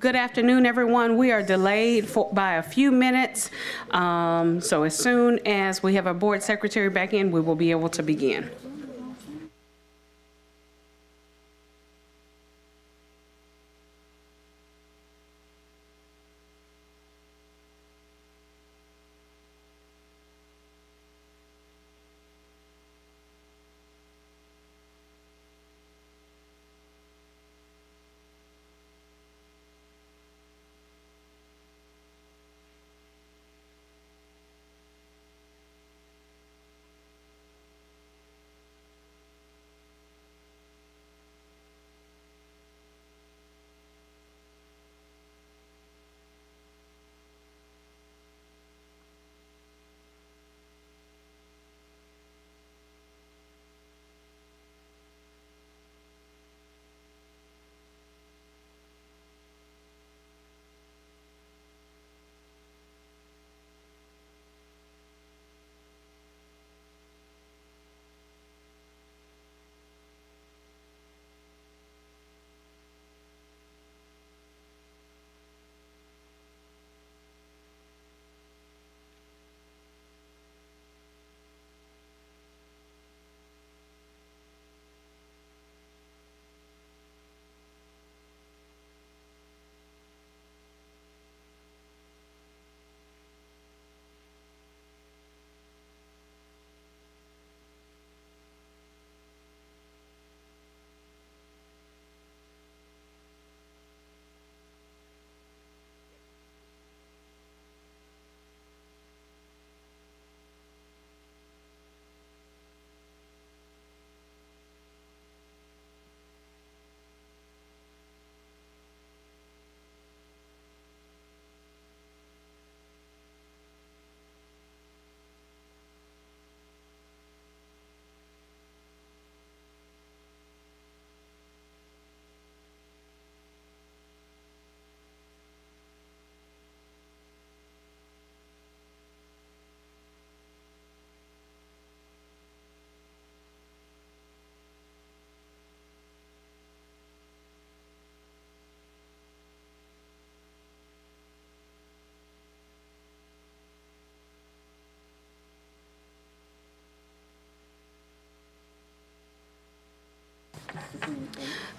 Good afternoon, everyone. We are delayed by a few minutes. So as soon as we have our board secretary back in, we will be able to begin.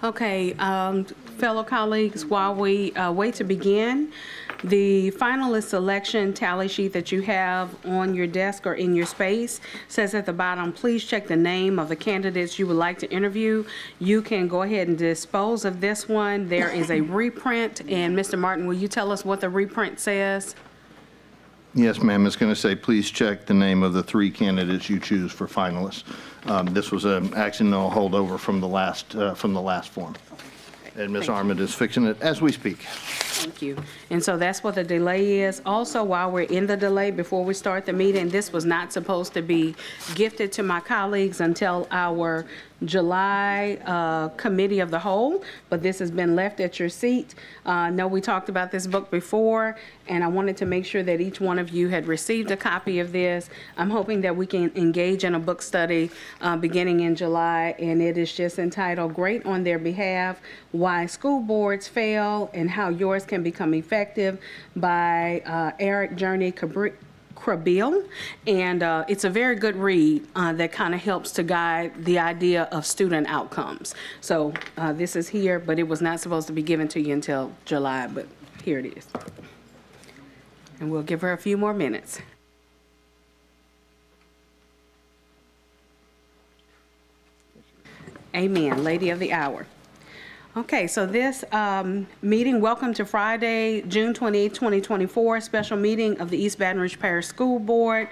Okay, fellow colleagues, while we wait to begin, the finalist selection tally sheet that you have on your desk or in your space says at the bottom, please check the name of the candidates you would like to interview. You can go ahead and dispose of this one. There is a reprint, and Mr. Martin, will you tell us what the reprint says? Yes, ma'am. It's going to say, please check the name of the 3 candidates you choose for finalists. This was an accidental holdover from the last form. And Ms. Armand is fixing it as we speak. Thank you. And so that's what the delay is. Also, while we're in the delay, before we start the meeting, this was not supposed to be gifted to my colleagues until our July committee of the whole, but this has been left at your seat. I know we talked about this book before, and I wanted to make sure that each one of you had received a copy of this. I'm hoping that we can engage in a book study beginning in July, and it is just entitled Great on Their Behalf, Why School Boards Fail and How Yours Can Become Effective by Eric Journey Krabil, and it's a very good read that kind of helps to guide the idea of student outcomes. So this is here, but it was not supposed to be given to you until July, but here it is. And we'll give her a few more minutes. Amen, Lady of the Hour. Okay, so this meeting, welcome to Friday, June 28, 2024, special meeting of the East Baton Rouge Parish School Board.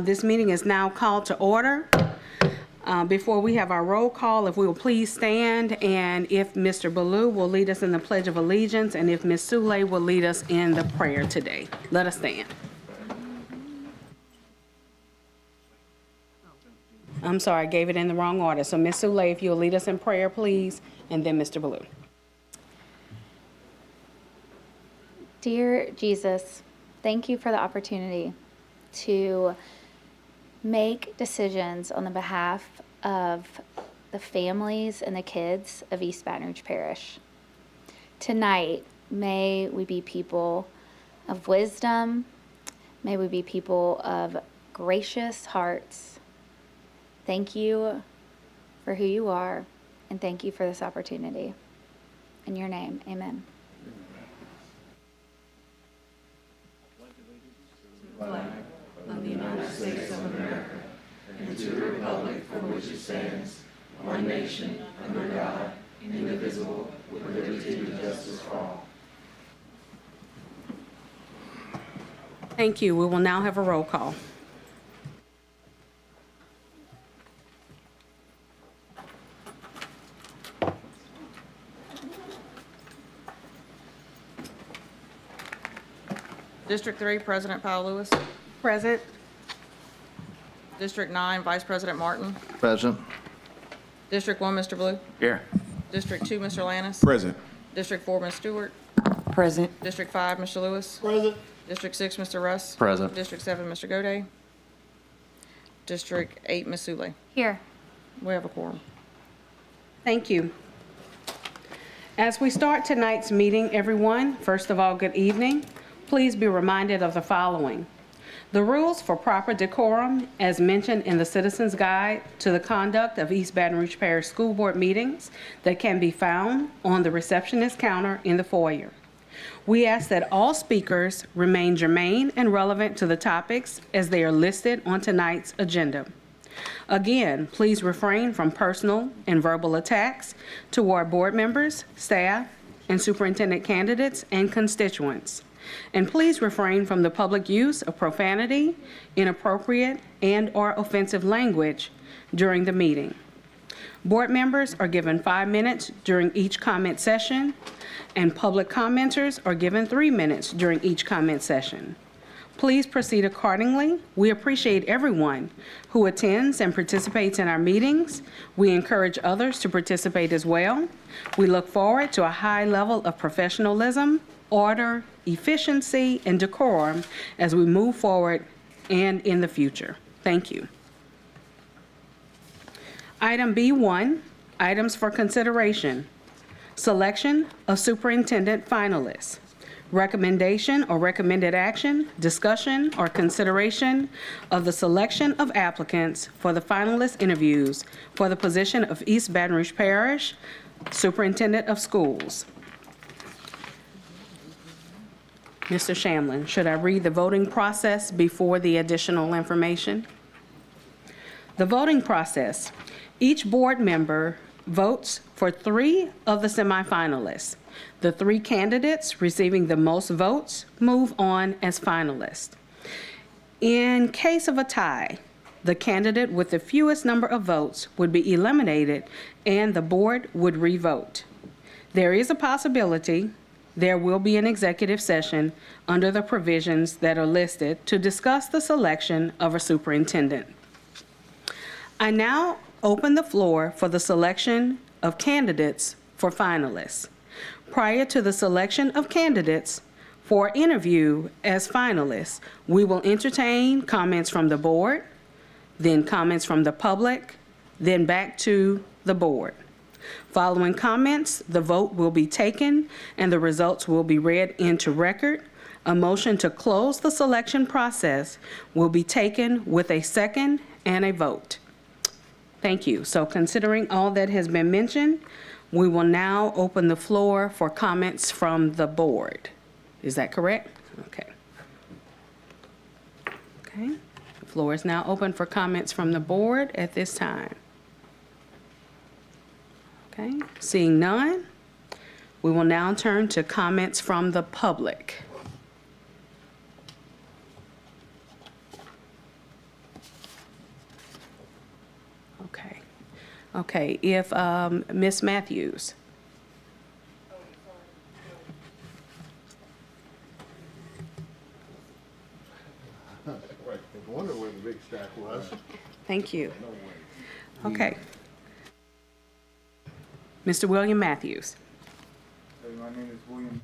This meeting is now called to order. Before we have our roll call, if we will please stand, and if Mr. Ballou will lead us in the Pledge of Allegiance, and if Ms. Soule will lead us in the prayer today. Let us stand. I'm sorry, I gave it in the wrong order. So Ms. Soule, if you'll lead us in prayer, please, and then Mr. Ballou. Dear Jesus, thank you for the opportunity to make decisions on the behalf of the families and the kids of East Baton Rouge Parish. Tonight, May we be people of wisdom. May we be people of gracious hearts. Thank you for who you are, and thank you for this opportunity. In your name, amen. Thank you. We will now have a roll call. District 3, President Powell Lewis. Present. District 9, Vice President Martin. Present. District 1, Mr. Blue. Here. District 2, Mr. Lannis. Present. District 4, Ms. Stewart. Present. District 5, Mr. Lewis. Present. District 6, Mr. Russ. Present. District 7, Mr. Gode. District 8, Ms. Sule. Here. We have a quorum. Thank you. As we start tonight's meeting, everyone, first of all, good evening. Please be reminded of the following. The rules for proper decorum, as mentioned in the Citizens Guide to the Conduct of East Baton Rouge Parish School Board Meetings, that can be found on the receptionist counter in the foyer. We ask that all speakers remain germane and relevant to the topics as they are listed on tonight's agenda. Again, please refrain from personal and verbal attacks toward board members, staff, and superintendent candidates and constituents. And please refrain from the public use of profanity, inappropriate, and/or offensive language during the meeting. Board members are given 5 minutes during each comment session, and public commenters are given 3 minutes during each comment session. Please proceed accordingly. We appreciate everyone who attends and participates in our meetings. We encourage others to participate as well. We look forward to a high level of professionalism, order, efficiency, and decorum as we move forward and in the future. Thank you. Item B1, items for consideration. Selection of superintendent finalists. Recommendation or recommended action, discussion or consideration of the selection of applicants for the finalist interviews for the position of East Baton Rouge Parish Superintendent of Schools. Mr. Shamlin, should I read the voting process before the additional information? The voting process. Each board member votes for 3 of the semifinalists. The 3 candidates receiving the most votes move on as finalists. In case of a tie, the candidate with the fewest number of votes would be eliminated and the board would re-vote. There is a possibility there will be an executive session under the provisions that are listed to discuss the selection of a superintendent. I now open the floor for the selection of candidates for finalists. Prior to the selection of candidates for interview as finalists, we will entertain comments from the board, then comments from the public, then back to the board. Following comments, the vote will be taken and the results will be read into record. A motion to close the selection process will be taken with a second and a vote. Thank you. So considering all that has been mentioned, we will now open the floor for comments from the board. Is that correct? Okay. Okay. The floor is now open for comments from the board at this time. Okay. Seeing none, we will now turn to comments from the public. Okay. Okay, if Ms. Matthews. Right, I wonder where the big stack was. Thank you. Okay. Mr. William Matthews. Hey, my name is William.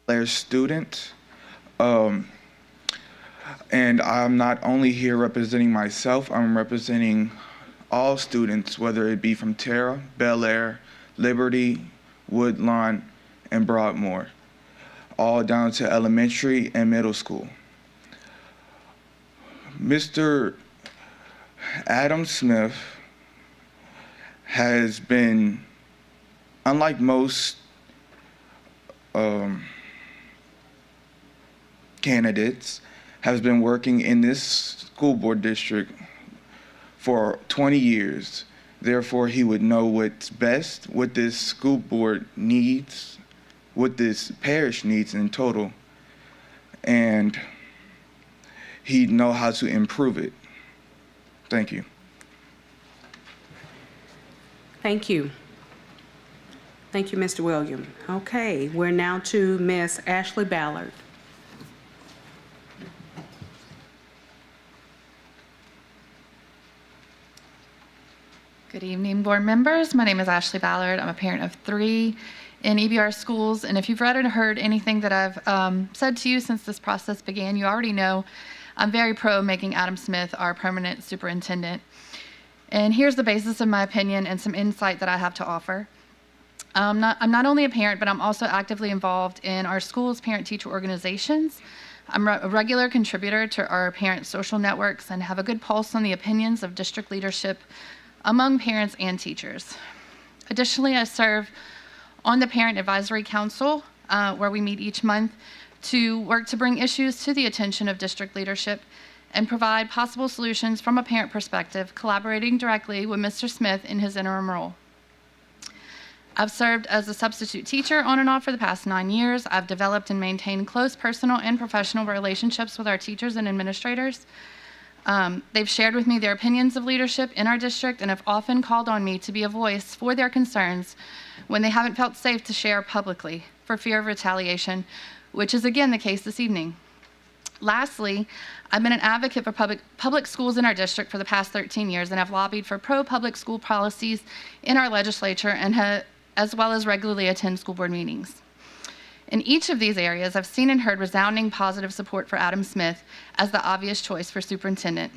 They're student. And I'm not only here representing myself, I'm representing all students, whether it be from Terra, Bel Air, Liberty, Woodlawn, and Broadmoor, all down to elementary and middle school. Mr. Adam Smith has been, unlike most candidates, has been working in this school board district for 20 years. Therefore, he would know what's best, what this school board needs, what this parish needs in total, and he'd know how to improve it. Thank you. Thank you. Thank you, Mr. William. Okay, we're now to Miss Ashley Ballard. Good evening, board members. My name is Ashley Ballard. I'm a parent of 3 in EBR schools, and if you've read or heard anything that I've said to you since this process began, you already know I'm very pro making Adam Smith our permanent superintendent. And here's the basis of my opinion and some insight that I have to offer. I'm not only a parent, but I'm also actively involved in our school's parent-teacher organizations. I'm a regular contributor to our parent social networks and have a good pulse on the opinions of district leadership among parents and teachers. Additionally, I serve on the Parent Advisory Council, where we meet each month to work to bring issues to the attention of district leadership and provide possible solutions from a parent perspective, collaborating directly with Mr. Smith in his interim role. I've served as a substitute teacher on and off for the past 9 years. I've developed and maintained close personal and professional relationships with our teachers and administrators. They've shared with me their opinions of leadership in our district and have often called on me to be a voice for their concerns when they haven't felt safe to share publicly for fear of retaliation, which is again the case this evening. Lastly, I've been an advocate for public schools in our district for the past 13 years and have lobbied for pro-public school policies in our legislature and as well as regularly attend school board meetings. In each of these areas, I've seen and heard resounding positive support for Adam Smith as the obvious choice for superintendent.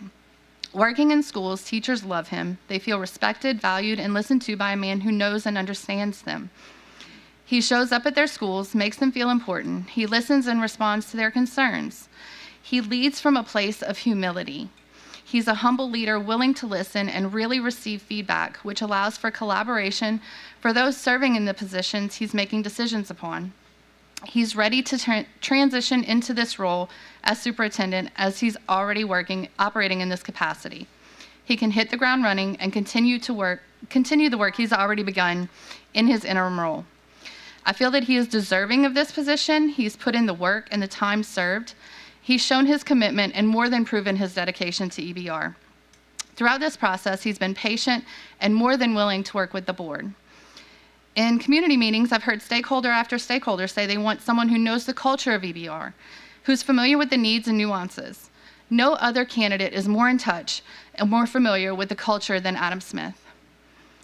Working in schools, teachers love him. They feel respected, valued, and listened to by a man who knows and understands them. He shows up at their schools, makes them feel important. He listens and responds to their concerns. He leads from a place of humility. He's a humble leader willing to listen and really receive feedback, which allows for collaboration for those serving in the positions he's making decisions upon. He's ready to transition into this role as superintendent as he's already operating in this capacity. He can hit the ground running and continue the work he's already begun in his interim role. I feel that he is deserving of this position. He's put in the work and the time served. He's shown his commitment and more than proven his dedication to EBR. Throughout this process, he's been patient and more than willing to work with the board. In community meetings, I've heard stakeholder after stakeholder say they want someone who knows the culture of EBR, who's familiar with the needs and nuances. No other candidate is more in touch and more familiar with the culture than Adam Smith.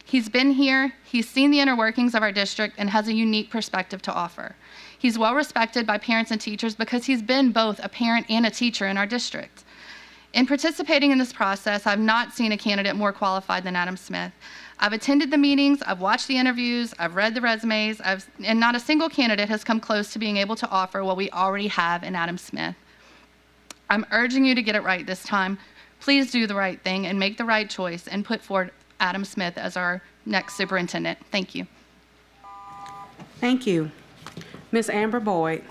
He's been here, he's seen the inner workings of our district, and has a unique perspective to offer. He's well respected by parents and teachers because he's been both a parent and a teacher in our district. In participating in this process, I've not seen a candidate more qualified than Adam Smith. I've attended the meetings, I've watched the interviews, I've read the resumes, and not a single candidate has come close to being able to offer what we already have in Adam Smith. I'm urging you to get it right this time. Please do the right thing and make the right choice and put forward Adam Smith as our next superintendent. Thank you. Thank you. Ms. Amber Boyd.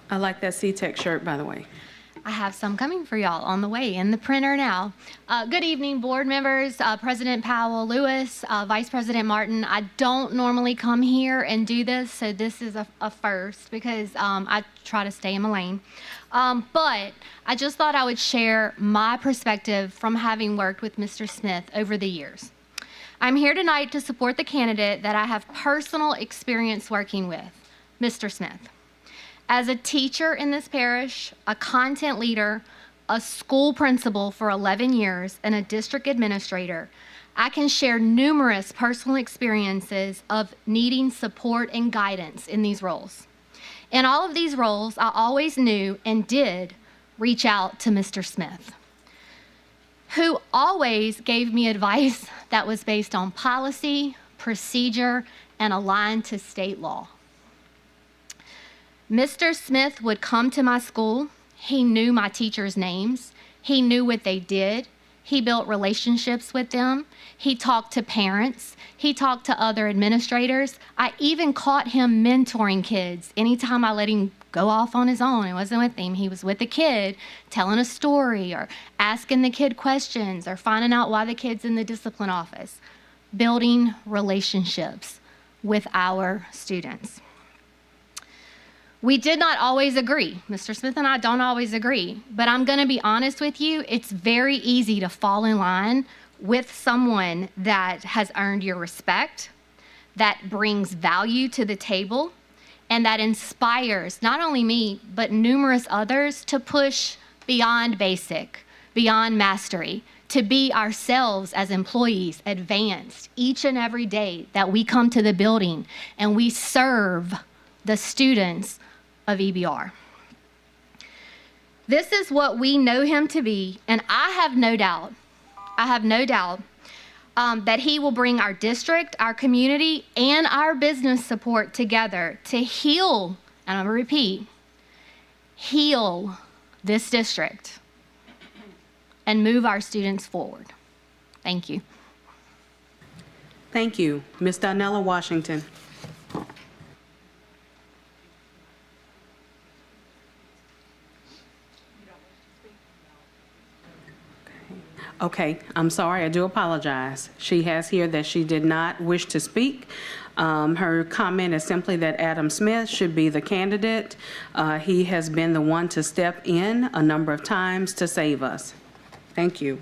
I like that C-Tech shirt, by the way. I have some coming for y'all on the way in the printer now. Good evening, board members, President Powell, Lewis, Vice President Martin. I don't normally come here and do this, so this is a first because I try to stay in my lane. But I just thought I would share my perspective from having worked with Mr. Smith over the years. I'm here tonight to support the candidate that I have personal experience working with, Mr. Smith. As a teacher in this parish, a content leader, a school principal for 11 years, and a district administrator, I can share numerous personal experiences of needing support and guidance in these roles. In all of these roles, I always knew and did reach out to Mr. Smith. who always gave me advice that was based on policy, procedure, and aligned to state law. Mr. Smith would come to my school. He knew my teachers' names. He knew what they did. He built relationships with them. He talked to parents. He talked to other administrators. I even caught him mentoring kids. Anytime I let him go off on his own, it wasn't with him, he was with the kid, telling a story or asking the kid questions or finding out why the kid's in the discipline office. Building relationships with our students. We did not always agree. Mr. Smith and I don't always agree, but I'm gonna be honest with you, it's very easy to fall in line with someone that has earned your respect, that brings value to the table, and that inspires not only me, but numerous others to push beyond basic, beyond mastery, to be ourselves as employees advanced each and every day that we come to the building and we serve the students of EBR. This is what we know him to be, and I have no doubt that he will bring our district, our community, and our business support together to heal, and I'm gonna repeat, heal this district and move our students forward. Thank you. Thank you. Ms. Donella Washington. Okay, I'm sorry, I do apologize. She has here that she did not wish to speak. Her comment is simply that Adam Smith should be the candidate. He has been the one to step in a number of times to save us. Thank you.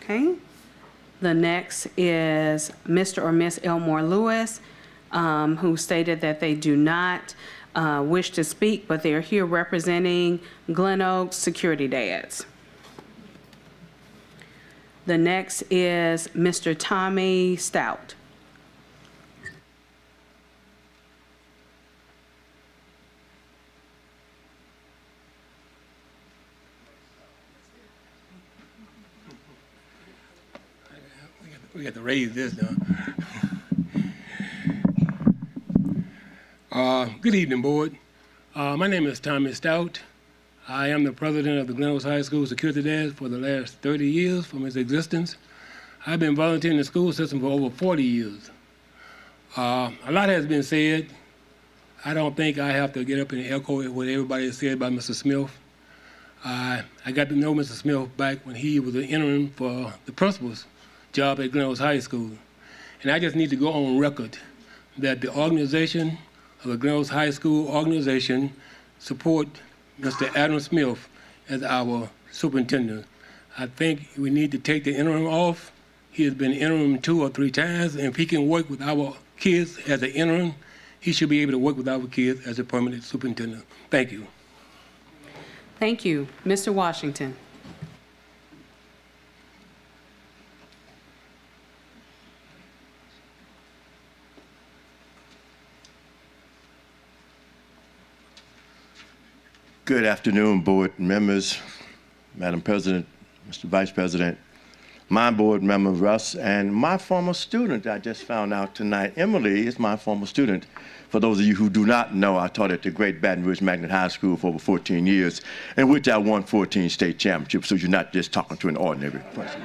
Okay. The next is Mr. or Miss Elmore Lewis, who stated that they do not wish to speak, but they're here representing Glen Oaks Security Dads. The next is Mr. Tommy Stout. We got to raise this now. Good evening, board. My name is Tommy Stout. I am the president of the Glen Oaks High School Security Dads for the last 30 years from its existence. I've been volunteering in the school system for over 40 years. A lot has been said. I don't think I have to get up and echo what everybody has said about Mr. Smith. I got to know Mr. Smith back when he was an interim for the principal's job at Glen Oaks High School. And I just need to go on record that the organization of the Glen Oaks High School organization support Mr. Adam Smith as our superintendent. I think we need to take the interim off. He has been interim 2 or 3 times, and if he can work with our kids as an interim, he should be able to work with our kids as a permanent superintendent. Thank you. Thank you. Mr. Washington. Good afternoon, board members, Madam President, Mr. Vice President, my board member, Russ, and my former student I just found out tonight. Emily is my former student. For those of you who do not know, I taught at the great Baton Rouge Magnet High School for over 14 years, in which I won 14 state championships, so you're not just talking to an ordinary person.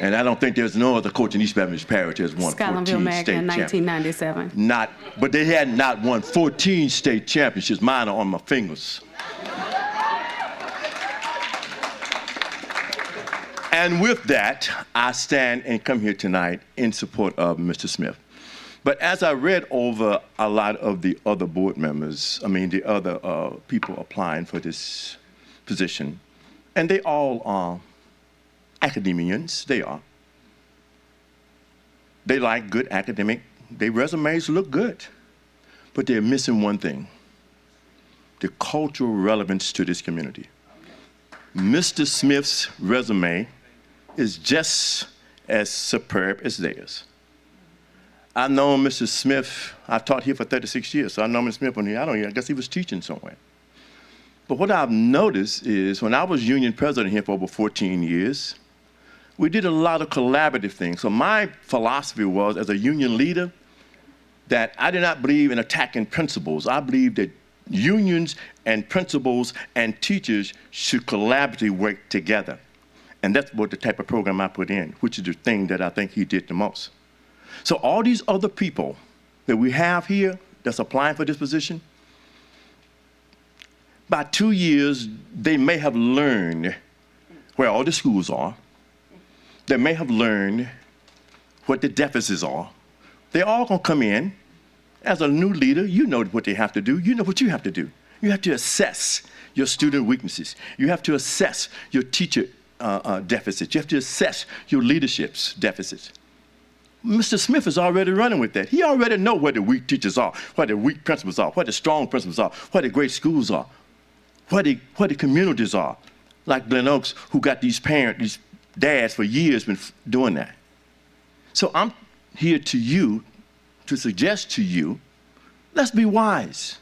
And I don't think there's no other coach in East Baton Rouge Parish that has won 14 state Magna in championships. 1997. But they had not won 14 state championships. Mine are on my fingers. And with that, I stand and come here tonight in support of Mr. Smith. But as I read over a lot of the other board members, the other people applying for this position, and they all are academicians, they are. They like good academic, their resumes look good, but they're missing one thing: the cultural relevance to this community. Mr. Smith's resume is just as superb as theirs. I've known Mr. Smith, I've taught here for 36 years, so I know Mr. Smith when I guess he was teaching somewhere. But what I've noticed is when I was union president here for over 14 years, we did a lot of collaborative things. So my philosophy was, as a union leader, that I did not believe in attacking principals. I believe that unions and principals and teachers should collaboratively work together. And that's what the type of program I put in, which is the thing that I think he did the most. So all these other people that we have here that's applying for this position, by 2 years, they may have learned where all the schools are. They may have learned what the deficits are. They're all going to come in. As a new leader, you know what they have to do. You know what you have to do. You have to assess your student weaknesses. You have to assess your teacher deficits. You have to assess your leadership's deficits. Mr. Smith is already running with that. He already knows where the weak teachers are, where the weak principals are, where the strong principals are, where the great schools are, where the communities are. Like Glen Oaks, who got these dads for years been doing that. So I'm here to suggest to you, let's be wise.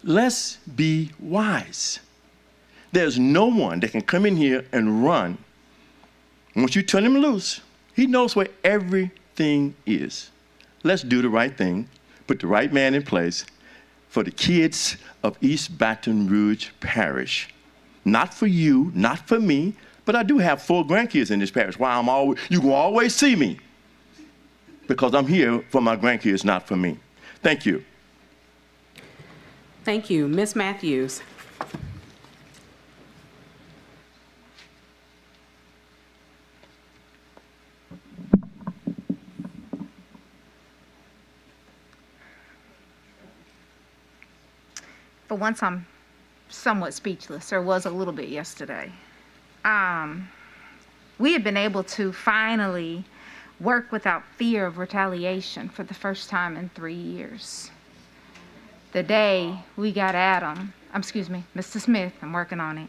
Let's be wise. There's no one that can come in here and run. Once you turn him loose, he knows where everything is. Let's do the right thing, put the right man in place for the kids of East Baton Rouge Parish. Not for you, not for me, but I do have 4 grandkids in this parish. Why you will always see me, because I'm here for my grandkids, not for me. Thank you. Thank you. Ms. Matthews. For once, I'm somewhat speechless, or was a little bit yesterday. We have been able to finally work without fear of retaliation for the first time in 3 years. The day we got Mr. Smith, I'm working on it,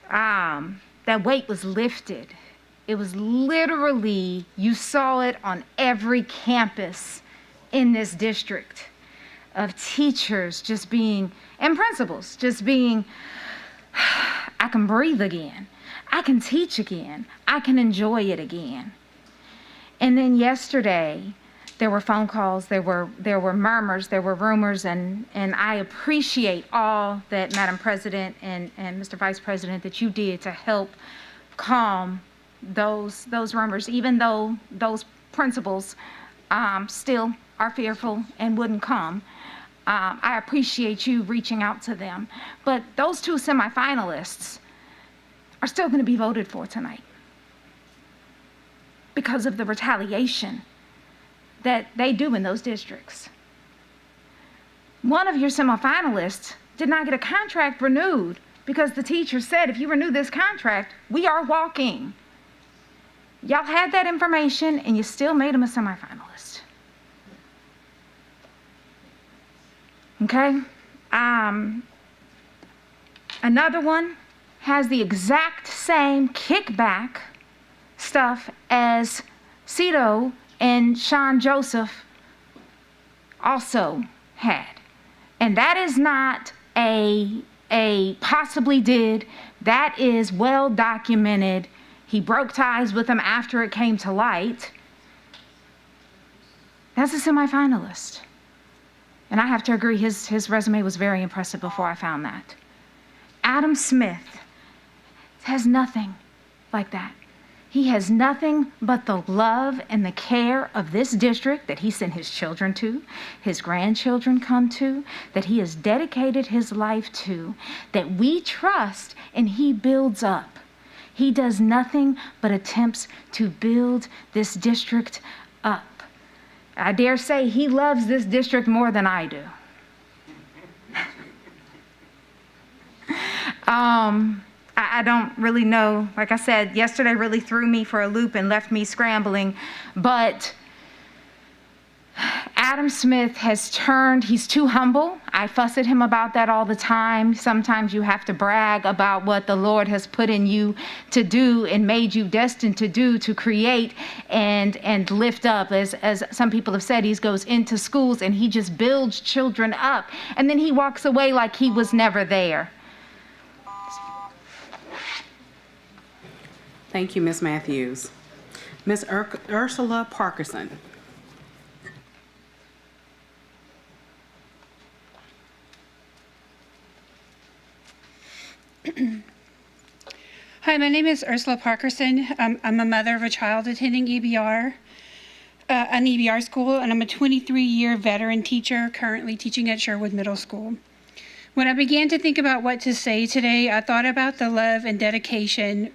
that weight was lifted. It was literally, you saw it on every campus in this district, of teachers just being, and principals just being, I can breathe again. I can teach again. I can enjoy it again. And then yesterday, there were phone calls, there were murmurs, there were rumors, and I appreciate all that Madam President and Mr. Vice President that you did to help calm those rumors, even though those principals still are fearful and wouldn't come. I appreciate you reaching out to them. But those 2 semifinalists are still going to be voted for tonight because of the retaliation that they do in those districts. One of your semifinalists did not get a contract renewed because the teacher said, if you renew this contract, we are walking. Y'all had that information and you still made him a semifinalist. Okay? Another one has the exact same kickback stuff as Cito and Sean Joseph also had. And that is not a possibly did. That is well documented. He broke ties with them after it came to light. That's a semifinalist. And I have to agree, his resume was very impressive before I found that. Adam Smith has nothing like that. He has nothing but the love and the care of this district that he sent his children to, his grandchildren come to, that he has dedicated his life to, that we trust and he builds up. He does nothing but attempts to build this district up. I dare say he loves this district more than I do. I don't really know. Like I said, yesterday really threw me for a loop and left me scrambling. But Adam Smith has turned, he's too humble. I fuss at him about that all the time. Sometimes you have to brag about what the Lord has put in you to do and made you destined to do, to create and lift up. As some people have said, he goes into schools and he just builds children up. And then he walks away like he was never there. Thank you, Ms. Matthews. Ms. Ursula Parkerson. Hi, my name is Ursula Parkerson. I'm a mother of a child attending EBR, an EBR school, and I'm a 23-year veteran teacher currently teaching at Sherwood Middle School. When I began to think about what to say today, I thought about the love and dedication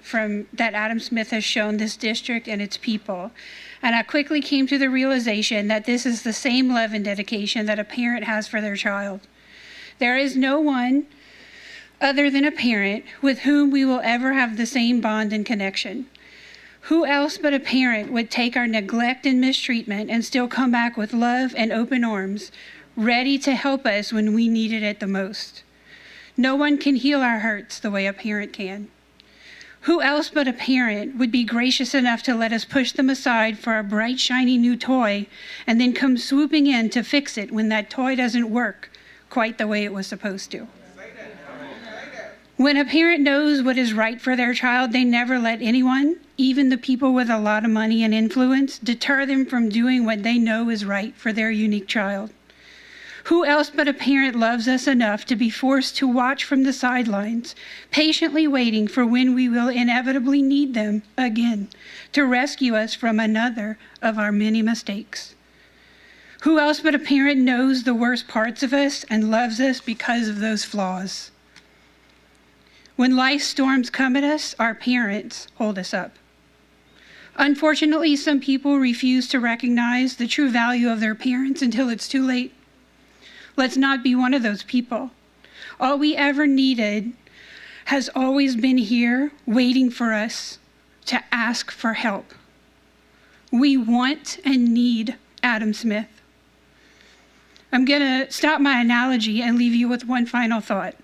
that Adam Smith has shown this district and its people. And I quickly came to the realization that this is the same love and dedication that a parent has for their child. There is no one other than a parent with whom we will ever have the same bond and connection. Who else but a parent would take our neglect and mistreatment and still come back with love and open arms, ready to help us when we needed it the most? No one can heal our hurts the way a parent can. Who else but a parent would be gracious enough to let us push them aside for a bright, shiny new toy and then come swooping in to fix it when that toy doesn't work quite the way it was supposed to? When a parent knows what is right for their child, they never let anyone, even the people with a lot of money and influence, deter them from doing what they know is right for their unique child. Who else but a parent loves us enough to be forced to watch from the sidelines, patiently waiting for when we will inevitably need them again to rescue us from another of our many mistakes? Who else but a parent knows the worst parts of us and loves us because of those flaws? When life's storms come at us, our parents hold us up. Unfortunately, some people refuse to recognize the true value of their parents until it's too late. Let's not be one of those people. All we ever needed has always been here, waiting for us to ask for help. We want and need Adam Smith. I'm going to stop my analogy and leave you with one final thought.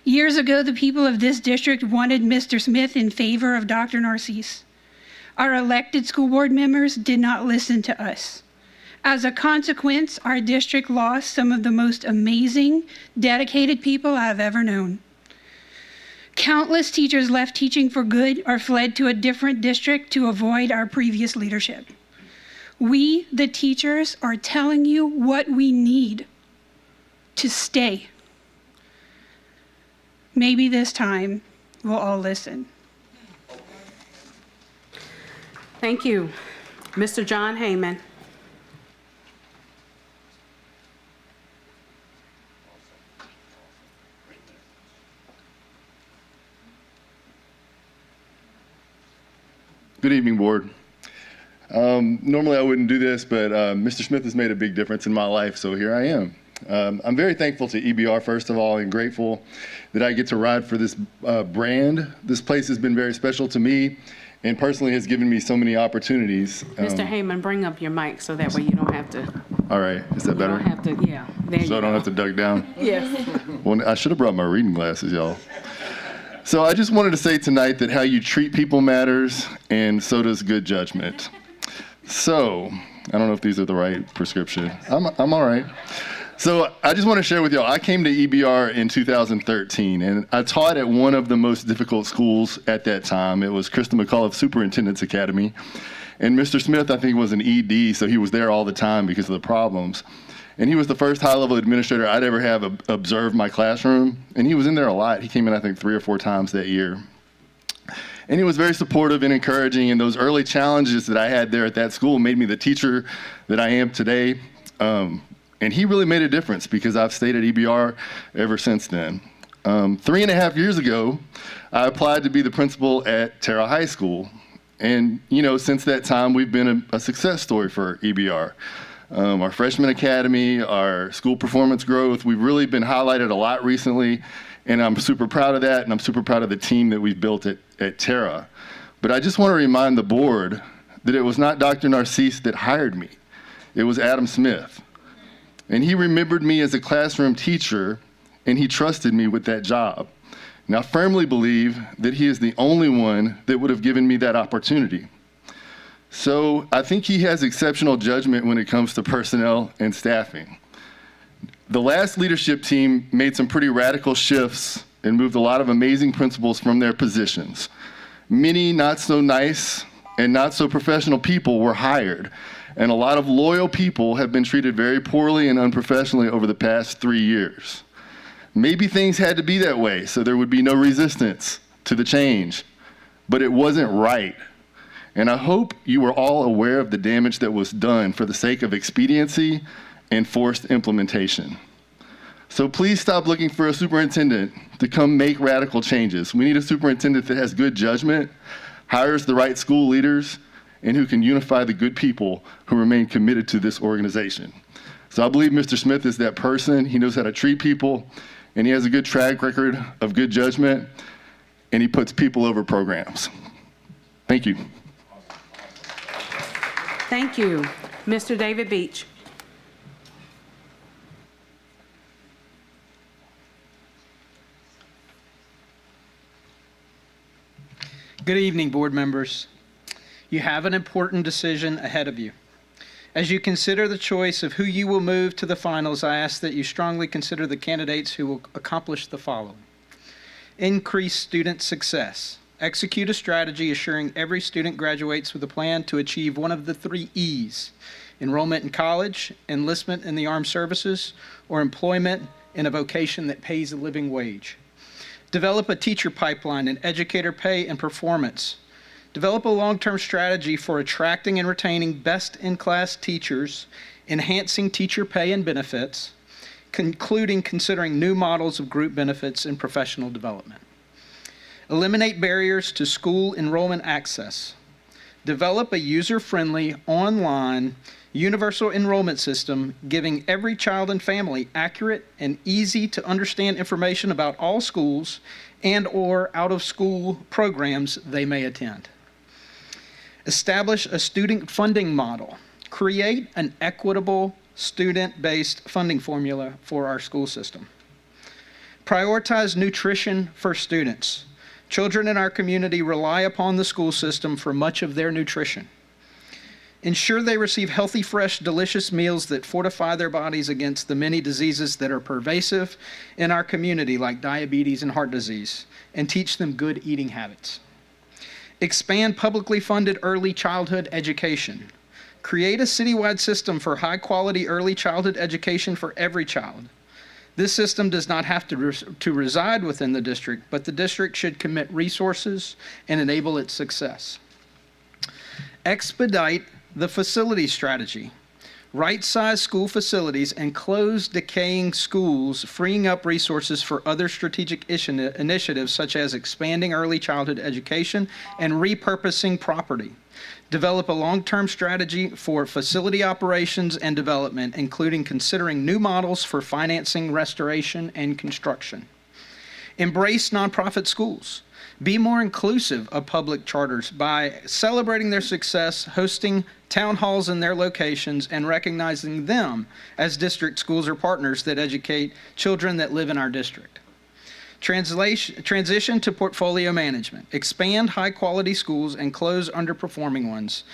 Years ago, the people of this district wanted Mr. Smith in favor of Dr. Narcisse. Our elected school board members did not listen to us. As a consequence, our district lost some of the most amazing, dedicated people I've ever known. Countless teachers left teaching for good or fled to a different district to avoid our previous leadership. We, the teachers, are telling you what we need to stay. Maybe this time we'll all listen. Thank you. Mr. John Heyman. Good evening, board. Normally I wouldn't do this, but Mr. Smith has made a big difference in my life, so here I am. I'm very thankful to EBR, first of all, and grateful that I get to ride for this brand. This place has been very special to me and personally has given me so many opportunities. Mr. Heyman, bring up your mic so that way you don't have to. All right, is that better? You don't have to, yeah. There So I don't have to duck down? Yes. Well, I should have brought my reading glasses, y'all. So I just wanted to say tonight that how you treat people matters, and so does good judgment. So, I don't know if these are the right prescription. I'm all right. So I just want to share with y'all, I came to EBR in 2013, and I taught at one of the most difficult schools at that time. It was Krista McAuliffe Superintendent's Academy. And Mr. Smith, I think, was an ED, so he was there all the time because of the problems. And he was the first high-level administrator I'd ever have observed my classroom, and he was in there a lot. He came in, I think, 3 or 4 times that year. And he was very supportive and encouraging, and those early challenges that I had there at that school made me the teacher that I am today. And he really made a difference because I've stayed at EBR ever since then. 3.5 years ago, I applied to be the principal at Terra High School. And, you know, since that time, we've been a success story for EBR. Our freshman academy, our school performance growth, we've really been highlighted a lot recently. And I'm super proud of that, and I'm super proud of the team that we've built at Terra. But I just want to remind the board that it was not Dr. Narcisse that hired me. It was Adam Smith. And he remembered me as a classroom teacher, and he trusted me with that job. And I firmly believe that he is the only one that would have given me that opportunity. So I think he has exceptional judgment when it comes to personnel and staffing. The last leadership team made some pretty radical shifts and moved a lot of amazing principals from their positions. Many not so nice and not so professional people were hired, and a lot of loyal people have been treated very poorly and unprofessionally over the past 3 years. Maybe things had to be that way so there would be no resistance to the change, but it wasn't right. And I hope you were all aware of the damage that was done for the sake of expediency and forced implementation. So please stop looking for a superintendent to come make radical changes. We need a superintendent that has good judgment, hires the right school leaders, and who can unify the good people who remain committed to this organization. So I believe Mr. Smith is that person. He knows how to treat people, and he has a good track record of good judgment, and he puts people over programs. Thank you. Thank you. Mr. David Beach. Good evening, board members. You have an important decision ahead of you. As you consider the choice of who you will move to the finals, I ask that you strongly consider the candidates who will accomplish the following. Increase student success. Execute a strategy assuring every student graduates with a plan to achieve one of the 3 E's: enrollment in college, enlistment in the armed services, or employment in a vocation that pays a living wage. Develop a teacher pipeline in educator pay and performance. Develop a long-term strategy for attracting and retaining best-in-class teachers, enhancing teacher pay and benefits, including considering new models of group benefits and professional development. Eliminate barriers to school enrollment access. Develop a user-friendly, online, universal enrollment system giving every child and family accurate and easy to understand information about all schools and/or out-of-school programs they may attend. Establish a student funding model. Create an equitable student-based funding formula for our school system. Prioritize nutrition for students. Children in our community rely upon the school system for much of their nutrition. Ensure they receive healthy, fresh, delicious meals that fortify their bodies against the many diseases that are pervasive in our community, like diabetes and heart disease, and teach them good eating habits. Expand publicly funded early childhood education. Create a citywide system for high-quality early childhood education for every child. This system does not have to reside within the district, but the district should commit resources and enable its success. Expedite the facility strategy. Right-size school facilities and close decaying schools, freeing up resources for other strategic initiatives such as expanding early childhood education and repurposing property. Develop a long-term strategy for facility operations and development, including considering new models for financing, restoration, and construction. Embrace nonprofit schools. Be more inclusive of public charters by celebrating their success, hosting town halls in their locations, and recognizing them as district schools or partners that educate children that live in our district. Transition to portfolio management. Expand high-quality schools and close underperforming ones,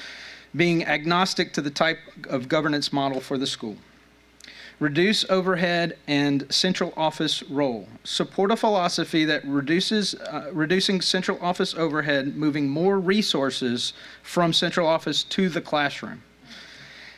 being agnostic to the type of governance model for the school. Reduce overhead and central office role. Support a philosophy that reducing central office overhead, moving more resources from central office to the classroom.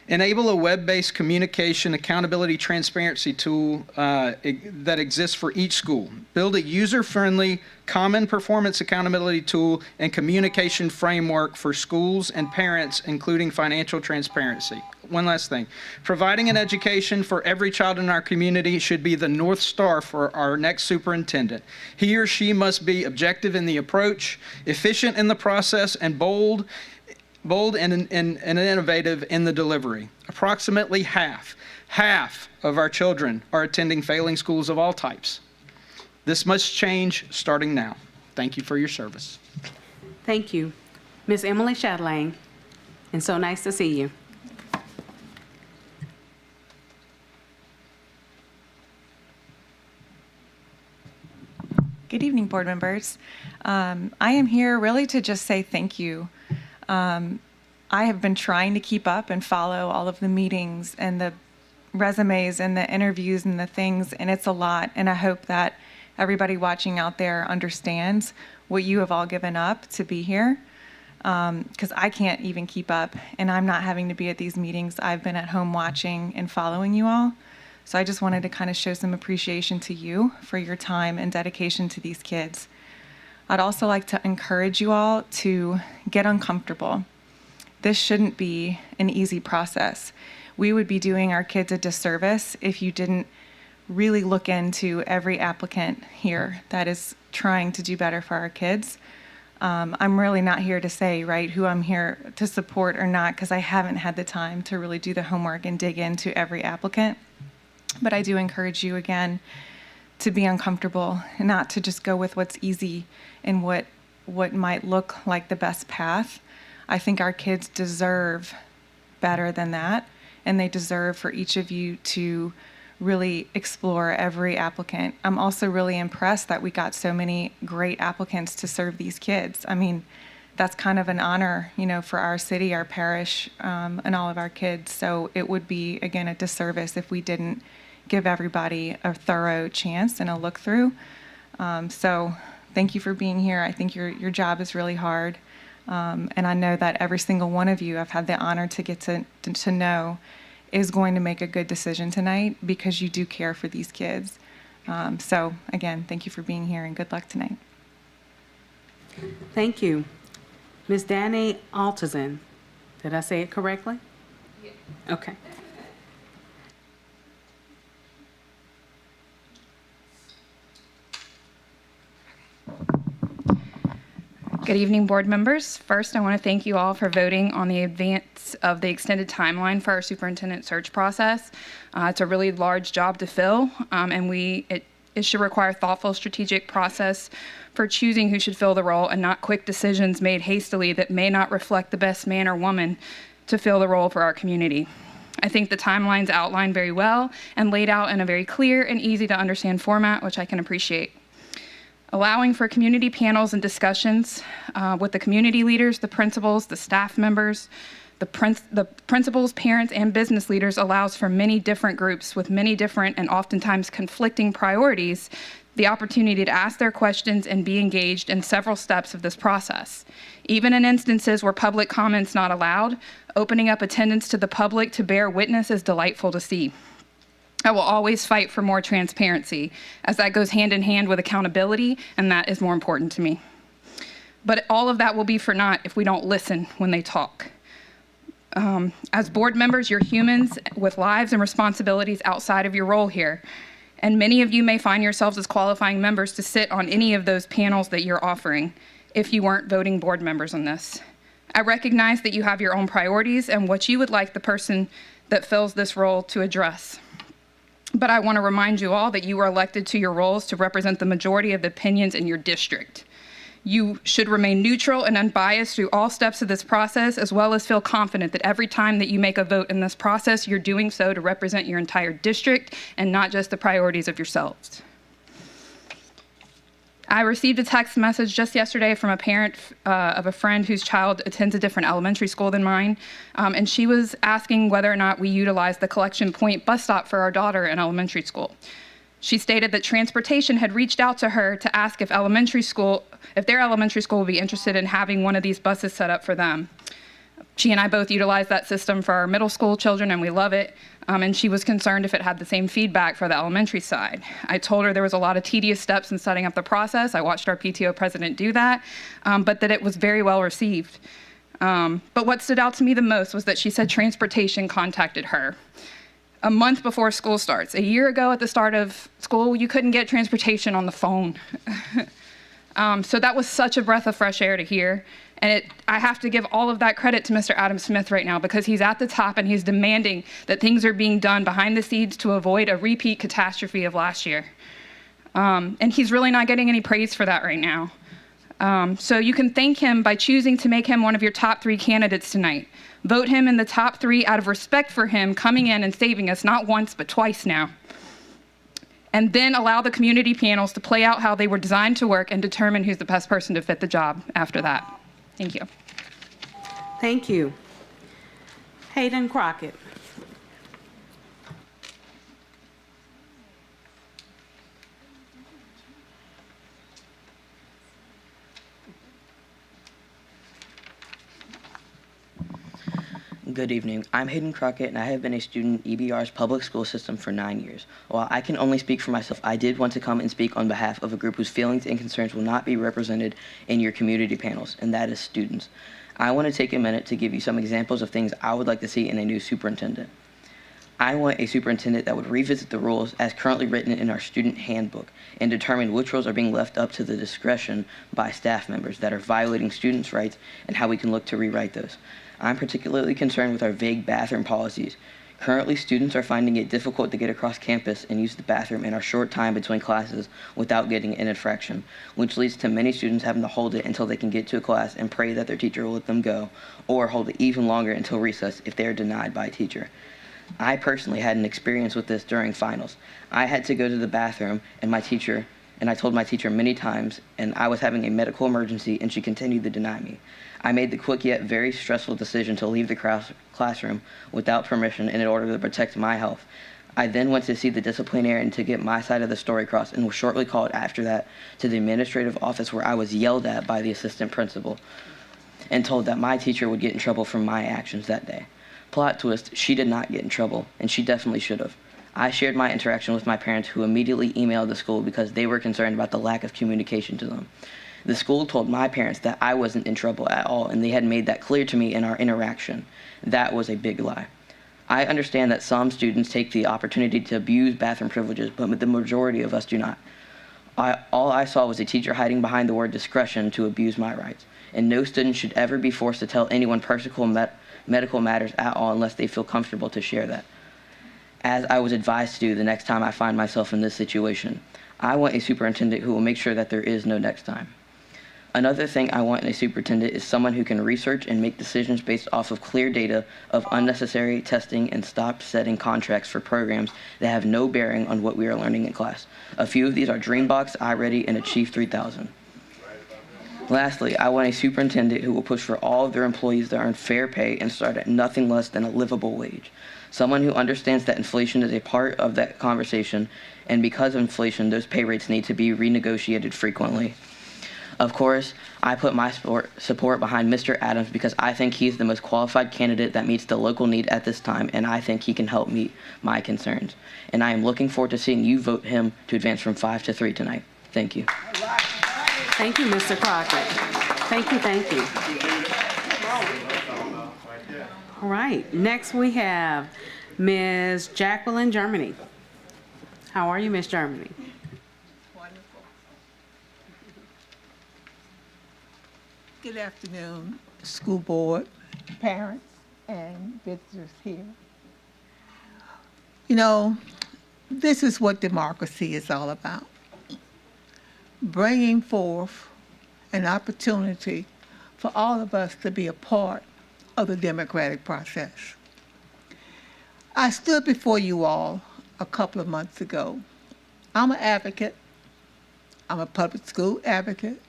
Enable a web-based communication, accountability, transparency tool that exists for each school. Build a user-friendly, common performance accountability tool and communication framework for schools and parents, including financial transparency. One last thing. Providing an education for every child in our community should be the North Star for our next superintendent. He or she must be objective in the approach, efficient in the process, and bold and innovative in the delivery. Approximately half of our children are attending failing schools of all types. This must change starting now. Thank you for your service. Thank you. Ms. Emily Chatelain, and so nice to see you. Good evening, board members. I am here really to just say thank you. I have been trying to keep up and follow all of the meetings and the resumes and the interviews and the things, and it's a lot. And I hope that everybody watching out there understands what you have all given up to be here. Because I can't even keep up, and I'm not having to be at these meetings. I've been at home watching and following you all. So I just wanted to kind of show some appreciation to you for your time and dedication to these kids. I'd also like to encourage you all to get uncomfortable. This shouldn't be an easy process. We would be doing our kids a disservice if you didn't really look into every applicant here that is trying to do better for our kids. I'm really not here to say, right, who I'm here to support or not, because I haven't had the time to really do the homework and dig into every applicant. But I do encourage you again to be uncomfortable and not to just go with what's easy and what might look like the best path. I think our kids deserve better than that, and they deserve for each of you to really explore every applicant. I'm also really impressed that we got so many great applicants to serve these kids. I mean, that's kind of an honor, for our city, our parish, and all of our kids. So it would be, again, a disservice if we didn't give everybody a thorough chance and a look through. So thank you for being here. I think your job is really hard. And I know that every single one of you I've had the honor to get to know is going to make a good decision tonight because you do care for these kids. So again, thank you for being here and good luck tonight. Thank you. Ms. Danny Altazan, did I say it correctly? Yeah. Okay. Good evening, board members. First, I want to thank you all for voting on the advance of the extended timeline for our superintendent search process. It's a really large job to fill, and it should require thoughtful, strategic process for choosing who should fill the role and not quick decisions made hastily that may not reflect the best man or woman to fill the role for our community. I think the timeline's outlined very well and laid out in a very clear and easy to understand format, which I can appreciate. Allowing for community panels and discussions with the community leaders, the principals, the staff members, the principals, parents, and business leaders allows for many different groups with many different and oftentimes conflicting priorities the opportunity to ask their questions and be engaged in several steps of this process. Even in instances where public comment's not allowed, opening up attendance to the public to bear witness is delightful to see. I will always fight for more transparency, as that goes hand in hand with accountability, and that is more important to me. But all of that will be for naught if we don't listen when they talk. As board members, you're humans with lives and responsibilities outside of your role here, and many of you may find yourselves as qualifying members to sit on any of those panels that you're offering if you weren't voting board members on this. I recognize that you have your own priorities and what you would like the person that fills this role to address. But I want to remind you all that you were elected to your roles to represent the majority of the opinions in your district. You should remain neutral and unbiased through all steps of this process, as well as feel confident that every time that you make a vote in this process, you're doing so to represent your entire district and not just the priorities of yourselves. I received a text message just yesterday from a parent of a friend whose child attends a different elementary school than mine, and she was asking whether or not we utilize the collection point bus stop for our daughter in elementary school. She stated that transportation had reached out to her to ask if their elementary school would be interested in having one of these buses set up for them. She and I both utilize that system for our middle school children, and we love it. And she was concerned if it had the same feedback for the elementary side. I told her there was a lot of tedious steps in setting up the process. I watched our PTO president do that, but that it was very well received. But what stood out to me the most was that she said transportation contacted her a month before school starts. A year ago at the start of school, you couldn't get transportation on the phone. So that was such a breath of fresh air to hear. And I have to give all of that credit to Mr. Adam Smith right now, because he's at the top and he's demanding that things are being done behind the scenes to avoid a repeat catastrophe of last year. And he's really not getting any praise for that right now. So you can thank him by choosing to make him one of your top 3 candidates tonight. Vote him in the top 3 out of respect for him coming in and saving us not once but twice now. And then allow the community panels to play out how they were designed to work and determine who's the best person to fit the job after that. Thank you. Thank you. Hayden Crockett. Good evening. I'm Hayden Crockett, and I have been a student in EBR's public school system for 9 years. While I can only speak for myself, I did want to come and speak on behalf of a group whose feelings and concerns will not be represented in your community panels, and that is students. I want to take a minute to give you some examples of things I would like to see in a new superintendent. I want a superintendent that would revisit the rules as currently written in our student handbook and determine which rules are being left up to the discretion by staff members that are violating students' rights and how we can look to rewrite those. I'm particularly concerned with our vague bathroom policies. Currently, students are finding it difficult to get across campus and use the bathroom in our short time between classes without getting an infraction, which leads to many students having to hold it until they can get to a class and pray that their teacher will let them go, or hold it even longer until recess if they are denied by a teacher. I personally had an experience with this during finals. I had to go to the bathroom and I told my teacher many times, and I was having a medical emergency and she continued to deny me. I made the quick yet very stressful decision to leave the classroom without permission and in order to protect my health. I then went to see the disciplinarian to get my side of the story across and was shortly called after that to the administrative office where I was yelled at by the assistant principal and told that my teacher would get in trouble for my actions that day. Plot twist, she did not get in trouble, and she definitely should have. I shared my interaction with my parents, who immediately emailed the school because they were concerned about the lack of communication to them. The school told my parents that I wasn't in trouble at all, and they had made that clear to me in our interaction. That was a big lie. I understand that some students take the opportunity to abuse bathroom privileges, but the majority of us do not. All I saw was a teacher hiding behind the word discretion to abuse my rights, and no student should ever be forced to tell anyone personal medical matters at all unless they feel comfortable to share that, as I was advised to do the next time I find myself in this situation. I want a superintendent who will make sure that there is no next time. Another thing I want in a superintendent is someone who can research and make decisions based off of clear data of unnecessary testing and stop setting contracts for programs that have no bearing on what we are learning in class. A few of these are Dreambox, iReady, and Achieve 3000. Lastly, I want a superintendent who will push for all of their employees to earn fair pay and start at nothing less than a livable wage. Someone who understands that inflation is a part of that conversation, and because of inflation, those pay rates need to be renegotiated frequently. Of course, I put my support behind Mr. Adams because I think he's the most qualified candidate that meets the local need at this time, and I think he can help meet my concerns. And I am looking forward to seeing you vote him to advance from 5 to 3 tonight. Thank you. Thank you, Mr. Crockett. Thank you. All right, next we have Ms. Jacqueline Germany. How are you, Ms. Germany? Wonderful. Good afternoon, school board, parents, and visitors here. You know, this is what democracy is all about. Bringing forth an opportunity for all of us to be a part of the democratic process. I stood before you all a couple of months ago. I'm an advocate. I'm a public school advocate.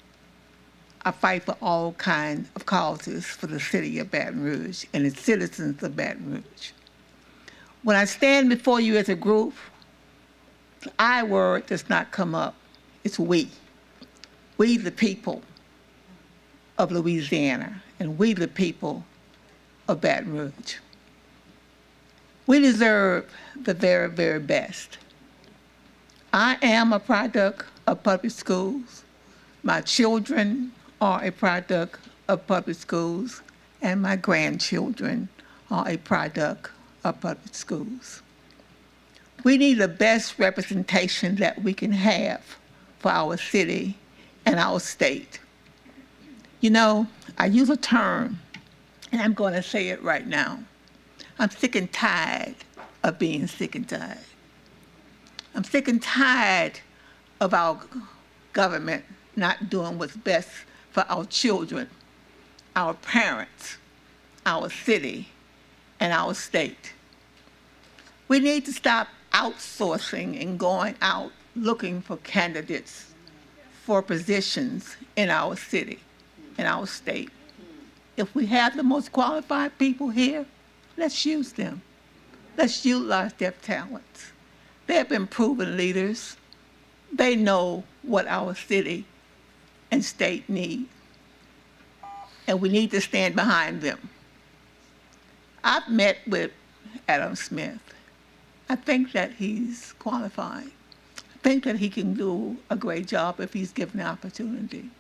I fight for all kinds of causes for the city of Baton Rouge and its citizens of Baton Rouge. When I stand before you as a group, the I word does not come up. It's we. We the people of Louisiana, and we the people of Baton Rouge. We deserve the very, very best. I am a product of public schools. My children are a product of public schools, and my grandchildren are a product of public schools. We need the best representation that we can have for our city and our state. You know, I use a term, and I'm going to say it right now. I'm sick and tired of being sick and tired. I'm sick and tired of our government not doing what's best for our children, our parents, our city, and our state. We need to stop outsourcing and going out looking for candidates for positions in our city, in our state. If we have the most qualified people here, let's use them. Let's utilize their talents. They have been proven leaders. They know what our city and state need, and we need to stand behind them. I've met with Adam Smith. I think that he's qualified. I think that he can do a great job if he's given the opportunity.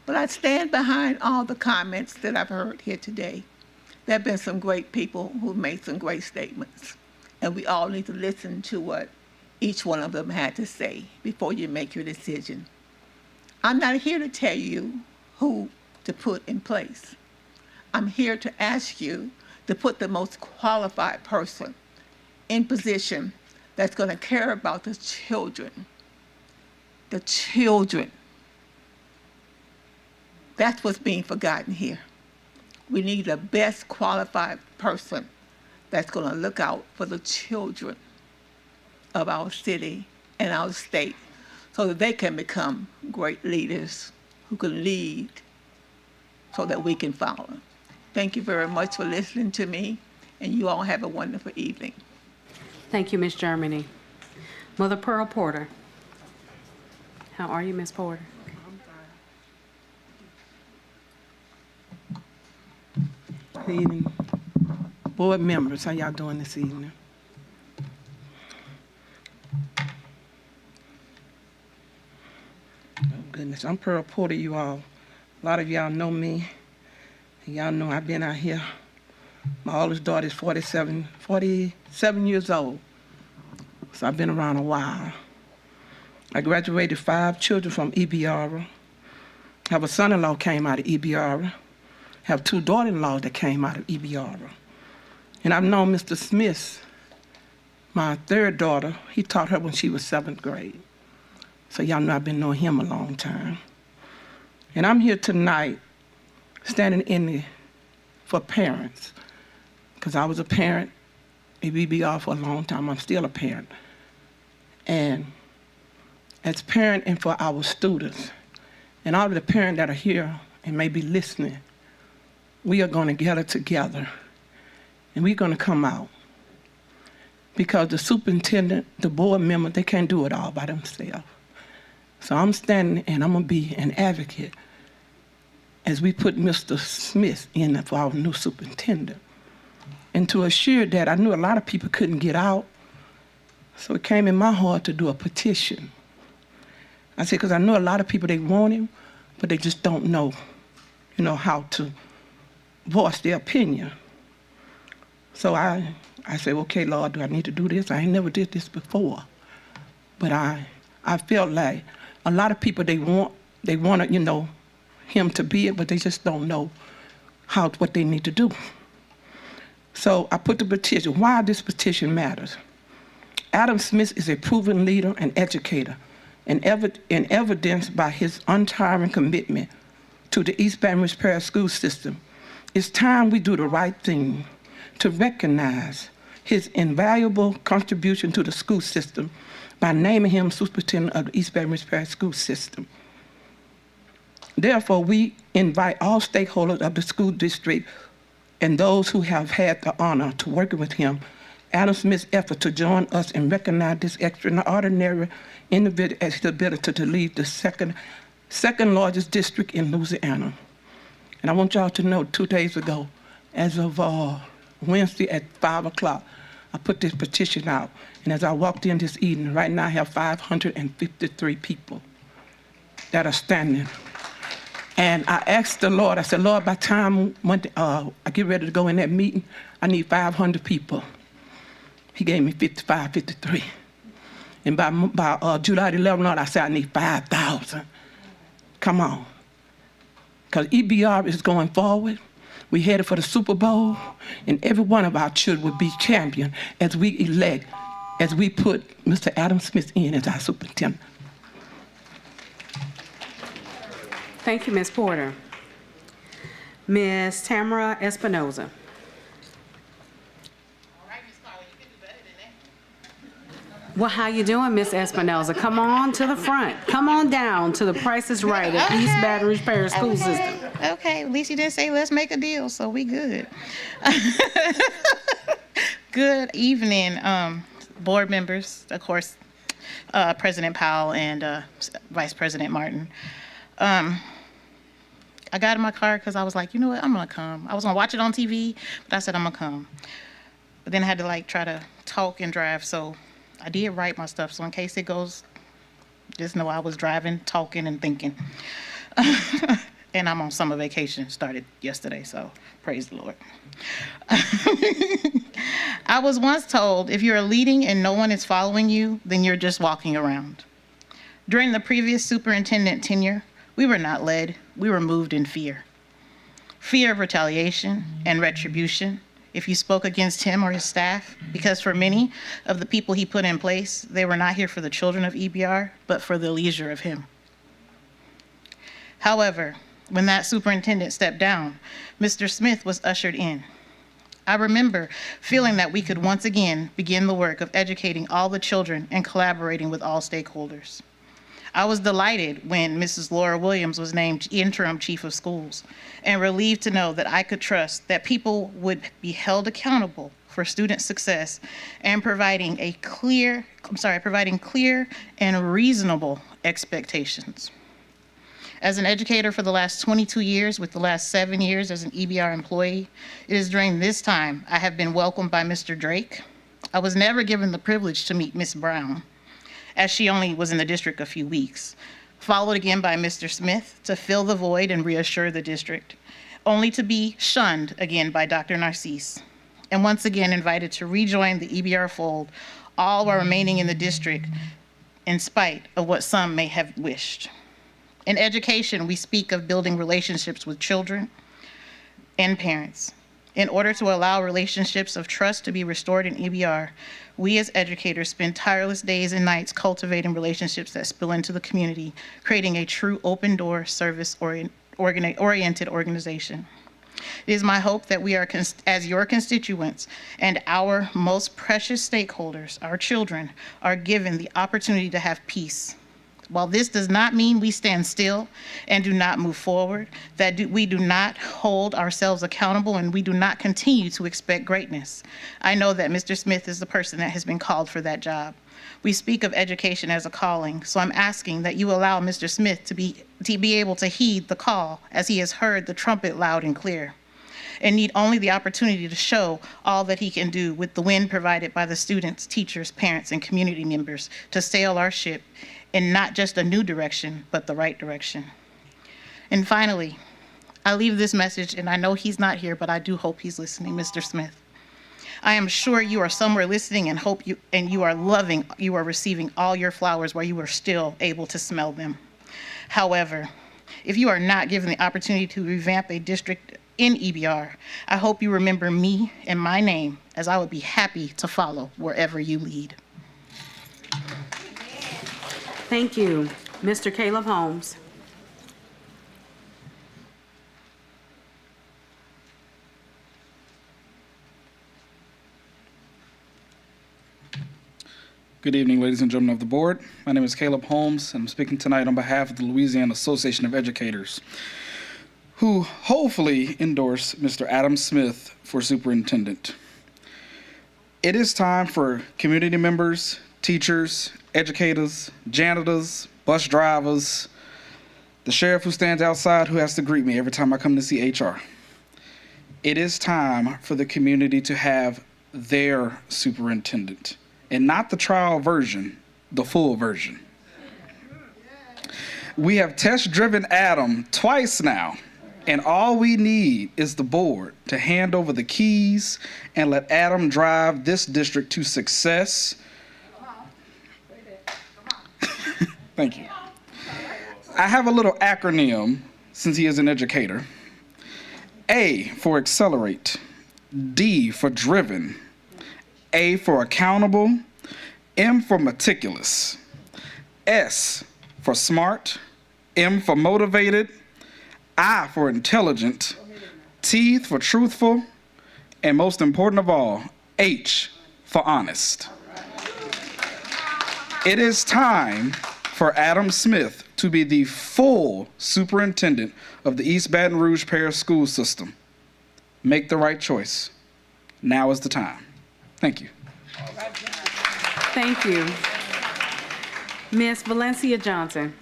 But I stand behind all the comments that I've heard here today. There have been some great people who made some great statements, and we all need to listen to what each one of them had to say before you make your decision. I'm not here to tell you who to put in place. I'm here to ask you to put the most qualified person in position that's going to care about the children. The children. That's what's being forgotten here. We need the best qualified person that's going to look out for the children of our city and our state so that they can become great leaders who can lead so that we can follow. Thank you very much for listening to me, and you all have a wonderful evening. Thank you, Ms. Germany. Mother Pearl Porter. How are you, Ms. Porter? Good evening, board members. How y'all doing this evening? Oh, goodness. I'm Pearl Porter, you all. A lot of y'all know me. And y'all know I've been out here. My oldest daughter is 47 years old. So I've been around a while. I graduated 5 children from EBR. Have a son-in-law came out of EBR. Have 2 daughter-in-laws that came out of EBR. And I've known Mr. Smith, my 3rd daughter. He taught her when she was 7th grade. So y'all know I've been knowing him a long time. And I'm here tonight standing in for parents, because I was a parent at EBR for a long time. I'm still a parent. And as parent and for our students, and all of the parents that are here and may be listening, we are going to gather together and we're going to come out. Because the superintendent, the board member, they can't do it all by themselves. So I'm standing and I'm going to be an advocate as we put Mr. Smith in for our new superintendent. And to assure that, I knew a lot of people couldn't get out, so it came in my heart to do a petition. I said, because I know a lot of people, they want him, but they just don't know, how to voice their opinion. So I said, okay, Lord, do I need to do this? I ain't never did this before. But I felt like a lot of people, they want him to be it, but they just don't know what they need to do. So I put the petition. Why this petition matters? Adam Smith is a proven leader and educator, and evidenced by his untiring commitment to the East Baton Rouge Parish school system. It's time we do the right thing to recognize his invaluable contribution to the school system by naming him superintendent of the East Baton Rouge Parish school system. Therefore, we invite all stakeholders of the school district and those who have had the honor to work with him, Adam Smith's effort to join us and recognize this extraordinary individual as his ability to lead the second largest district in Louisiana. And I want y'all to know 2 days ago, as of Wednesday at 5 o'clock, I put this petition out. And as I walked in this evening, right now I have 553 people that are standing. And I asked the Lord, I said, Lord, by the time I get ready to go in that meeting, I need 500 people. He gave me 53. And by July the 11th, Lord, I said, I need 5,000. Come on. Because EBR is going forward. We headed for the Super Bowl, and every one of our children will be champion as we put Mr. Adam Smith in as our superintendent. Thank you, Ms. Porter. Ms. Tamara Espinoza. Well, how you doing, Miss Espinoza? Come on to the front. Come on down to the Price is Right at East Baton Rouge Parish School System. Okay, at least you didn't say let's make a deal, so we good. Good evening, board members, of course, President Powell and Vice President Martin. I got in my car because I was like, you know what, I'm gonna come. I was gonna watch it on TV, but I said I'm gonna come. But then I had to like try to talk and drive, so I did write my stuff. So in case it goes, just know I was driving, talking, and thinking. And I'm on summer vacation, started yesterday, so praise the Lord. I was once told, if you're leading and no one is following you, then you're just walking around. During the previous superintendent tenure, we were not led, we were moved in fear. Fear of retaliation and retribution if you spoke against him or his staff, because for many of the people he put in place, they were not here for the children of EBR, but for the leisure of him. However, when that superintendent stepped down, Mr. Smith was ushered in. I remember feeling that we could once again begin the work of educating all the children and collaborating with all stakeholders. I was delighted when Mrs. Laura Williams was named interim chief of schools and relieved to know that I could trust that people would be held accountable for student success and providing clear and reasonable expectations. As an educator for the last 22 years, with the last 7 years as an EBR employee, it is during this time I have been welcomed by Mr. Drake. I was never given the privilege to meet Ms. Brown, as she only was in the district a few weeks, followed again by Mr. Smith to fill the void and reassure the district, only to be shunned again by Dr. Narcisse, and once again invited to rejoin the EBR fold, all while remaining in the district in spite of what some may have wished. In education, we speak of building relationships with children and parents. In order to allow relationships of trust to be restored in EBR, we as educators spend tireless days and nights cultivating relationships that spill into the community, creating a true open door service-oriented organization. It is my hope that we are, as your constituents and our most precious stakeholders, our children, are given the opportunity to have peace. While this does not mean we stand still and do not move forward, we do not hold ourselves accountable and we do not continue to expect greatness. I know that Mr. Smith is the person that has been called for that job. We speak of education as a calling, so I'm asking that you allow Mr. Smith to be able to heed the call as he has heard the trumpet loud and clear, and need only the opportunity to show all that he can do with the wind provided by the students, teachers, parents, and community members to sail our ship in not just a new direction, but the right direction. And finally, I leave this message, and I know he's not here, but I do hope he's listening, Mr. Smith. I am sure you are somewhere listening and you are receiving all your flowers while you are still able to smell them. However, if you are not given the opportunity to revamp a district in EBR, I hope you remember me and my name, as I would be happy to follow wherever you lead. Thank you. Mr. Caleb Holmes. Good evening, ladies and gentlemen of the board. My name is Caleb Holmes, and I'm speaking tonight on behalf of the Louisiana Association of Educators, who hopefully endorse Mr. Adam Smith for superintendent. It is time for community members, teachers, educators, janitors, bus drivers, the sheriff who stands outside who has to greet me every time I come to see HR. It is time for the community to have their superintendent, and not the trial version, the full version. We have test-driven Adam twice now, and all we need is the board to hand over the keys and let Adam drive this district to success. Thank you. I have a little acronym since he is an educator. A for accelerate, D for driven, A for accountable, M for meticulous, S for smart, M for motivated, I for intelligent, T for truthful, and most important of all, H for honest. It is time for Adam Smith to be the full superintendent of the East Baton Rouge Parish School System. Make the right choice. Now is the time. Thank you. Thank you. Ms. Valencia Johnson.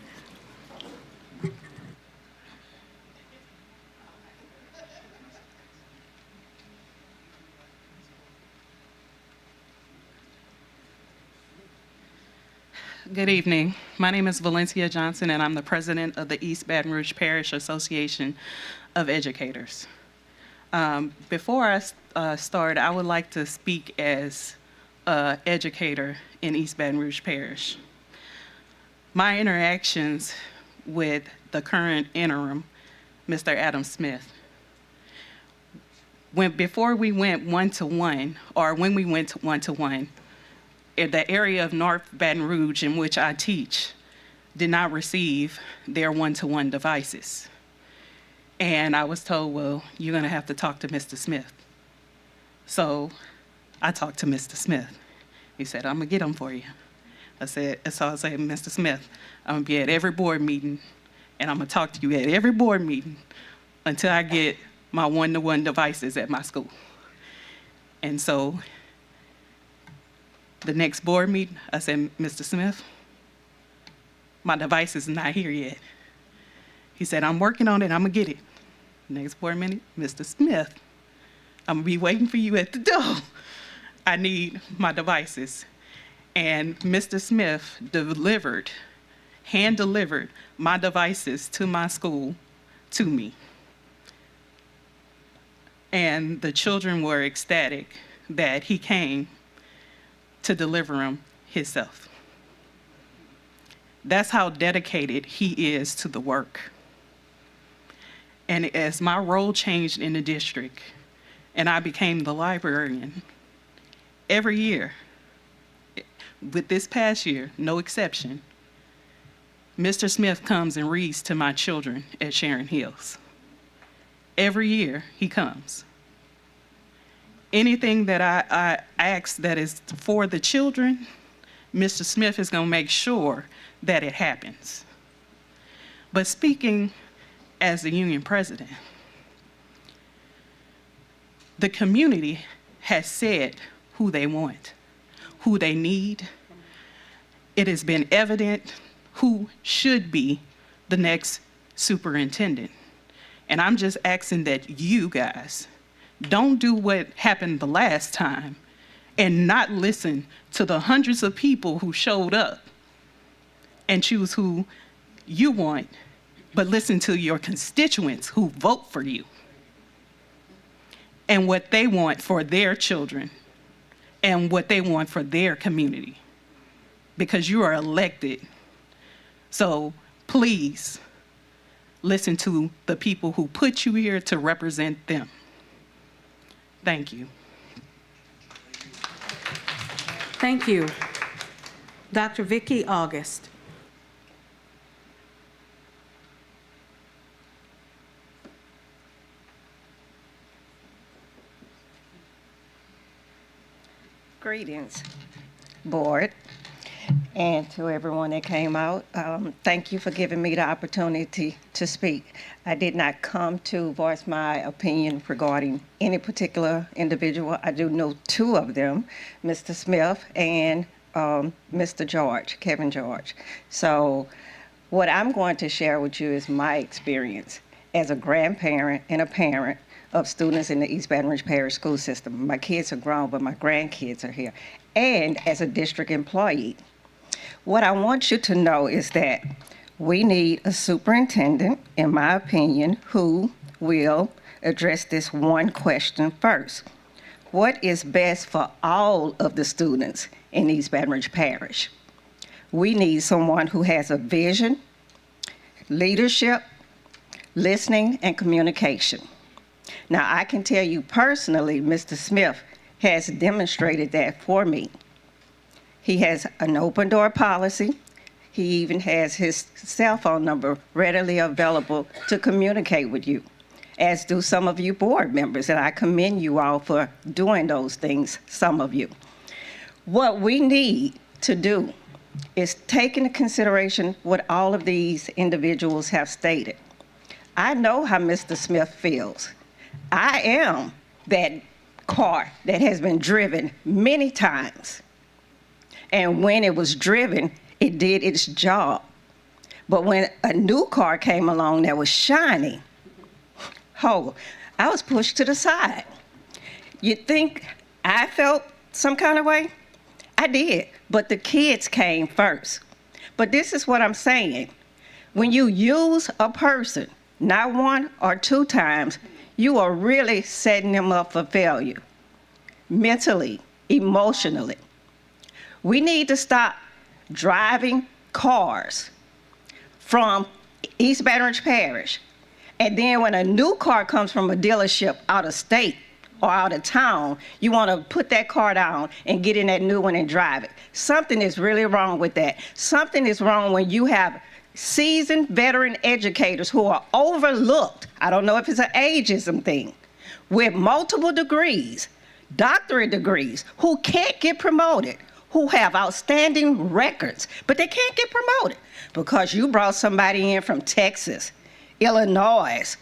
Good evening. My name is Valencia Johnson, and I'm the president of the East Baton Rouge Parish Association of Educators. Before I start, I would like to speak as an educator in East Baton Rouge Parish. My interactions with the current interim, Mr. Adam Smith, before we went one-to-one, or when we went one-to-one, in the area of North Baton Rouge in which I teach did not receive their one-to-one devices. And I was told, well, you're going to have to talk to Mr. Smith. So I talked to Mr. Smith. He said, I'm going to get them for you. I said, Mr. Smith, I'm going to be at every board meeting, and I'm going to talk to you at every board meeting until I get my one-to-one devices at my school. And so the next board meeting, I said, Mr. Smith, my device is not here yet. He said, I'm working on it, I'm gonna get it. Next board meeting, Mr. Smith, I'm gonna be waiting for you at the door. I need my devices. And Mr. Smith hand-delivered my devices to my school, to me. And the children were ecstatic that he came to deliver them himself. That's how dedicated he is to the work. And as my role changed in the district and I became the librarian, every year, with this past year, no exception, Mr. Smith comes and reads to my children at Sharon Hills. Every year he comes. Anything that I ask that is for the children, Mr. Smith is going to make sure that it happens. But speaking as the union president, the community has said who they want, who they need. It has been evident who should be the next superintendent. And I'm just asking that you guys don't do what happened the last time and not listen to the hundreds of people who showed up and choose who you want, but listen to your constituents who vote for you and what they want for their children and what they want for their community, because you are elected. So please listen to the people who put you here to represent them. Thank you. Thank you. Dr. Vicki August. Greetings, board, and to everyone that came out. Thank you for giving me the opportunity to speak. I did not come to voice my opinion regarding any particular individual. I do know two of them, Mr. Smith and Mr. George, Kevin George. So what I'm going to share with you is my experience as a grandparent and a parent of students in the East Baton Rouge Parish School System. My kids are grown, but my grandkids are here. And as a district employee. What I want you to know is that we need a superintendent, in my opinion, who will address this one question first. What is best for all of the students in East Baton Rouge Parish? We need someone who has a vision, leadership, listening, and communication. Now, I can tell you personally, Mr. Smith has demonstrated that for me. He has an open door policy. He even has his cell phone number readily available to communicate with you, as do some of you board members, and I commend you all for doing those things, some of you. What we need to do is take into consideration what all of these individuals have stated. I know how Mr. Smith feels. I am that car that has been driven many times. And when it was driven, it did its job. But when a new car came along that was shiny, I was pushed to the side. You think I felt some kind of way? I did, but the kids came first. But this is what I'm saying. When you use a person, not one or two times, you are really setting them up for failure, mentally, emotionally. We need to stop driving cars from East Baton Rouge Parish, and then when a new car comes from a dealership out of state or out of town, you want to put that car down and get in that new one and drive it. Something is really wrong with that. Something is wrong when you have seasoned veteran educators who are overlooked. I don't know if it's an ageism thing, with multiple degrees, doctorate degrees, who can't get promoted, who have outstanding records, but they can't get promoted because you brought somebody in from Texas, Illinois,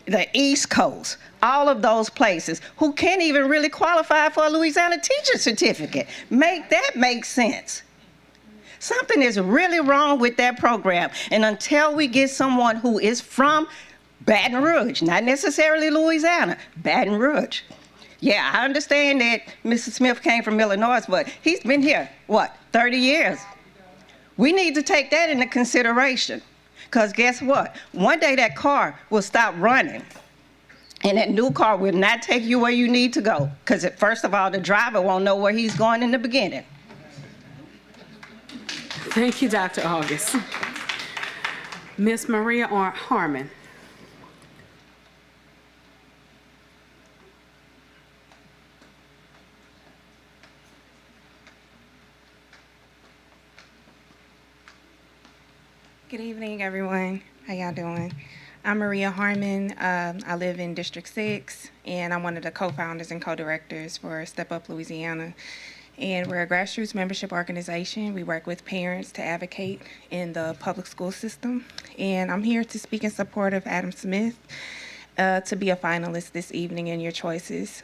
the East Coast, all of those places, who can't even really qualify for a Louisiana teacher certificate. Make that make sense. Something is really wrong with that program. And until we get someone who is from Baton Rouge, not necessarily Louisiana, Baton Rouge. Yeah, I understand that Mr. Smith came from Illinois, but he's been here, what, 30 years? We need to take that into consideration. Because guess what? One day that car will stop running. And that new car will not take you where you need to go. Because first of all, the driver won't know where he's going in the beginning. Thank you, Dr. August. Miss Maria Harmon. Good evening, everyone. How y'all doing? I'm Maria Harmon. I live in District 6, and I'm one of the co-founders and co-directors for Step Up Louisiana. And we're a grassroots membership organization. We work with parents to advocate in the public school system. And I'm here to speak in support of Adam Smith to be a finalist this evening in your choices.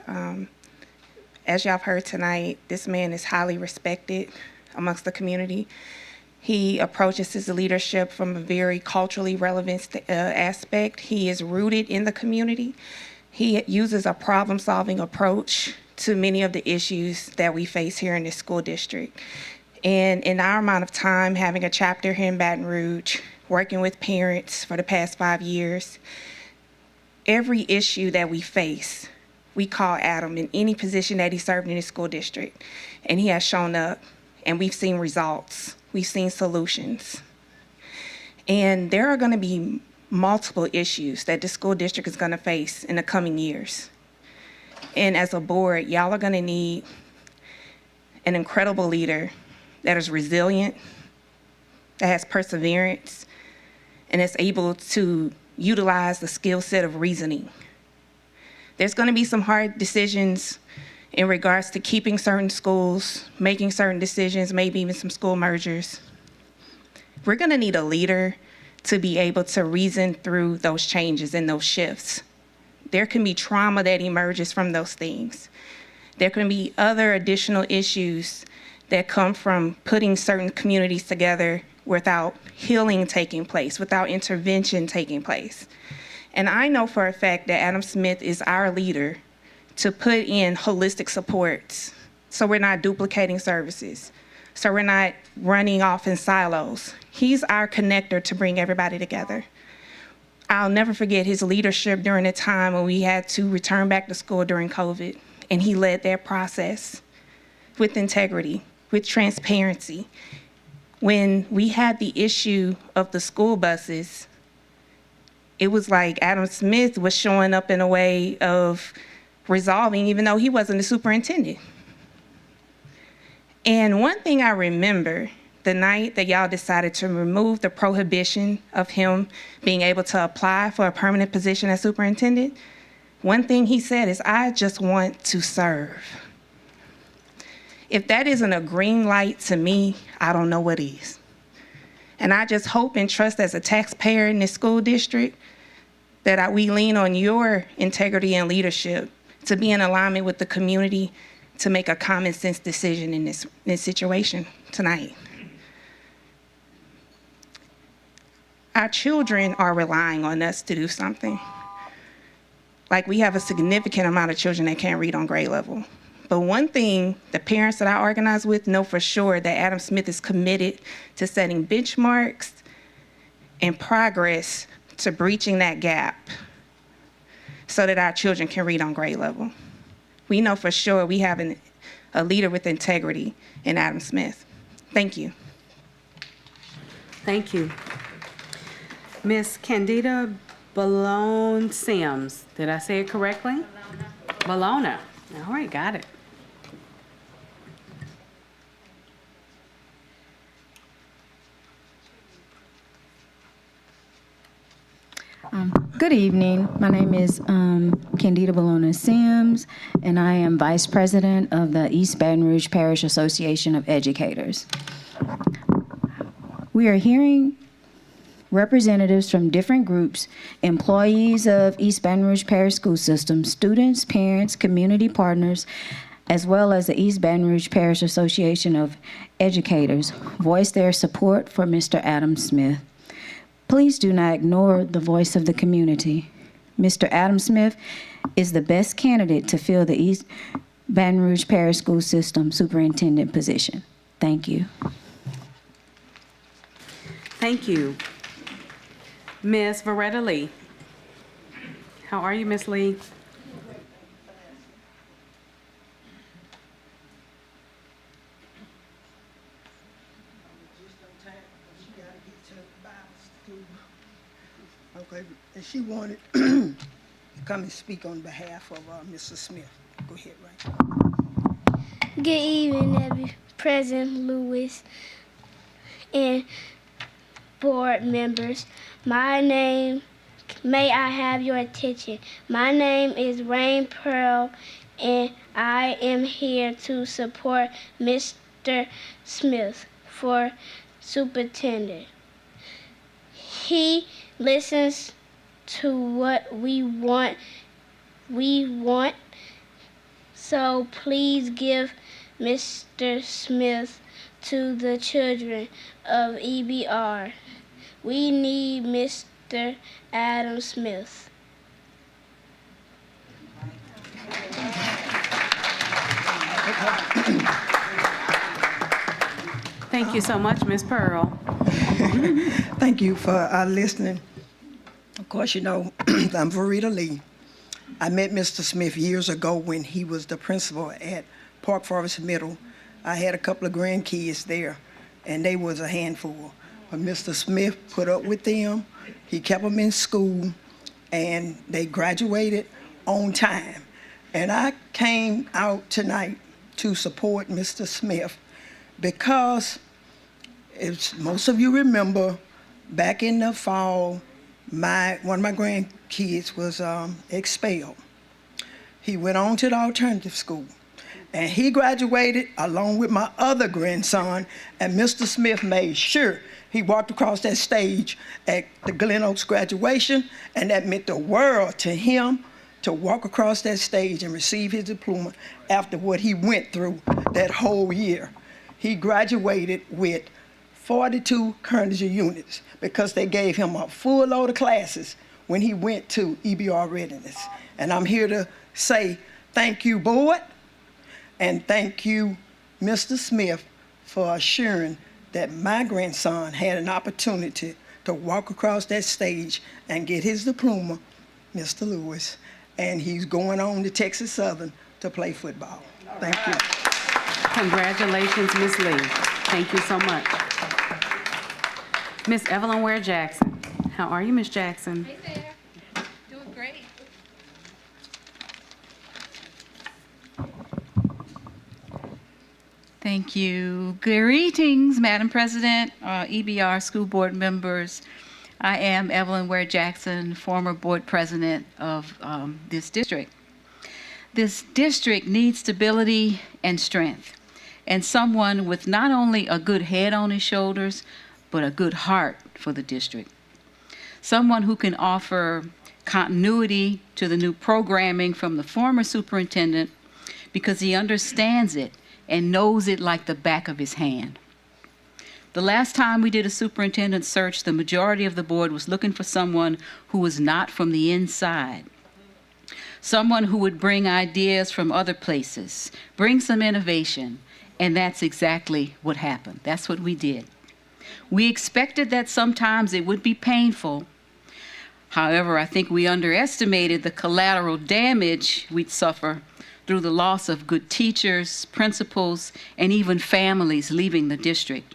As y'all have heard tonight, this man is highly respected amongst the community. He approaches his leadership from a very culturally relevant aspect. He is rooted in the community. He uses a problem-solving approach to many of the issues that we face here in this school district. And in our amount of time, having a chapter here in Baton Rouge, working with parents for the past 5 years, every issue that we face, we call Adam in any position that he served in the school district. And he has shown up, and we've seen results. We've seen solutions. And there are going to be multiple issues that the school district is going to face in the coming years. And as a board, y'all are going to need an incredible leader that is resilient, that has perseverance, and is able to utilize the skill set of reasoning. There's going to be some hard decisions in regards to keeping certain schools, making certain decisions, maybe even some school mergers. We're going to need a leader to be able to reason through those changes and those shifts. There can be trauma that emerges from those things. There can be other additional issues that come from putting certain communities together without healing taking place, without intervention taking place. And I know for a fact that Adam Smith is our leader to put in holistic supports so we're not duplicating services, so we're not running off in silos. He's our connector to bring everybody together. I'll never forget his leadership during the time when we had to return back to school during COVID, and he led that process with integrity, with transparency. When we had the issue of the school buses, it was like Adam Smith was showing up in a way of resolving, even though he wasn't the superintendent. And one thing I remember, the night that y'all decided to remove the prohibition of him being able to apply for a permanent position as superintendent, one thing he said is, "I just want to serve." If that isn't a green light to me, I don't know what is. And I just hope and trust as a taxpayer in this school district that we lean on your integrity and leadership to be in alignment with the community to make a common sense decision in this situation tonight. Our children are relying on us to do something. Like, we have a significant amount of children that can't read on grade level. But one thing the parents that I organize with know for sure that Adam Smith is committed to setting benchmarks and progress to breaching that gap so that our children can read on grade level. We know for sure we have a leader with integrity in Adam Smith. Thank you. Thank you. Miss Candida Balone Sims. Did I say it correctly? Bologna. All right, got it. Good evening. My name is Candida Bologna Sims, and I am Vice President of the East Baton Rouge Parish Association of Educators. We are hearing representatives from different groups, employees of East Baton Rouge Parish School System, students, parents, community partners, as well as the East Baton Rouge Parish Association of Educators, voice their support for Mr. Adam Smith. Please do not ignore the voice of the community. Mr. Adam Smith is the best candidate to fill the East Baton Rouge Parish School System Superintendent position. Thank you. Thank you. Ms. Veretta Lee. How are you, Ms. Lee? Okay, and she wanted to come and speak on behalf of Mr. Smith. Go ahead, right? Good evening, President Lewis and board members. May I have your attention? My name is Rain Pearl, and I am here to support Mr. Smith for superintendent. He listens to what we want. So please give Mr. Smith to the children of EBR. We need Mr. Adam Smith. Thank you so much, Ms. Pearl. Thank you for listening. Of course, you know, I'm Veretta Lee. I met Mr. Smith years ago when he was the principal at Park Forest Middle. I had a couple of grandkids there, and they was a handful. But Mr. Smith put up with them. He kept them in school, and they graduated on time. And I came out tonight to support Mr. Smith because, as most of you remember, back in the fall, one of my grandkids was expelled. He went on to the alternative school, and he graduated along with my other grandson, and Mr. Smith made sure he walked across that stage at the Glen Oaks graduation, and that meant the world to him to walk across that stage and receive his diploma after what he went through that whole year. He graduated with 42 Carnegie units because they gave him a full load of classes when he went to EBR readiness. And I'm here to say thank you, board, and thank you, Mr. Smith, for assuring that my grandson had an opportunity to walk across that stage and get his diploma, Mr. Lewis, and he's going on to Texas Southern to play football. Thank you. Congratulations, Ms. Lee. Thank you so much. Miss Evelyn Ware Jackson. How are you, Miss Jackson? Hey there. Doing great. Thank you. Greetings, Madam President, EBR school board members. I am Evelyn Ware Jackson, former board president of this district. This district needs stability and strength, and someone with not only a good head on his shoulders, but a good heart for the district. Someone who can offer continuity to the new programming from the former superintendent because he understands it and knows it like the back of his hand. The last time we did a superintendent search, the majority of the board was looking for someone who was not from the inside. someone who would bring ideas from other places, bring some innovation, and that's exactly what happened. That's what we did. We expected that sometimes it would be painful. However, I think we underestimated the collateral damage we'd suffer through the loss of good teachers, principals, and even families leaving the district.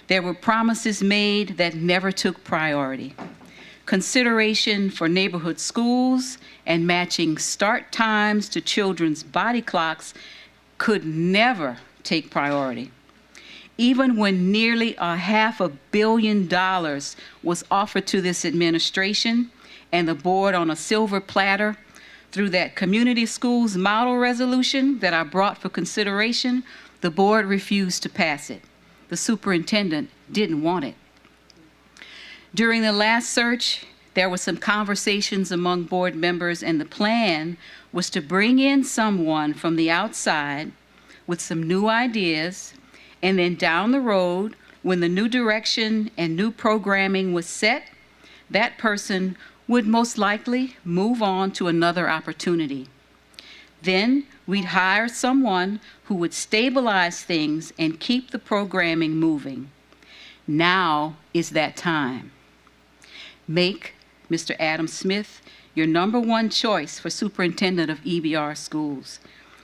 There were promises made that never took priority. Consideration for neighborhood schools and matching start times to children's body clocks could never take priority. Even when nearly $500 million was offered to this administration and the board on a silver platter through that community schools model resolution that I brought for consideration, the board refused to pass it. The superintendent didn't want it. During the last search, there were some conversations among board members, and the plan was to bring in someone from the outside with some new ideas, and then down the road, when the new direction and new programming was set, that person would most likely move on to another opportunity. Then we'd hire someone who would stabilize things and keep the programming moving. Now is that time. Make Mr. Adam Smith your #1 choice for superintendent of EBR schools.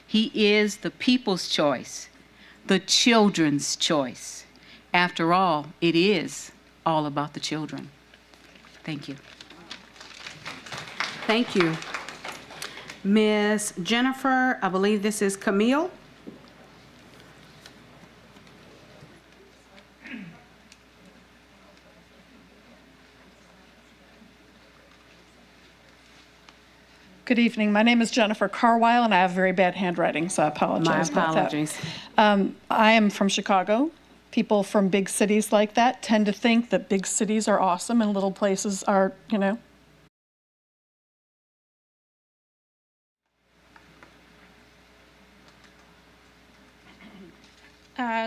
He is the people's choice, the children's choice. After all, it is all about the children. Thank you. Thank you. Ms. Jennifer, I believe this is Camille. Good evening. My name is Jennifer Carwile, and I have very bad handwriting, so I apologize about that. My apologies. I am from Chicago. People from big cities like that tend to think that big cities are awesome and little places are, you know.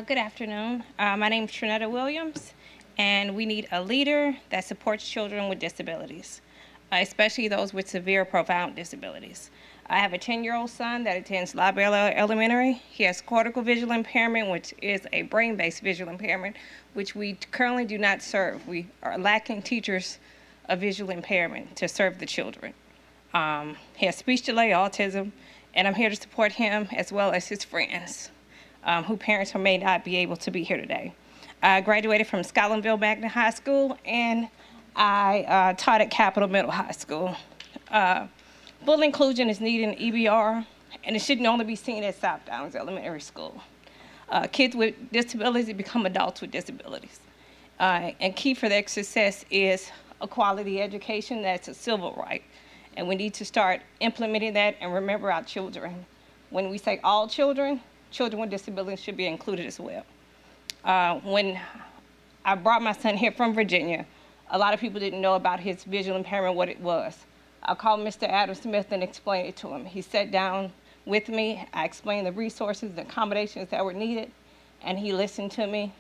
Good afternoon. My name is Trinetta Williams, and we need a leader that supports children with disabilities, especially those with severe, profound disabilities. I have a 10-year-old son that attends La Bella Elementary. He has cortical visual impairment, which is a brain-based visual impairment, which we currently do not serve. We are lacking teachers of visual impairment to serve the children. He has speech delay, autism, and I'm here to support him as well as his friends, whose parents may not be able to be here today. I graduated from Scotlandville Magnet High School, and I taught at Capitol Middle High School. Full inclusion is needed in EBR, and it shouldn't only be seen at South Downs Elementary School. Kids with disabilities become adults with disabilities. And key for their success is a quality education that's a civil right. And we need to start implementing that and remember our children. When we say all children, children with disabilities should be included as well. When I brought my son here from Virginia, a lot of people didn't know about his visual impairment, what it was. I called Mr. Adam Smith and explained it to him. He sat down with me. I explained the resources, the accommodations that were needed, and he listened to me.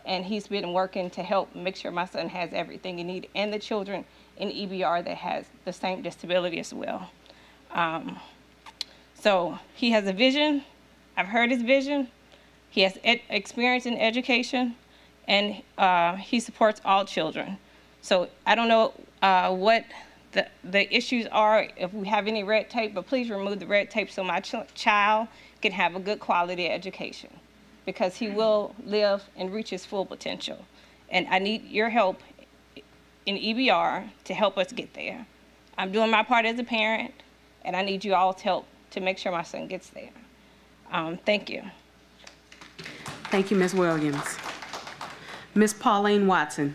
And he's been working to help make sure my son has everything he needs, and the children in EBR that has the same disability as well. So he has a vision. I've heard his vision. He has experience in education, and he supports all children. So I don't know what the issues are, if we have any red tape, but please remove the red tape so my child can have a good quality education, because he will live and reach his full potential. And I need your help in EBR to help us get there. I'm doing my part as a parent, and I need you all's help to make sure my son gets there. Thank you. Thank you, Ms. Williams. Ms. Pauline Watson.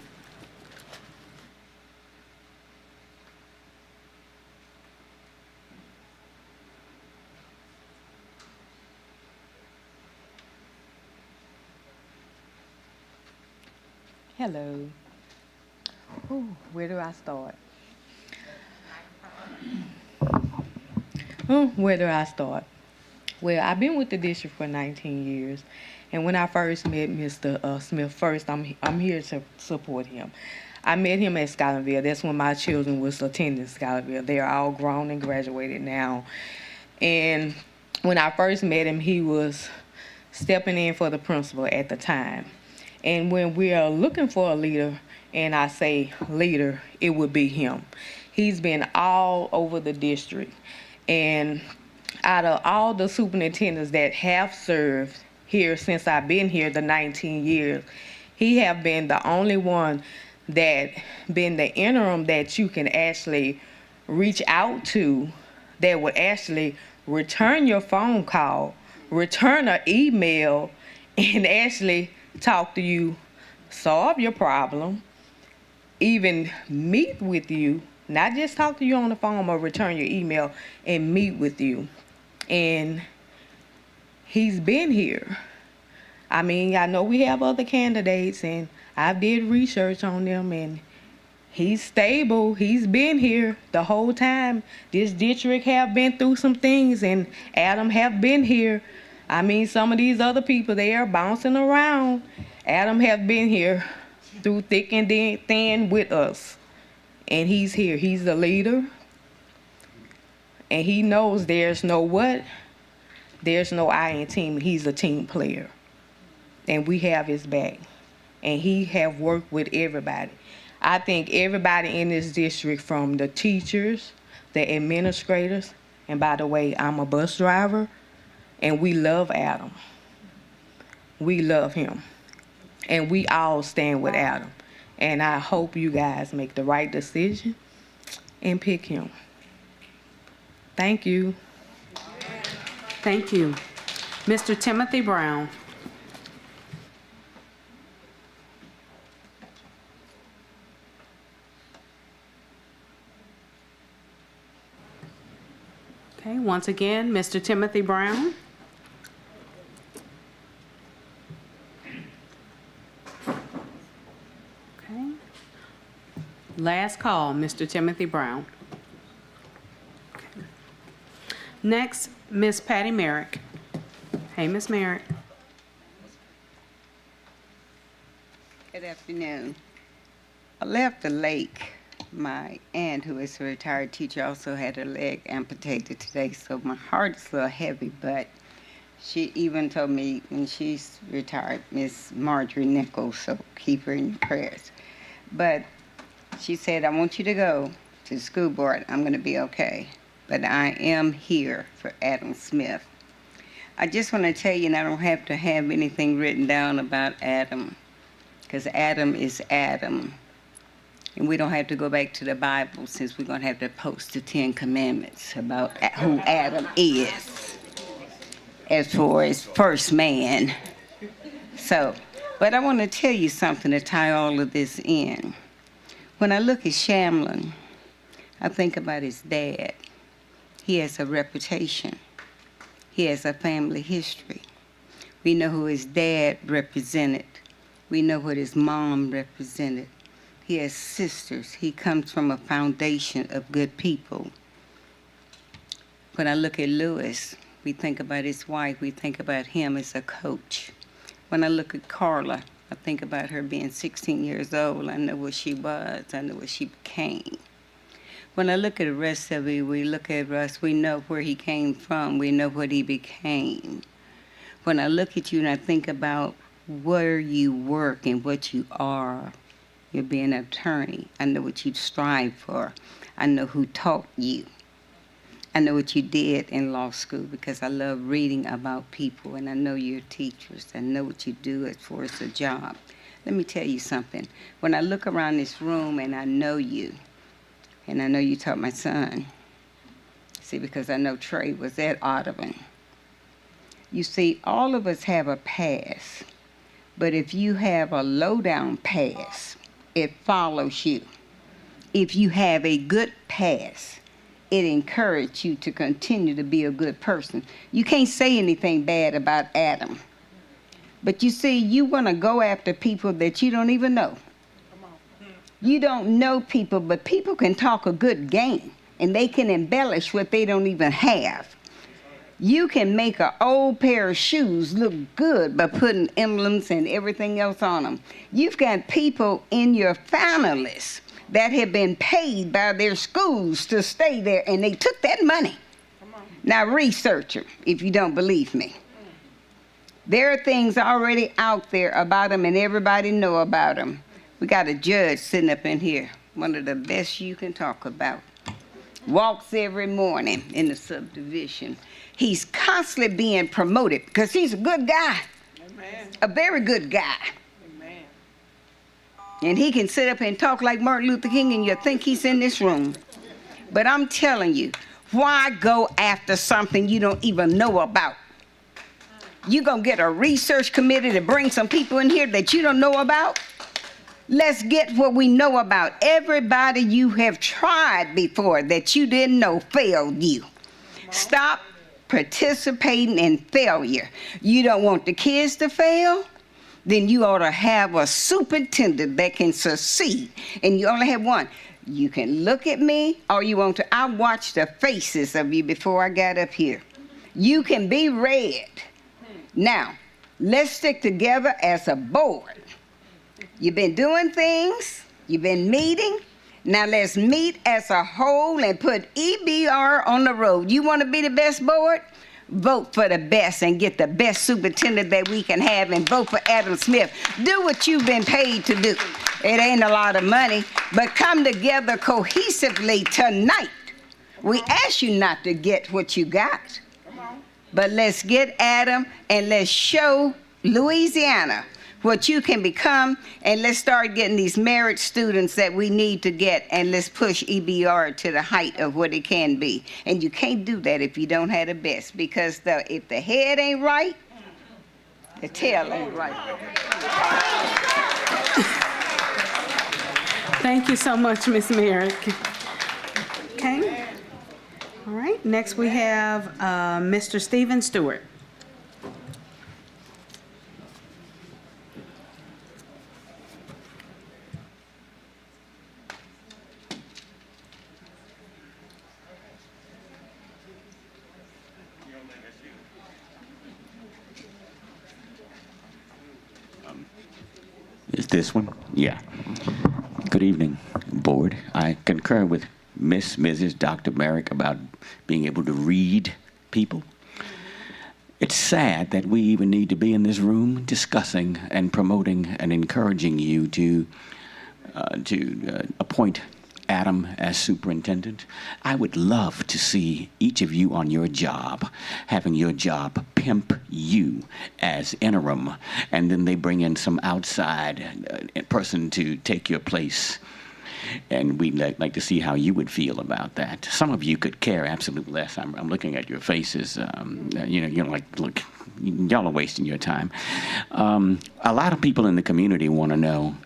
Hello. Ooh, where do I start? Where do I start? Well, I've been with the district for 19 years, and when I first met Mr. Smith first, I'm here to support him. I met him at Scotlandville. That's when my children was attending Scotlandville. They're all grown and graduated now. And when I first met him, he was stepping in for the principal at the time. And when we are looking for a leader, and I say leader, it would be him. He's been all over the district. And out of all the superintendents that have served here since I've been here, the 19 years, he have been the only one that been the interim that you can actually reach out to, that would actually return your phone call, return an email, and actually talk to you, solve your problem, even meet with you, not just talk to you on the phone or return your email, and meet with you. And he's been here. I mean, I know we have other candidates, and I did research on them, and he's stable. He's been here the whole time. This district have been through some things, and Adam have been here. I mean, some of these other people, they are bouncing around. Adam have been here through thick and thin with us. And he's here. He's the leader. And he knows there's no what? There's no I in team. He's a team player. And we have his back. And he have worked with everybody. I think everybody in this district, from the teachers, the administrators, and by the way, I'm a bus driver, and we love Adam. We love him. And we all stand with Adam. And I hope you guys make the right decision and pick him. Thank you. Thank you. Mr. Timothy Brown. Okay, once again, Mr. Timothy Brown. Okay. Last call, Mr. Timothy Brown. Okay. Next, Miss Patty Merrick. Hey, Miss Merrick. Good afternoon. I left the lake. My aunt, who is a retired teacher, also had her leg amputated today, so my heart is a little heavy, but she even told me when she's retired, Miss Marjorie Nichols, so keep her in your prayers. But she said, I want you to go to the school board. I'm going to be okay. But I am here for Adam Smith. I just want to tell you, and I don't have to have anything written down about Adam, because Adam is Adam. And we don't have to go back to the Bible, since we're going to have to post the 10 Commandments about who Adam is as far as first man. So, but I want to tell you something to tie all of this in. When I look at Shamlin, I think about his dad. He has a reputation. He has a family history. We know who his dad represented. We know what his mom represented. He has sisters. He comes from a foundation of good people. When I look at Lewis, we think about his wife. We think about him as a coach. When I look at Carla, I think about her being 16 years old. I know what she was. I know what she became. When I look at the rest of it, we look at Russ, we know where he came from. We know what he became. When I look at you and I think about where you work and what you are, you're being an attorney. I know what you strive for. I know who taught you. I know what you did in law school, because I love reading about people, and I know you're teachers. I know what you do as far as a job. Let me tell you something. When I look around this room and I know you, and I know you taught my son, see, because I know Trey was at Audubon. You see, all of us have a past, but if you have a low-down past, it follows you. If you have a good past, it encourages you to continue to be a good person. You can't say anything bad about Adam. But you see, you want to go after people that you don't even know. You don't know people, but people can talk a good game, and they can embellish what they don't even have. You can make an old pair of shoes look good by putting emblems and everything else on them. You've got people in your finalists that have been paid by their schools to stay there, and they took that money. Now research them if you don't believe me. There are things already out there about them, and everybody know about them. We got a judge sitting up in here, one of the best you can talk about. Walks every morning in the subdivision. He's constantly being promoted because he's a good guy. Amen. A very good guy. Amen. And he can sit up and talk like Martin Luther King and you think he's in this room. But I'm telling you, why go after something you don't even know about? You gonna get a research committee to bring some people in here that you don't know about? Let's get what we know about. Everybody you have tried before that you didn't know failed you. Stop participating in failure. You don't want the kids to fail? Then you ought to have a superintendent that can succeed. And you only have one. You can look at me or you want to. I watched the faces of you before I got up here. You can be read. Now, let's stick together as a board. You've been doing things. You've been meeting. Now let's meet as a whole and put EBR on the road. You want to be the best board? Vote for the best and get the best superintendent that we can have and vote for Adam Smith. Do what you've been paid to do. It ain't a lot of money, but come together cohesively tonight. We ask you not to get what you got, but let's get Adam and let's show Louisiana what you can become, and let's start getting these merit students that we need to get, and let's push EBR to the height of what it can be. And you can't do that if you don't have the best, because if the head ain't right, the tail ain't right. Thank you so much, Ms. Merrick. Okay. All right, next we have Mr. Stephen Stewart. Is this one? Yeah. Good evening, board. I concur with Mrs. Dr. Merrick about being able to read people. It's sad that we even need to be in this room discussing and promoting and encouraging you to appoint Adam as superintendent. I would love to see each of you on your job, having your job pimp you as interim, and then they bring in some outside person to take your place. And we'd like to see how you would feel about that. Some of you could care absolutely less. I'm looking at your faces. You're like, look, y'all are wasting your time. A lot of people in the community want to know,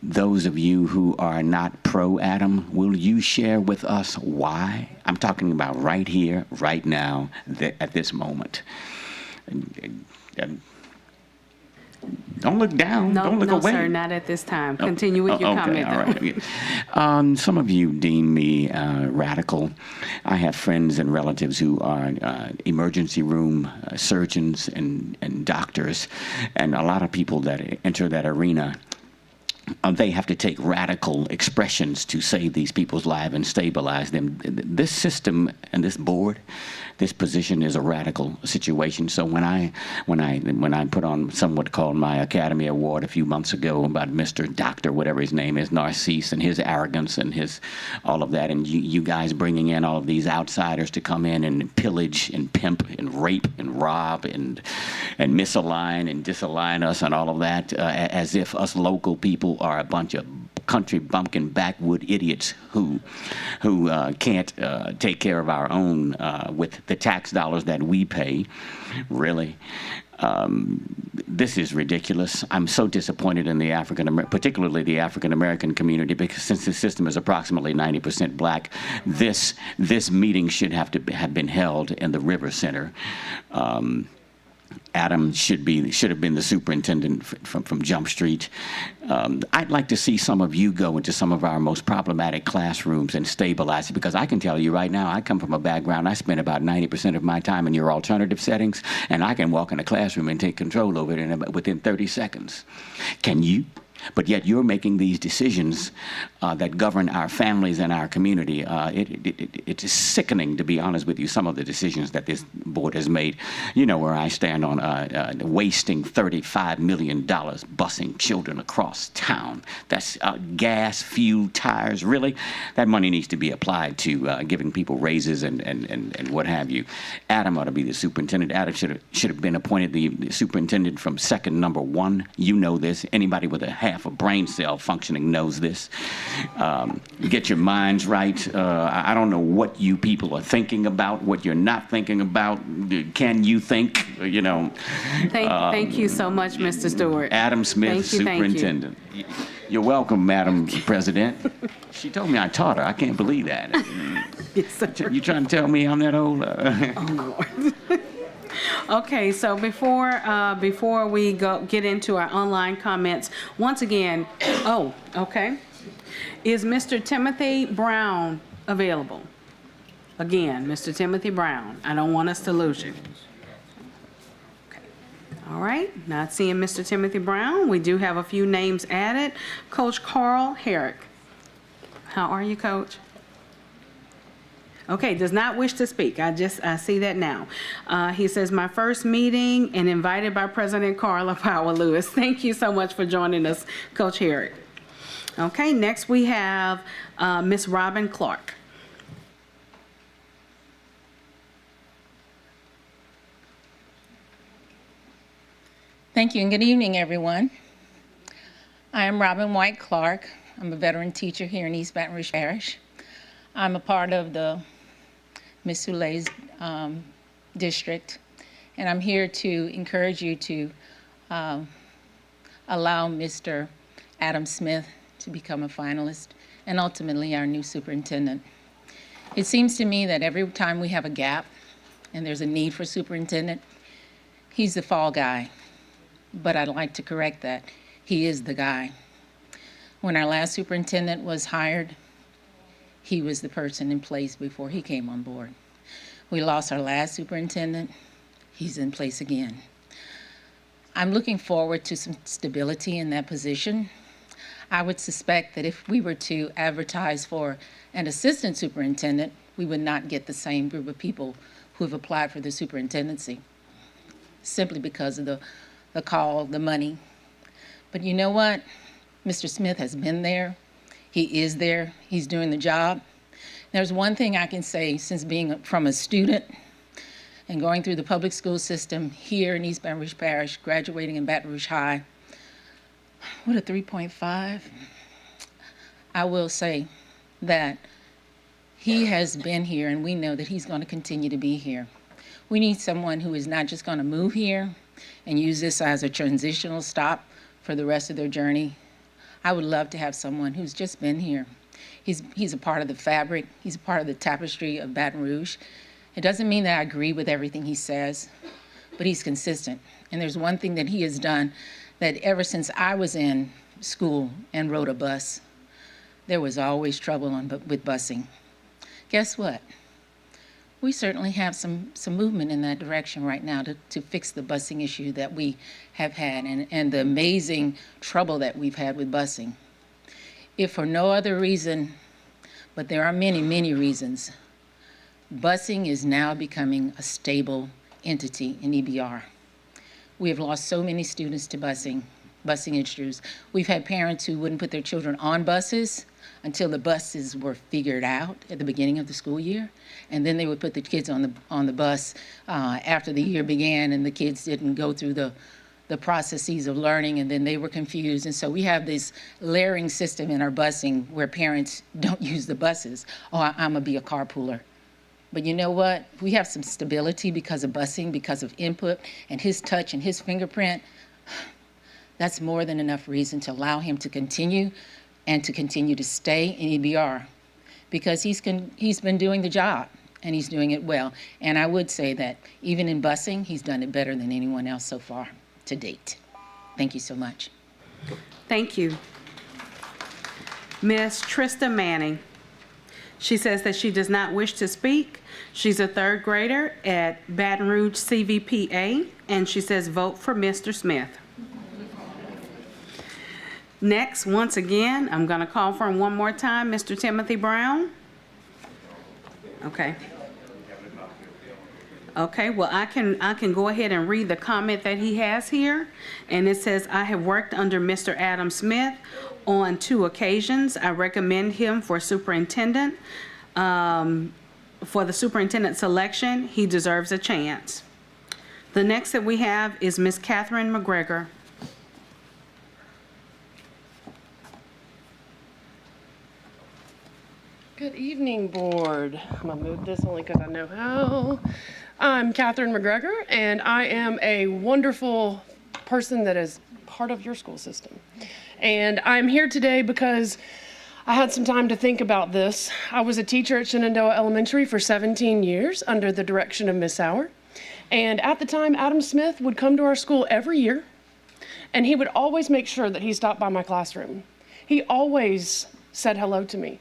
those of you who are not pro-Adam, will you share with us why? I'm talking about right here, right now, at this moment. Don't look down. Don't look away. No, sir, not at this time. Continue with your comment. All right. Some of you deem me radical. I have friends and relatives who are emergency room surgeons and doctors, and a lot of people that enter that arena, they have to take radical expressions to save these people's lives and stabilize them. This system and this board, this position is a radical situation. So when I put on somewhat called my Academy Award a few months ago about Mr. Doctor, whatever his name is, Narcisse, and his arrogance and his all of that, and you guys bringing in all of these outsiders to come in and pillage and pimp and rape and rob and misalign and disalign us and all of that, as if us local people are a bunch of country bumpkin backwood idiots who can't take care of our own with the tax dollars that we pay. Really, this is ridiculous. I'm so disappointed in particularly the African American community, because since the system is approximately 90% black, this meeting should have been held in the River Center. Adam should have been the superintendent from Jump Street. I'd like to see some of you go into some of our most problematic classrooms and stabilize it, because I can tell you right now, I come from a background, I spend about 90% of my time in your alternative settings, and I can walk in a classroom and take control over it within 30 seconds. Can you? But yet you're making these decisions that govern our families and our community. It is sickening, to be honest with you, some of the decisions that this board has made. You know where I stand on wasting $35 million busing children across town. That's gas, fuel, tires, really? That money needs to be applied to giving people raises and what have you. Adam ought to be the superintendent. Adam should have been appointed the superintendent from second number 1. You know this. Anybody with a half a brain cell functioning knows this. Get your minds right. I don't know what you people are thinking about, what you're not thinking about. Can you think? You know. Thank you so much, Mr. Stewart. Adam Smith, superintendent. You're welcome, Madam President. She told me I taught her. I can't believe that. You trying to tell me I'm that old? Oh, Lord. Okay, so before we get into our online comments, once again, okay. Is Mr. Timothy Brown available? Again, Mr. Timothy Brown. I don't want us to lose you. Okay. All right, not seeing Mr. Timothy Brown. We do have a few names added. Coach Carl Herrick. How are you, Coach? Okay, does not wish to speak. I see that now. He says, my first meeting and invited by President Carla Powell Lewis. Thank you so much for joining us, Coach Herrick. Okay, next we have Miss Robin Clark. Thank you and good evening, everyone. I am Robin White Clark. I'm a veteran teacher here in East Baton Rouge Parish. I'm a part of the Ms. Soule's district, and I'm here to encourage you to allow Mr. Adam Smith to become a finalist and ultimately our new superintendent. It seems to me that every time we have a gap and there's a need for superintendent, he's the fall guy. But I'd like to correct that. He is the guy. When our last superintendent was hired, he was the person in place before he came on board. We lost our last superintendent. He's in place again. I'm looking forward to some stability in that position. I would suspect that if we were to advertise for an assistant superintendent, we would not get the same group of people who have applied for the superintendency, simply because of the call, the money. But you know what? Mr. Smith has been there. He is there. He's doing the job. There's one thing I can say since being from a student and going through the public school system here in East Baton Rouge Parish, graduating in Baton Rouge High, with a 3.5, I will say that he has been here and we know that he's going to continue to be here. We need someone who is not just going to move here and use this as a transitional stop for the rest of their journey. I would love to have someone who's just been here. He's a part of the fabric. He's a part of the tapestry of Baton Rouge. It doesn't mean that I agree with everything he says, but he's consistent. And there's one thing that he has done that ever since I was in school and rode a bus, there was always trouble with busing. Guess what? We certainly have some movement in that direction right now to fix the busing issue that we have had and the amazing trouble that we've had with busing. If for no other reason, but there are many, many reasons, busing is now becoming a stable entity in EBR. We have lost so many students to busing issues. We've had parents who wouldn't put their children on buses until the buses were figured out at the beginning of the school year, and then they would put the kids on the bus after the year began, and the kids didn't go through the processes of learning, and then they were confused. And so we have this layering system in our busing where parents don't use the buses. Oh, I'm gonna be a carpooler. But you know what? We have some stability because of busing, because of input and his touch and his fingerprint. That's more than enough reason to allow him to continue and to continue to stay in EBR, because he's been doing the job. and he's doing it well. And I would say that even in busing, he's done it better than anyone else so far to date. Thank you so much. Thank you. Ms. Trista Manning. She says that she does not wish to speak. She's a third grader at Baton Rouge CVPA, and she says vote for Mr. Smith. Next, once again, I'm going to call for him one more time, Mr. Timothy Brown. Okay. Okay, well, I can go ahead and read the comment that he has here. And it says, I have worked under Mr. Adam Smith on 2 occasions. I recommend him for superintendent. For the superintendent selection, he deserves a chance. The next that we have is Ms. Catherine McGregor. Good evening, board. I'm gonna move this only because I know how. I'm Catherine McGregor, and I am a wonderful person that is part of your school system. And I'm here today because I had some time to think about this. I was a teacher at Shenandoah Elementary for 17 years under the direction of Miss Sauer. And at the time, Adam Smith would come to our school every year, and he would always make sure that he stopped by my classroom. He always said hello to me.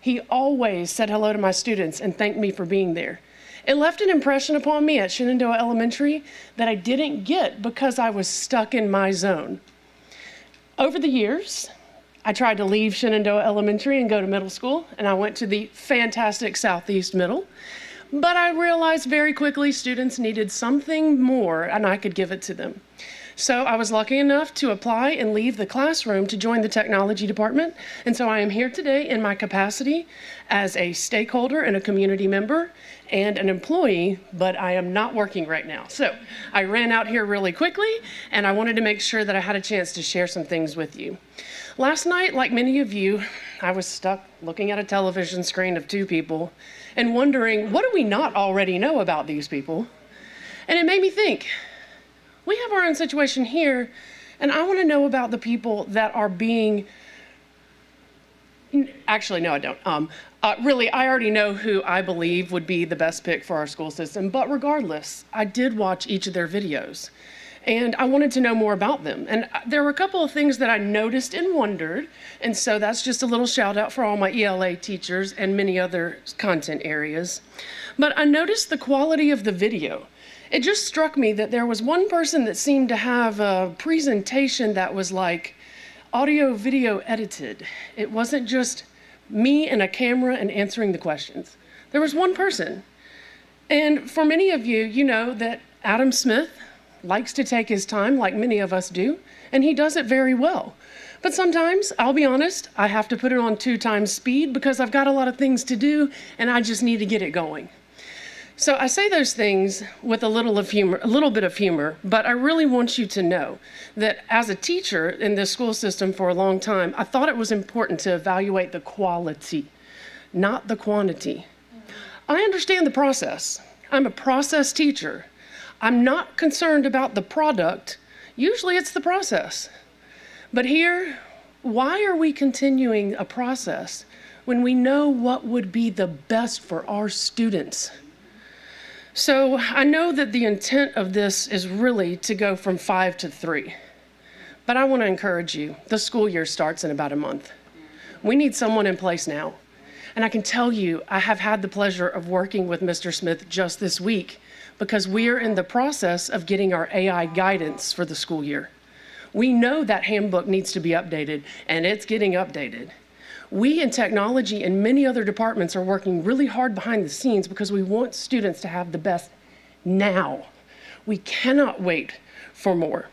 He always said hello to my students and thanked me for being there. It left an impression upon me at Shenandoah Elementary that I didn't get because I was stuck in my zone. Over the years, I tried to leave Shenandoah Elementary and go to middle school, and I went to the fantastic Southeast Middle. But I realized very quickly students needed something more, and I could give it to them. So I was lucky enough to apply and leave the classroom to join the technology department. And so I am here today in my capacity as a stakeholder and a community member and an employee, but I am not working right now. So I ran out here really quickly, and I wanted to make sure that I had a chance to share some things with you. Last night, like many of you, I was stuck looking at a television screen of 2 people and wondering, what do we not already know about these people? And it made me think, we have our own situation here, and I want to know about the people that are being, actually, no, I don't. Really, I already know who I believe would be the best pick for our school system, but regardless, I did watch each of their videos, and I wanted to know more about them. And there were a couple of things that I noticed and wondered, and so that's just a little shout out for all my ELA teachers and many other content areas. But I noticed the quality of the video. It just struck me that there was one person that seemed to have a presentation that was like audio video edited. It wasn't just me and a camera and answering the questions. There was one person. And for many of you, you know that Adam Smith likes to take his time like many of us do, and he does it very well. But sometimes, I'll be honest, I have to put it on 2 times speed because I've got a lot of things to do and I just need to get it going. So I say those things with a little bit of humor, but I really want you to know that as a teacher in this school system for a long time, I thought it was important to evaluate the quality, not the quantity. I understand the process. I'm a process teacher. I'm not concerned about the product. Usually it's the process. But here, why are we continuing a process when we know what would be the best for our students? So I know that the intent of this is really to go from 5 to 3, but I want to encourage you. The school year starts in about a month. We need someone in place now. And I can tell you, I have had the pleasure of working with Mr. Smith just this week because we are in the process of getting our AI guidance for the school year. We know that handbook needs to be updated, and it's getting updated. We in technology and many other departments are working really hard behind the scenes because we want students to have the best now. We cannot wait for more.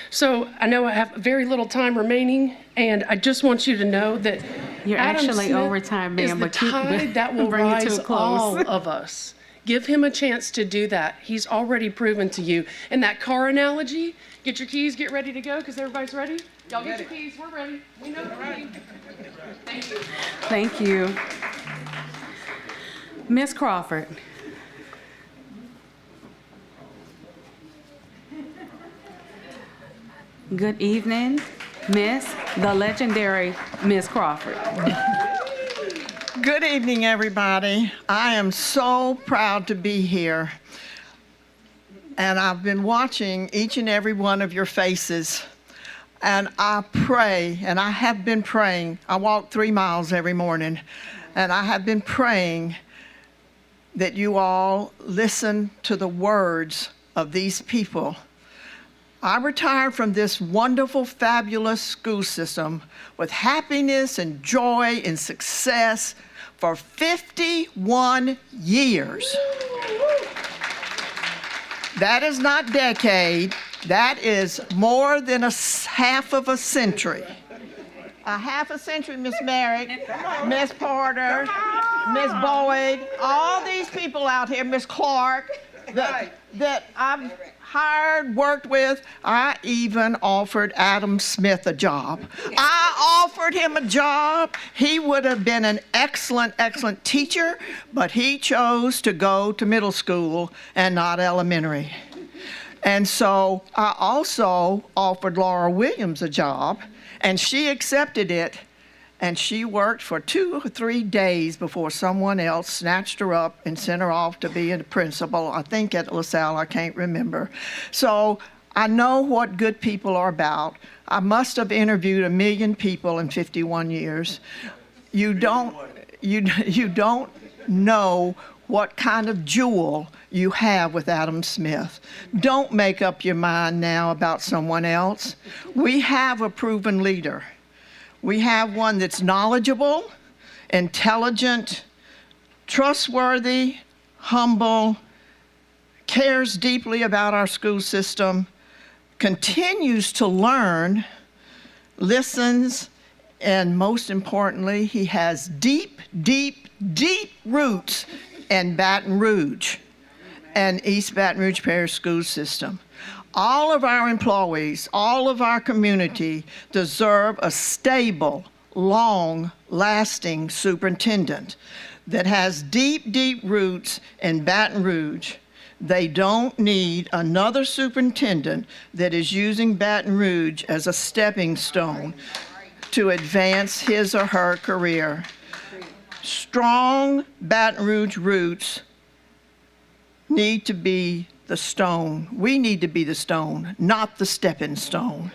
So I know I have very little time remaining, and I just want you to know that You're Adam actually Smith over time, ma'am, is the but keep- tide that will bring it to rise a close. all of us. Give him a chance to do that. He's already proven to you. And that car analogy, get your keys, get ready to go, because everybody's ready. Y'all get your keys, we're ready. We know we're ready. Thank you. Thank you. Ms. Crawford. Good evening, Miss, the legendary Ms. Crawford. Good evening, everybody. I am so proud to be here. And I've been watching each and every one of your faces. And I pray, and I have been praying. I walk 3 miles every morning. And I have been praying that you all listen to the words of these people. I retired from this wonderful, fabulous school system with happiness and joy and success for 51 years. That is not decade, that is more than half of a century. A half a century, Miss Merrick, Miss Porter, Miss Boyd, all these people out here, Miss Clark, that I've hired, worked with. I even offered Adam Smith a job. I offered him a job. He would have been an excellent, excellent teacher, but he chose to go to middle school and not elementary. And so I also offered Laura Williams a job, and she accepted it. And she worked for 2 or 3 days before someone else snatched her up and sent her off to be a principal, I think at LaSalle, I can't remember. So I know what good people are about. I must have interviewed 1 million people in 51 years. You don't know what kind of jewel you have with Adam Smith. Don't make up your mind now about someone else. We have a proven leader. We have one that's knowledgeable, intelligent, trustworthy, humble, cares deeply about our school system, continues to learn, listens, and most importantly, he has deep, deep, deep roots in Baton Rouge and East Baton Rouge Parish School System. All of our employees, all of our community deserve a stable, long-lasting superintendent that has deep, deep roots in Baton Rouge. They don't need another superintendent that is using Baton Rouge as a stepping stone to advance his or her career. Strong Baton Rouge roots need to be the stone. We need to be the stone, not the stepping stone.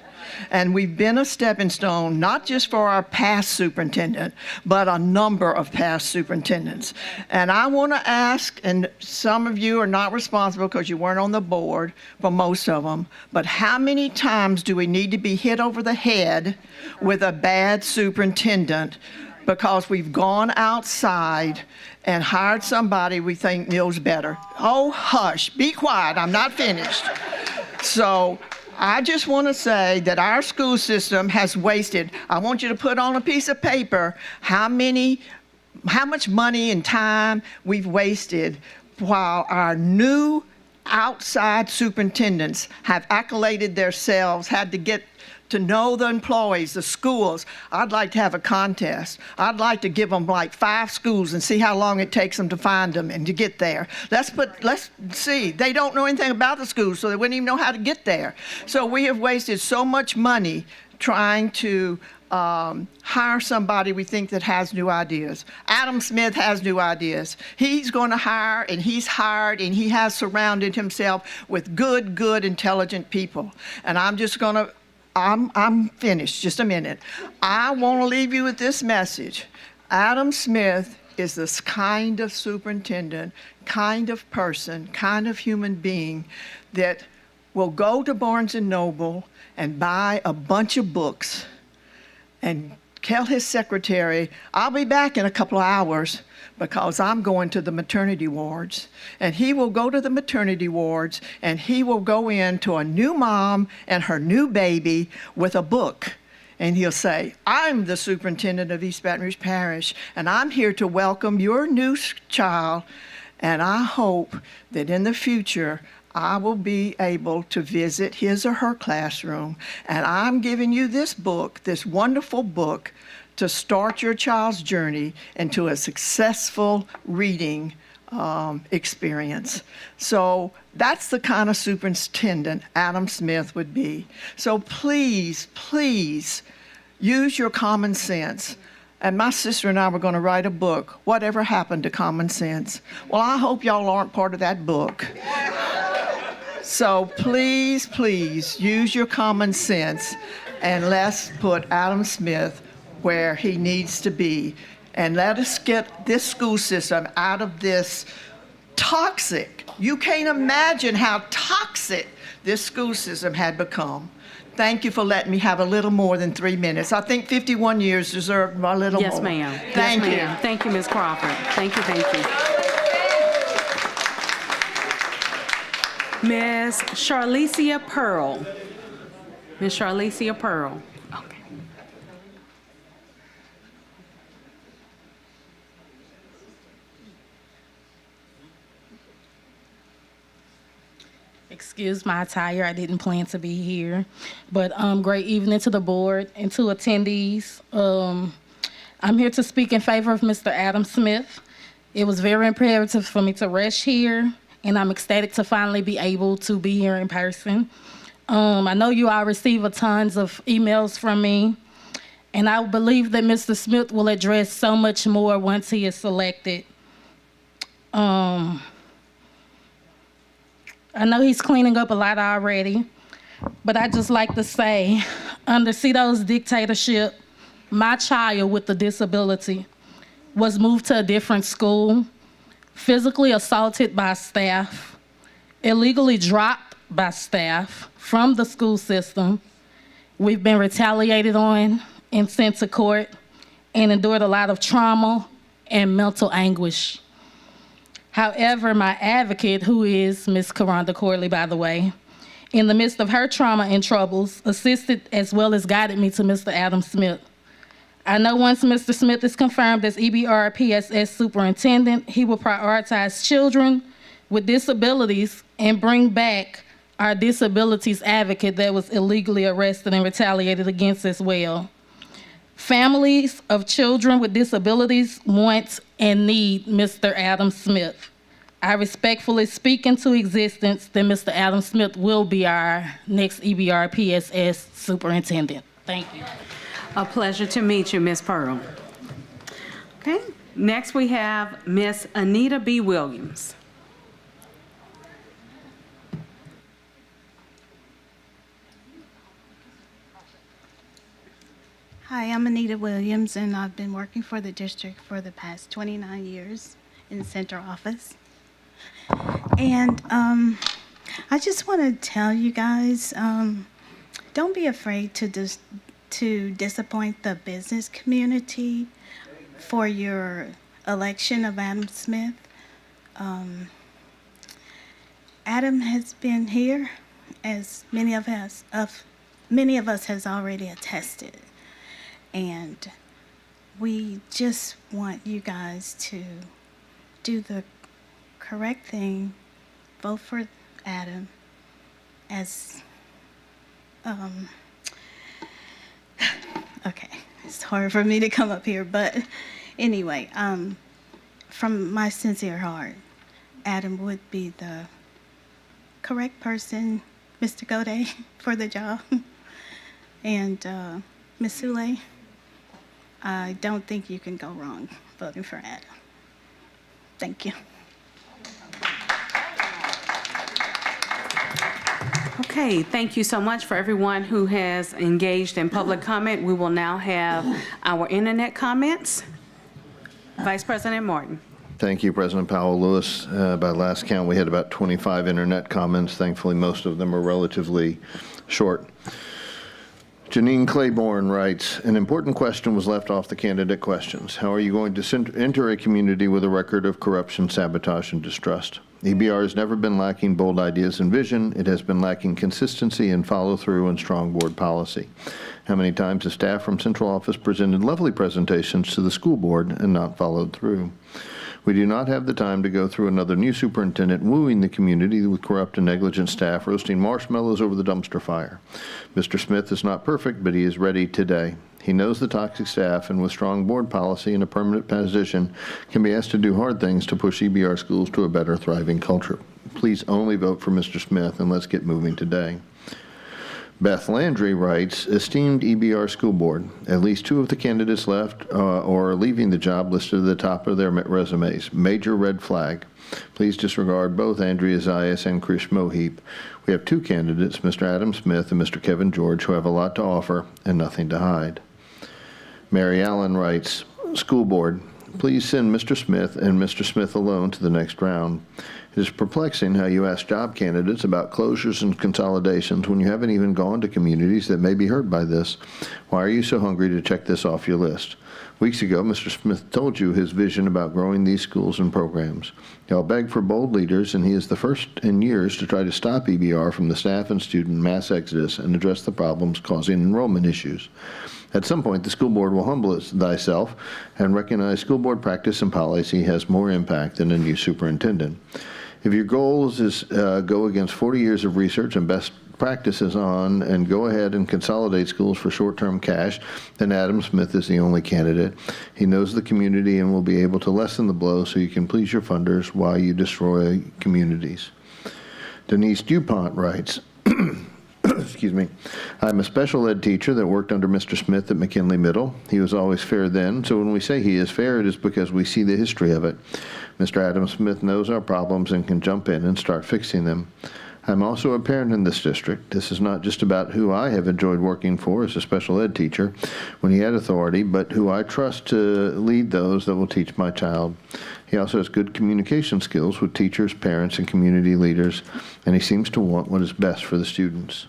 And we've been a stepping stone, not just for our past superintendent, but a number of past superintendents. And I want to ask, and some of you are not responsible because you weren't on the board for most of them, but how many times do we need to be hit over the head with a bad superintendent because we've gone outside and hired somebody we think knows better? Oh, hush, be quiet, I'm not finished. So I just want to say that our school system has wasted, I want you to put on a piece of paper how much money and time we've wasted while our new outside superintendents have accoladed themselves, had to get to know the employees, the schools. I'd like to have a contest. I'd like to give them like 5 schools and see how long it takes them to find them and to get there. Let's see. They don't know anything about the schools, so they wouldn't even know how to get there. So we have wasted so much money trying to hire somebody we think that has new ideas. Adam Smith has new ideas. He's going to hire, and he's hired, and he has surrounded himself with good, intelligent people. And I'm finished, just a minute. I want to leave you with this message. Adam Smith is this kind of superintendent, kind of person, kind of human being that will go to Barnes & Noble and buy a bunch of books and tell his secretary, I'll be back in a couple of hours because I'm going to the maternity wards. And he will go to the maternity wards and he will go in to a new mom and her new baby with a book. And he'll say, I'm the superintendent of East Baton Rouge Parish, and I'm here to welcome your new child. And I hope that in the future, I will be able to visit his or her classroom. And I'm giving you this book, this wonderful book, to start your child's journey into a successful reading experience. So that's the kind of superintendent Adam Smith would be. So please, please use your common sense and my sister and I were going to write a book, Whatever Happened to Common Sense. Well, I hope y'all aren't part of that book. So please, please use your common sense and let's put Adam Smith where he needs to be. And let us get this school system out of this toxic. You can't imagine how toxic this school system had become. Thank you for letting me have a little more than 3 minutes. I think 51 years deserved a little more. Yes, ma'am. Thank you. Yes, ma'am. Thank you, Ms. Crawford. Thank you, thank you. Ms. Charlicia Pearl. Ms. Charlicia Pearl. Okay. Excuse my attire, I didn't plan to be here. But great evening to the board and to attendees. I'm here to speak in favor of Mr. Adam Smith. It was very imperative for me to rush here, and I'm ecstatic to finally be able to be here in person. I know you all receive tons of emails from me, and I believe that Mr. Smith will address so much more once he is selected. I know he's cleaning up a lot already, but I just like to say, under Cito's dictatorship, my child with a disability was moved to a different school, physically assaulted by staff, illegally dropped by staff from the school system. We've been retaliated on and sent to court and endured a lot of trauma and mental anguish. However, my advocate, who is Ms. Karonda Corley, by the way, in the midst of her trauma and troubles, assisted as well as guided me to Mr. Adam Smith. I know once Mr. Smith is confirmed as EBR PSS Superintendent, he will prioritize children with disabilities and bring back our disabilities advocate that was illegally arrested and retaliated against as well. Families of children with disabilities want and need Mr. Adam Smith. I respectfully speak into existence that Mr. Adam Smith will be our next EBR PSS Superintendent. Thank you. A pleasure to meet you, Ms. Pearl. Okay, next we have Ms. Anita B. Williams. Hi, I'm Anita Williams, and I've been working for the district for the past 29 years in the center office. And I just want to tell you guys, don't be afraid to disappoint the business community for your election of Adam Smith. Adam has been here, as many of us has already attested. And we just want you guys to do the correct thing, vote for Adam as, okay, it's hard for me to come up here, but anyway, from my sincere heart, Adam would be the correct person, Mr. Godet, for the job. And Ms. Sule, I don't think you can go wrong voting for Adam. Thank you. Okay, thank you so much for everyone who has engaged in public comment. We will now have our internet comments. Vice President Martin. Thank you, President Powell-Lewis. By last count, we had about 25 internet comments. Thankfully, most of them are relatively short. Janine Claiborne writes, an important question was left off the candidate questions. How are you going to enter a community with a record of corruption, sabotage, and distrust? EBR has never been lacking bold ideas and vision. It has been lacking consistency and follow-through and strong board policy. How many times has staff from central office presented lovely presentations to the school board and not followed through? We do not have the time to go through another new superintendent wooing the community with corrupt and negligent staff roasting marshmallows over the dumpster fire. Mr. Smith is not perfect, but he is ready today. He knows the toxic staff, and with strong board policy and a permanent position, can be asked to do hard things to push EBR schools to a better, thriving culture. Please only vote for Mr. Smith, and let's get moving today. Beth Landry writes, esteemed EBR school board, at least 2 of the candidates left or are leaving the job listed at the top of their resumes. Major red flag. Please disregard both Andrea Zayas and Chris Moheap. We have 2 candidates, Mr. Adam Smith and Mr. Kevin George, who have a lot to offer and nothing to hide. Mary Allen writes, school board, please send Mr. Smith and Mr. Smith alone to the next round. It is perplexing how you ask job candidates about closures and consolidations when you haven't even gone to communities that may be hurt by this. Why are you so hungry to check this off your list? Weeks ago, Mr. Smith told you his vision about growing these schools and programs. Y'all begged for bold leaders, and he is the first in years to try to stop EBR from the staff and student mass exodus and address the problems causing enrollment issues. At some point, the school board will humble thyself and recognize school board practice and policy has more impact than a new superintendent. If your goals is go against 40 years of research and best practices on and go ahead and consolidate schools for short-term cash, then Adam Smith is the only candidate. He knows the community and will be able to lessen the blow so you can please your funders while you destroy communities. Denise DuPont writes, excuse me, I'm a special ed teacher that worked under Mr. Smith at McKinley Middle. He was always fair then, so when we say he is fair, it is because we see the history of it. Mr. Adam Smith knows our problems and can jump in and start fixing them. I'm also a parent in this district. This is not just about who I have enjoyed working for as a special ed teacher when he had authority, but who I trust to lead those that will teach my child. He also has good communication skills with teachers, parents, and community leaders, and he seems to want what is best for the students.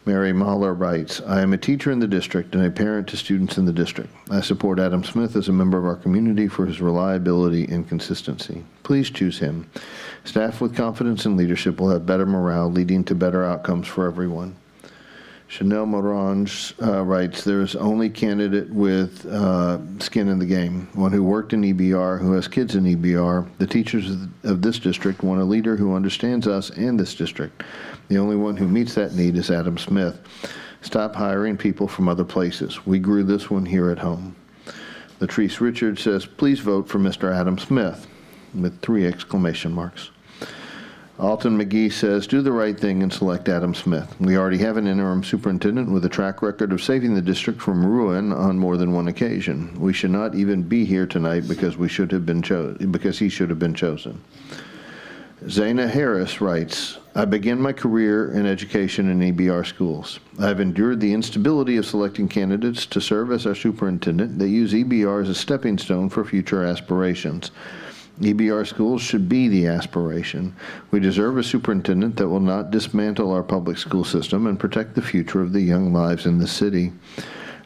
Mary Mahler writes, I am a teacher in the district and a parent to students in the district. I support Adam Smith as a member of our community for his reliability and consistency. Please choose him. Staff with confidence and leadership will have better morale, leading to better outcomes for everyone. Chanel Morange writes, there is only candidate with skin in the game, one who worked in EBR, who has kids in EBR. The teachers of this district want a leader who understands us and this district. The only one who meets that need is Adam Smith. Stop hiring people from other places. We grew this one here at home. Latrice Richards says, please vote for Mr. Adam Smith, with 3 exclamation marks. Alton McGee says, do the right thing and select Adam Smith. We already have an interim superintendent with a track record of saving the district from ruin on more than one occasion. We should not even be here tonight because he should have been chosen. Zaina Harris writes, I began my career in education in EBR schools. I've endured the instability of selecting candidates to serve as our superintendent that use EBR as a stepping stone for future aspirations. EBR schools should be the aspiration. We deserve a superintendent that will not dismantle our public school system and protect the future of the young lives in the city.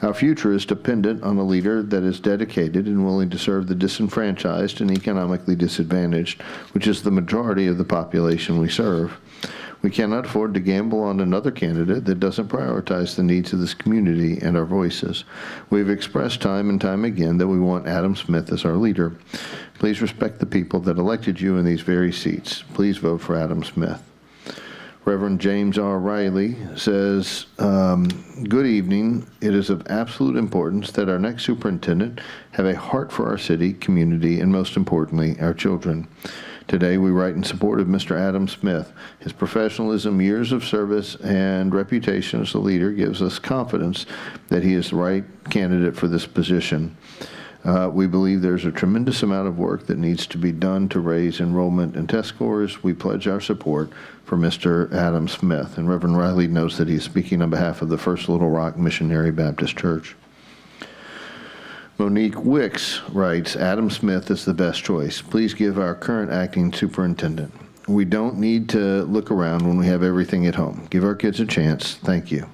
Our future is dependent on a leader that is dedicated and willing to serve the disenfranchised and economically disadvantaged, which is the majority of the population we serve. We cannot afford to gamble on another candidate that doesn't prioritize the needs of this community and our voices. We've expressed time and time again that we want Adam Smith as our leader. Please respect the people that elected you in these very seats. Please vote for Adam Smith. Reverend James R. Riley says, good evening. It is of absolute importance that our next superintendent have a heart for our city, community, and most importantly, our children. Today, we write in support of Mr. Adam Smith. His professionalism, years of service, and reputation as a leader gives us confidence that he is the right candidate for this position. We believe there's a tremendous amount of work that needs to be done to raise enrollment and test scores. We pledge our support for Mr. Adam Smith. And Reverend Riley knows that he's speaking on behalf of the First Little Rock Missionary Baptist Church. Monique Wicks writes, Adam Smith is the best choice. Please give our current acting superintendent. We don't need to look around when we have everything at home. Give our kids a chance. Thank you.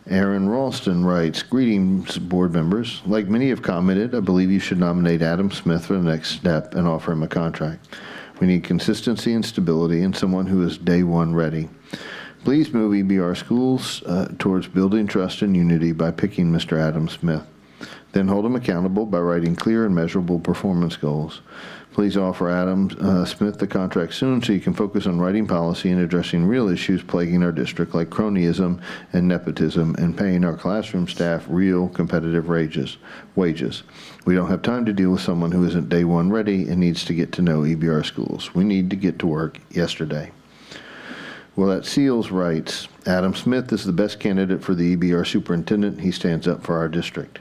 Aaron Ralston writes, greetings, board members. Like many have commented, I believe you should nominate Adam Smith for the next step and offer him a contract. We need consistency and stability and someone who is day one ready. Please move EBR schools towards building trust and unity by picking Mr. Adam Smith. Then hold him accountable by writing clear and measurable performance goals. Please offer Adam Smith the contract soon so you can focus on writing policy and addressing real issues plaguing our district like cronyism and nepotism and paying our classroom staff real competitive wages. We don't have time to deal with someone who isn't day one ready and needs to get to know EBR schools. We need to get to work yesterday. Willette Seals writes, Adam Smith is the best candidate for the EBR superintendent. He stands up for our district.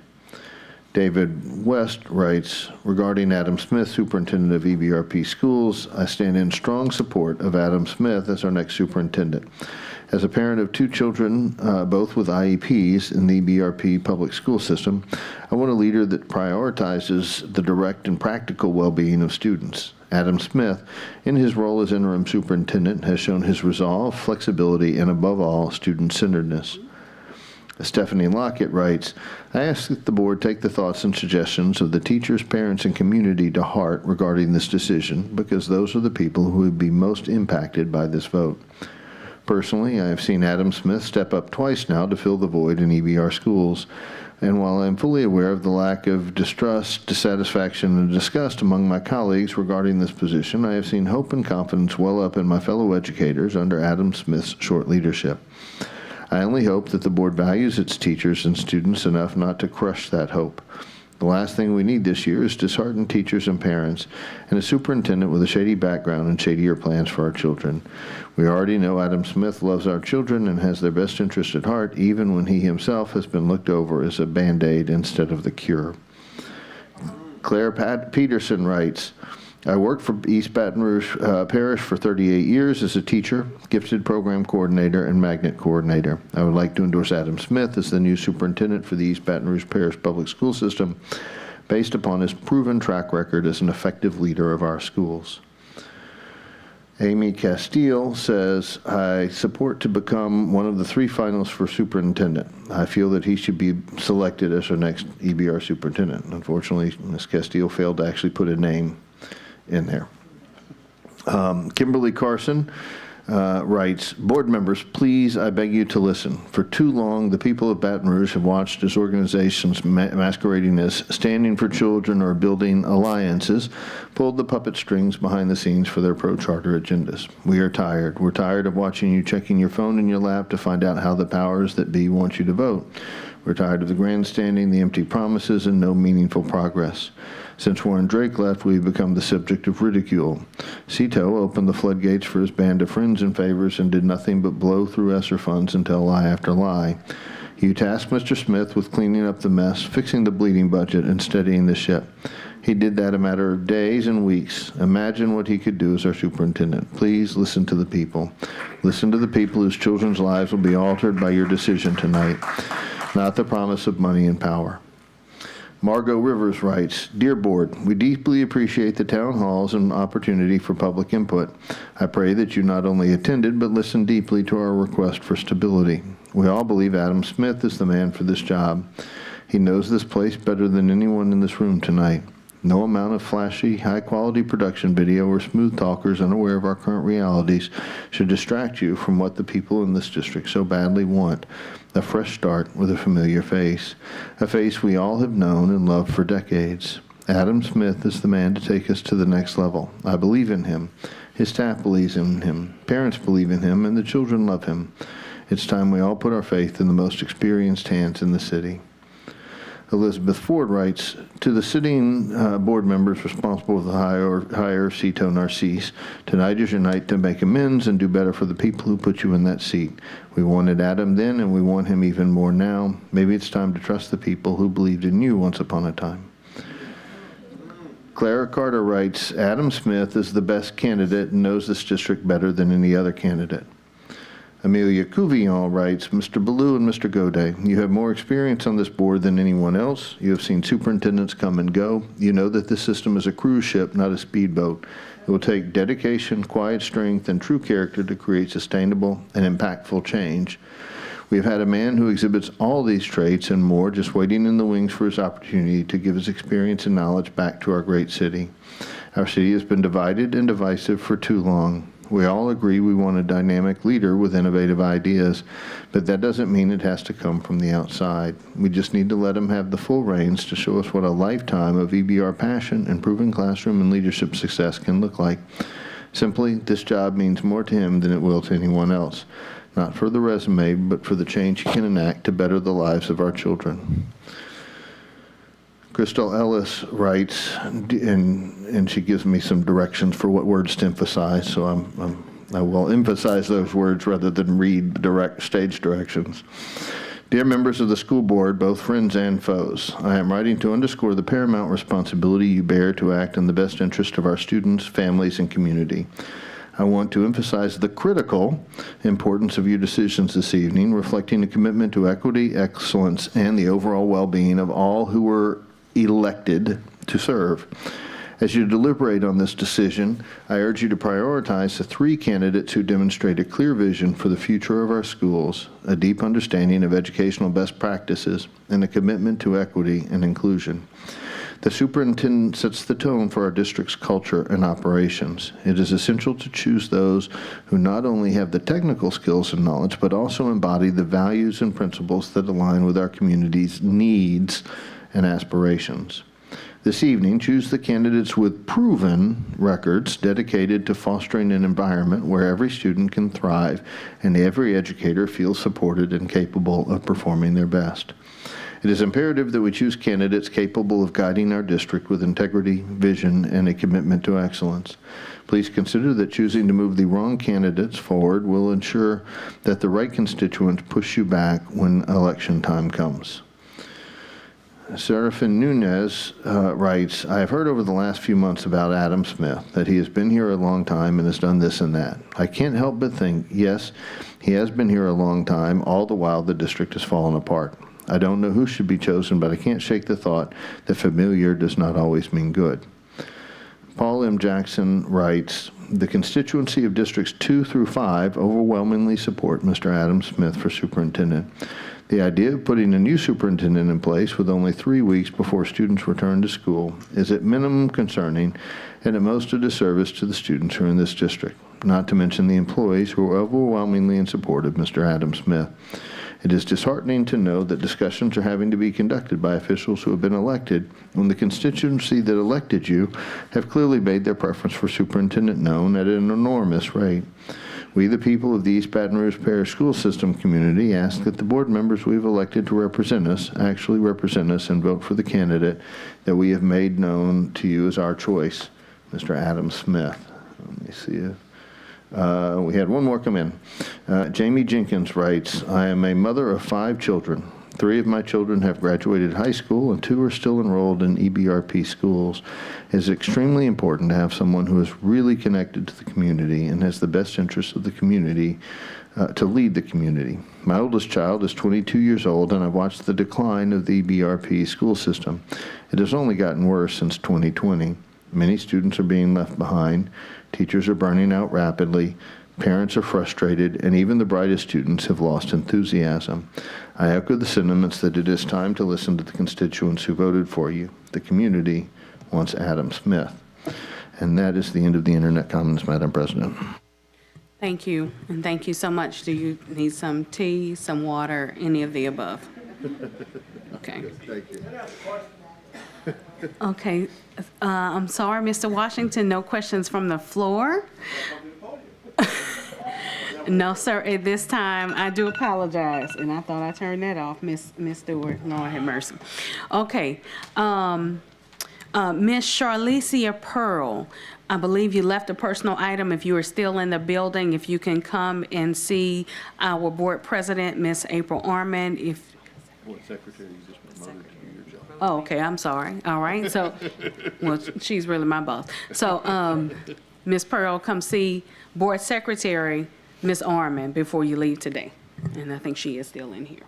David West writes, regarding Adam Smith, superintendent of EBRP schools, I stand in strong support of Adam Smith as our next superintendent. As a parent of 2 children, both with IEPs in the EBRP public school system, I want a leader that prioritizes the direct and practical well-being of students. Adam Smith, in his role as interim superintendent, has shown his resolve, flexibility, and above all, student-centeredness. Stephanie Lockett writes, I ask that the board take the thoughts and suggestions of the teachers, parents, and community to heart regarding this decision, because those are the people who would be most impacted by this vote. Personally, I have seen Adam Smith step up twice now to fill the void in EBR schools, and while I am fully aware of the lack of distrust, dissatisfaction, and disgust among my colleagues regarding this position, I have seen hope and confidence well up in my fellow educators under Adam Smith's short leadership. I only hope that the board values its teachers and students enough not to crush that hope. The last thing we need this year is disheartened teachers and parents, and a superintendent with a shady background and shadier plans for our children. We already know Adam Smith loves our children and has their best interest at heart, even when he himself has been looked over as a Band-Aid instead of the cure. Claire Peterson writes, I worked for East Baton Rouge Parish for 38 years as a teacher, gifted program coordinator, and magnet coordinator. I would like to endorse Adam Smith as the new superintendent for the East Baton Rouge Parish Public School System, based upon his proven track record as an effective leader of our schools. Amy Castile says, I support to become one of the 3 finalists for superintendent. I feel that he should be selected as our next EBR superintendent. Unfortunately, Ms. Castile failed to actually put a name in there. Kimberly Carson writes, board members, please, I beg you to listen. For too long, the people of Baton Rouge have watched as organizations masquerading as standing for children or building alliances pulled the puppet strings behind the scenes for their pro-charter agendas. We are tired. We're tired of watching you checking your phone in your lap to find out how the powers that be want you to vote. We're tired of the grandstanding, the empty promises, and no meaningful progress. Since Warren Drake left, we've become the subject of ridicule. Cito opened the floodgates for his band of friends and favors and did nothing but blow through ESSER funds and tell lie after lie. You tasked Mr. Smith with cleaning up the mess, fixing the bleeding budget, and steadying the ship. He did that a matter of days and weeks. Imagine what he could do as our superintendent. Please listen to the people. Listen to the people whose children's lives will be altered by your decision tonight, not the promise of money and power. Margot Rivers writes, Dear Board, we deeply appreciate the town halls and opportunity for public input. I pray that you not only attended, but listened deeply to our request for stability. We all believe Adam Smith is the man for this job. He knows this place better than anyone in this room tonight. No amount of flashy, high-quality production video or smooth talkers unaware of our current realities should distract you from what the people in this district so badly want, a fresh start with a familiar face, a face we all have known and loved for decades. Adam Smith is the man to take us to the next level. I believe in him. His staff believes in him. Parents believe in him, and the children love him. It's time we all put our faith in the most experienced hands in the city. Elizabeth Ford writes, to the sitting board members responsible for the hire Cito Narcisse, tonight is your night to make amends and do better for the people who put you in that seat. We wanted Adam then, and we want him even more now. Maybe it's time to trust the people who believed in you once upon a time. Clara Carter writes, Adam Smith is the best candidate and knows this district better than any other candidate. Amelia Couvillon writes, Mr. Ballou and Mr. Godet, you have more experience on this board than anyone else. You have seen superintendents come and go. You know that this system is a cruise ship, not a speedboat. It will take dedication, quiet strength, and true character to create sustainable and impactful change. We have had a man who exhibits all these traits and more, just waiting in the wings for his opportunity to give his experience and knowledge back to our great city. Our city has been divided and divisive for too long. We all agree we want a dynamic leader with innovative ideas, but that doesn't mean it has to come from the outside. We just need to let him have the full reins to show us what a lifetime of EBR passion and proven classroom and leadership success can look like. Simply, this job means more to him than it will to anyone else, not for the resume, but for the change he can enact to better the lives of our children. Crystal Ellis writes, and she gives me some directions for what words to emphasize, so I'm I will emphasize those words rather than read direct stage directions. Dear members of the school board, both friends and foes, I am writing to underscore the paramount responsibility you bear to act in the best interest of our students, families, and community. I want to emphasize the critical importance of your decisions this evening, reflecting a commitment to equity, excellence, and the overall well-being of all who were elected to serve. As you deliberate on this decision, I urge you to prioritize the 3 candidates who demonstrate a clear vision for the future of our schools, a deep understanding of educational best practices, and a commitment to equity and inclusion. The superintendent sets the tone for our district's culture and operations. It is essential to choose those who not only have the technical skills and knowledge, but also embody the values and principles that align with our community's needs and aspirations. This evening, choose the candidates with proven records dedicated to fostering an environment where every student can thrive and every educator feels supported and capable of performing their best. It is imperative that we choose candidates capable of guiding our district with integrity, vision, and a commitment to excellence. Please consider that choosing to move the wrong candidates forward will ensure that the right constituents push you back when election time comes. Serafin Nunez writes, I have heard over the last few months about Adam Smith, that he has been here a long time and has done this and that. I can't help but think, yes, he has been here a long time, all the while the district has fallen apart. I don't know who should be chosen, but I can't shake the thought that familiar does not always mean good. Paul M. Jackson writes, the constituency of districts 2 through 5 overwhelmingly support Mr. Adam Smith for superintendent. The idea of putting a new superintendent in place with only 3 weeks before students return to school is at minimum concerning and at most a disservice to the students who are in this district, not to mention the employees who are overwhelmingly in support of Mr. Adam Smith. It is disheartening to know that discussions are having to be conducted by officials who have been elected when the constituency that elected you have clearly made their preference for superintendent known at an enormous rate. We, the people of the East Baton Rouge Parish School System community, ask that the board members we've elected to represent us actually represent us and vote for the candidate that we have made known to you as our choice, Mr. Adam Smith. Let me see if we had one more come in. Jamie Jenkins writes, I am a mother of 5 children. 3 of my children have graduated high school and 2 are still enrolled in EBRP schools. It is extremely important to have someone who is really connected to the community and has the best interests of the community to lead the community. My oldest child is 22 years old, and I've watched the decline of the EBRP school system. It has only gotten worse since 2020. Many students are being left behind. Teachers are burning out rapidly. Parents are frustrated, and even the brightest students have lost enthusiasm. I echo the sentiments that it is time to listen to the constituents who voted for you. The community wants Adam Smith. And that is the end of the Internet comments, Madam President. Thank you, and thank you so much. Do you need some tea, some water, any of the above? Okay. Thank you. Okay, I'm sorry, Mr. Washington, no questions from the floor? No, sir, at this time, I do apologize, and I thought I turned that off, Miss Stewart. Lord have mercy. Okay, Miss Charlicia Pearl, I believe you left a personal item. If you are still in the building, if you can come and see our board president, Miss April Armand, if. Board secretary, you just promoted to your job. Oh, okay, I'm sorry. All right, so, well, she's really my boss. So, Ms. Pearl, come see Board Secretary, Ms. Armand, before you leave today. And I think she is still in here.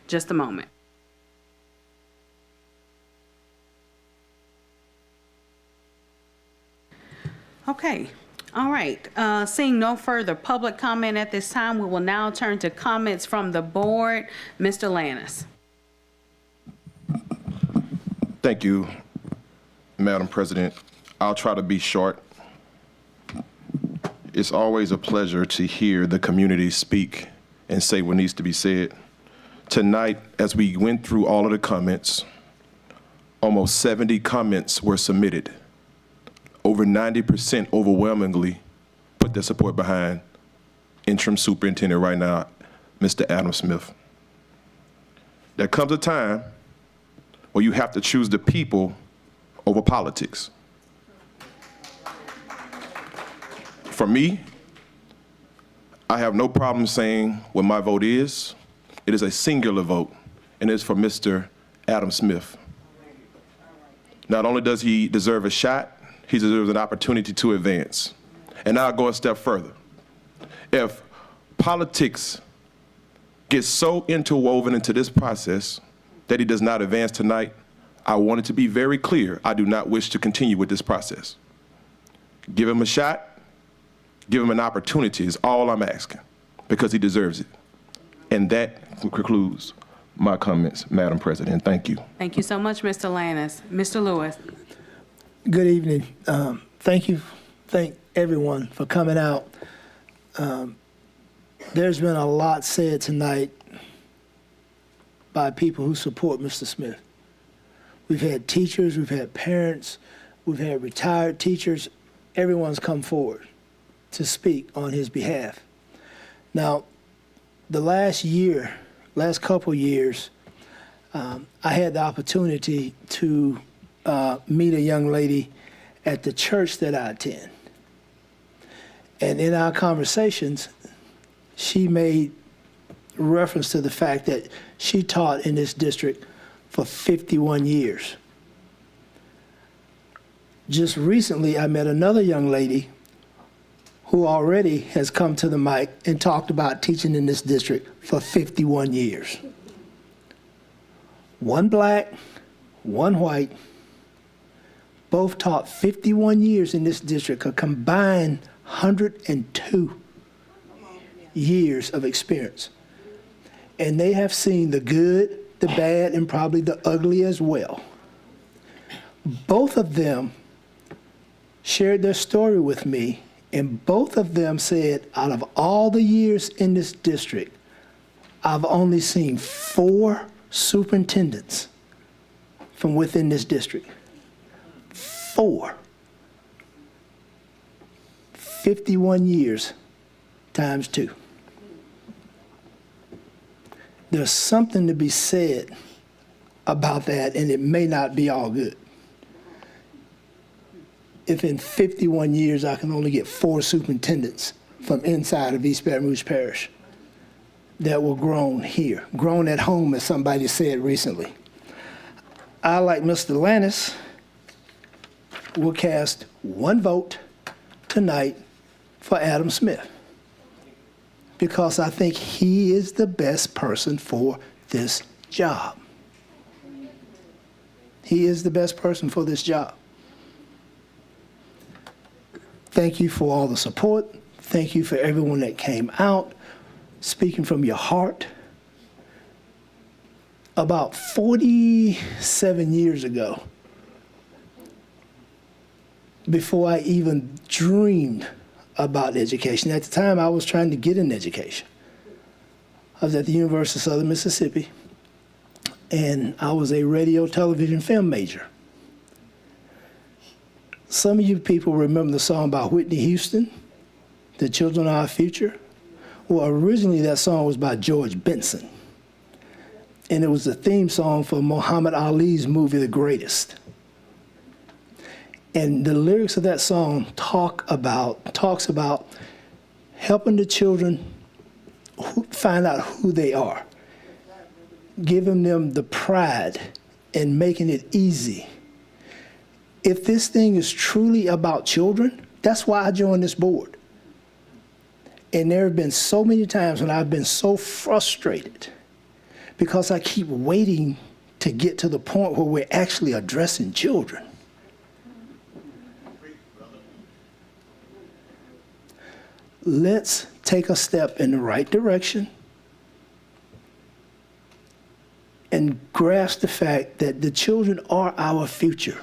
Just a moment. Okay, all right. Seeing no further public comment at this time, we will now turn to comments from the board. Mr. Lannis. Thank you, Madam President. I'll try to be short. It's always a pleasure to hear the community speak and say what needs to be said. Tonight, as we went through all of the comments, almost 70 comments were submitted. Over 90% overwhelmingly put their support behind interim superintendent right now, Mr. Adam Smith. There comes a time where you have to choose the people over politics. For me, I have no problem saying what my vote is. It is a singular vote, and it's for Mr. Adam Smith. Not only does he deserve a shot, he deserves an opportunity to advance. And I'll go a step further. If politics gets so interwoven into this process that he does not advance tonight, I want it to be very clear, I do not wish to continue with this process. Give him a shot, give him an opportunity is all I'm asking, because he deserves it. And that concludes my comments, Madam President. Thank you. Thank you so much, Mr. Lannis. Mr. Lewis. Good evening. Thank everyone for coming out. There's been a lot said tonight by people who support Mr. Smith. We've had teachers, we've had parents, we've had retired teachers. Everyone's come forward to speak on his behalf. Now, the last couple years, I had the opportunity to meet a young lady at the church that I attend. And in our conversations, she made reference to the fact that she taught in this district for 51 years. Just recently, I met another young lady who already has come to the mic and talked about teaching in this district for 51 years. One black, one white, both taught 51 years in this district, a combined 102 years of experience. And they have seen the good, the bad, and probably the ugly as well. Both of them shared their story with me, and both of them said, out of all the years in this district, I've only seen 4 superintendents from within this district. 4. 51 years times 2. There's something to be said about that, and it may not be all good. If in 51 years I can only get 4 superintendents from inside of East Baton Rouge Parish that were grown here, grown at home, as somebody said recently. I, like Mr. Lannis, will cast one vote tonight for Adam Smith, because I think he is the best person for this job. He is the best person for this job. Thank you for all the support. Thank you for everyone that came out, speaking from your heart. About 47 years ago, before I even dreamed about education, at the time I was trying to get an education. I was at the University of Southern Mississippi, and I was a radio, television, film major. Some of you people remember the song by Whitney Houston, The Children Are Our Future. Well, originally that song was by George Benson, and it was the theme song for Muhammad Ali's movie, The Greatest. And the lyrics of that song talks about helping the children find out who they are, giving them the pride and making it easy. If this thing is truly about children, that's why I joined this board. And there have been so many times when I've been so frustrated because I keep waiting to get to the point where we're actually addressing children. Let's take a step in the right direction and grasp the fact that the children are our future.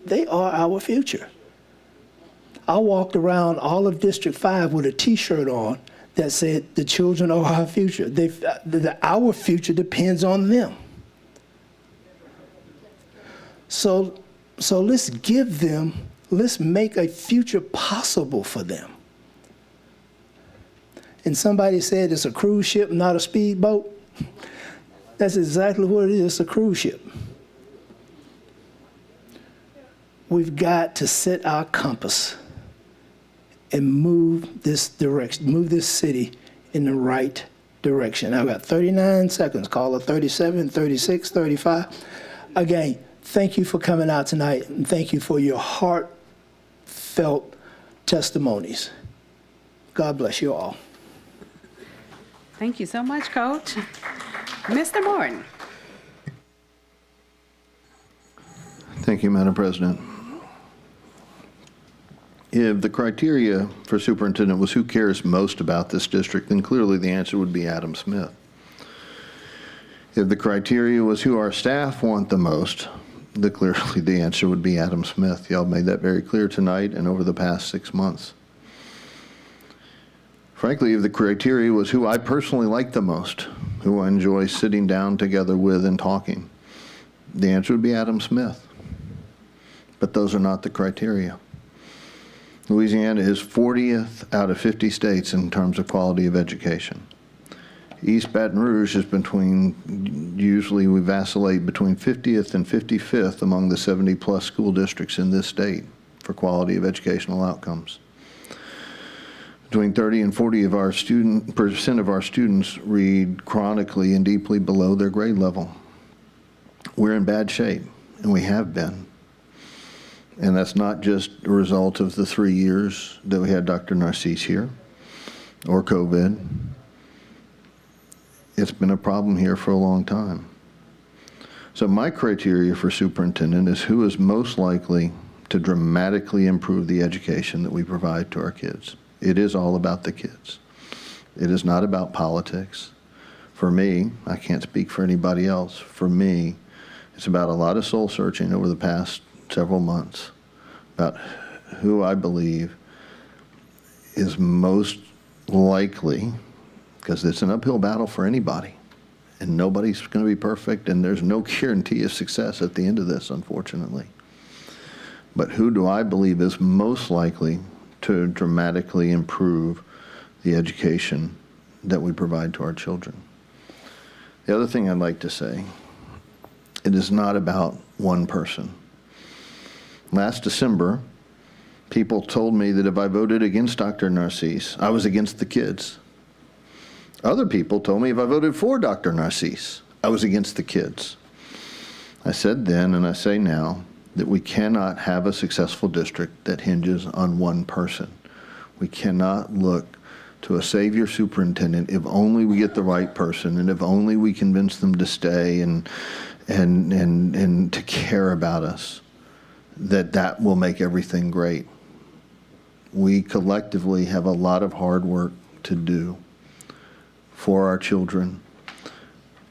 They are our future. I walked around all of District 5 with a T-shirt on that said, the children are our future. Our future depends on them. So let's give them, let's make a future possible for them. And somebody said it's a cruise ship, not a speedboat. That's exactly what it is, it's a cruise ship. We've got to set our compass and move this direction, move this city in the right direction. I've got 39 seconds. Call it 37, 36, 35. Again, thank you for coming out tonight, and thank you for your heartfelt testimonies. God bless you all. Thank you so much, Coach. Mr. Morton. Thank you, Madam President. If the criteria for superintendent was who cares most about this district, then clearly the answer would be Adam Smith. If the criteria was who our staff want the most, then clearly the answer would be Adam Smith. Y'all made that very clear tonight and over the past 6 months. Frankly, if the criteria was who I personally like the most, who I enjoy sitting down together with and talking, the answer would be Adam Smith. But those are not the criteria. Louisiana is 40th out of 50 states in terms of quality of education. East Baton Rouge is usually we vacillate between 50th and 55th among the 70-plus school districts in this state for quality of educational outcomes. Between 30 and 40% of our students read chronically and deeply below their grade level. We're in bad shape, and we have been. And that's not just a result of the 3 years that we had Dr. Narcisse here, or COVID. It's been a problem here for a long time. So my criteria for superintendent is who is most likely to dramatically improve the education that we provide to our kids. It is all about the kids. It is not about politics. For me, I can't speak for anybody else. For me, it's about a lot of soul searching over the past several months about who I believe is most likely, because it's an uphill battle for anybody, and nobody's going to be perfect, and there's no guarantee of success at the end of this, unfortunately. But who do I believe is most likely to dramatically improve the education that we provide to our children? The other thing I'd like to say, it is not about one person. Last December, people told me that if I voted against Dr. Narcisse, I was against the kids. Other people told me if I voted for Dr. Narcisse, I was against the kids. I said then, and I say now, that we cannot have a successful district that hinges on one person. We cannot look to a savior superintendent if only we get the right person and if only we convince them to stay and to care about us, that will make everything great. We collectively have a lot of hard work to do for our children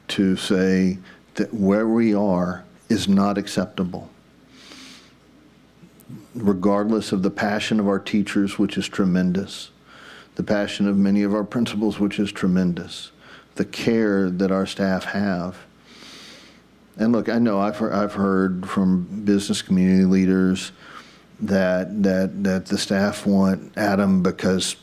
to say that where we are is not acceptable. Regardless of the passion of our teachers, which is tremendous, the passion of many of our principals, which is tremendous, the care that our staff have. And look, I know I've heard from business community leaders that the staff want Adam because,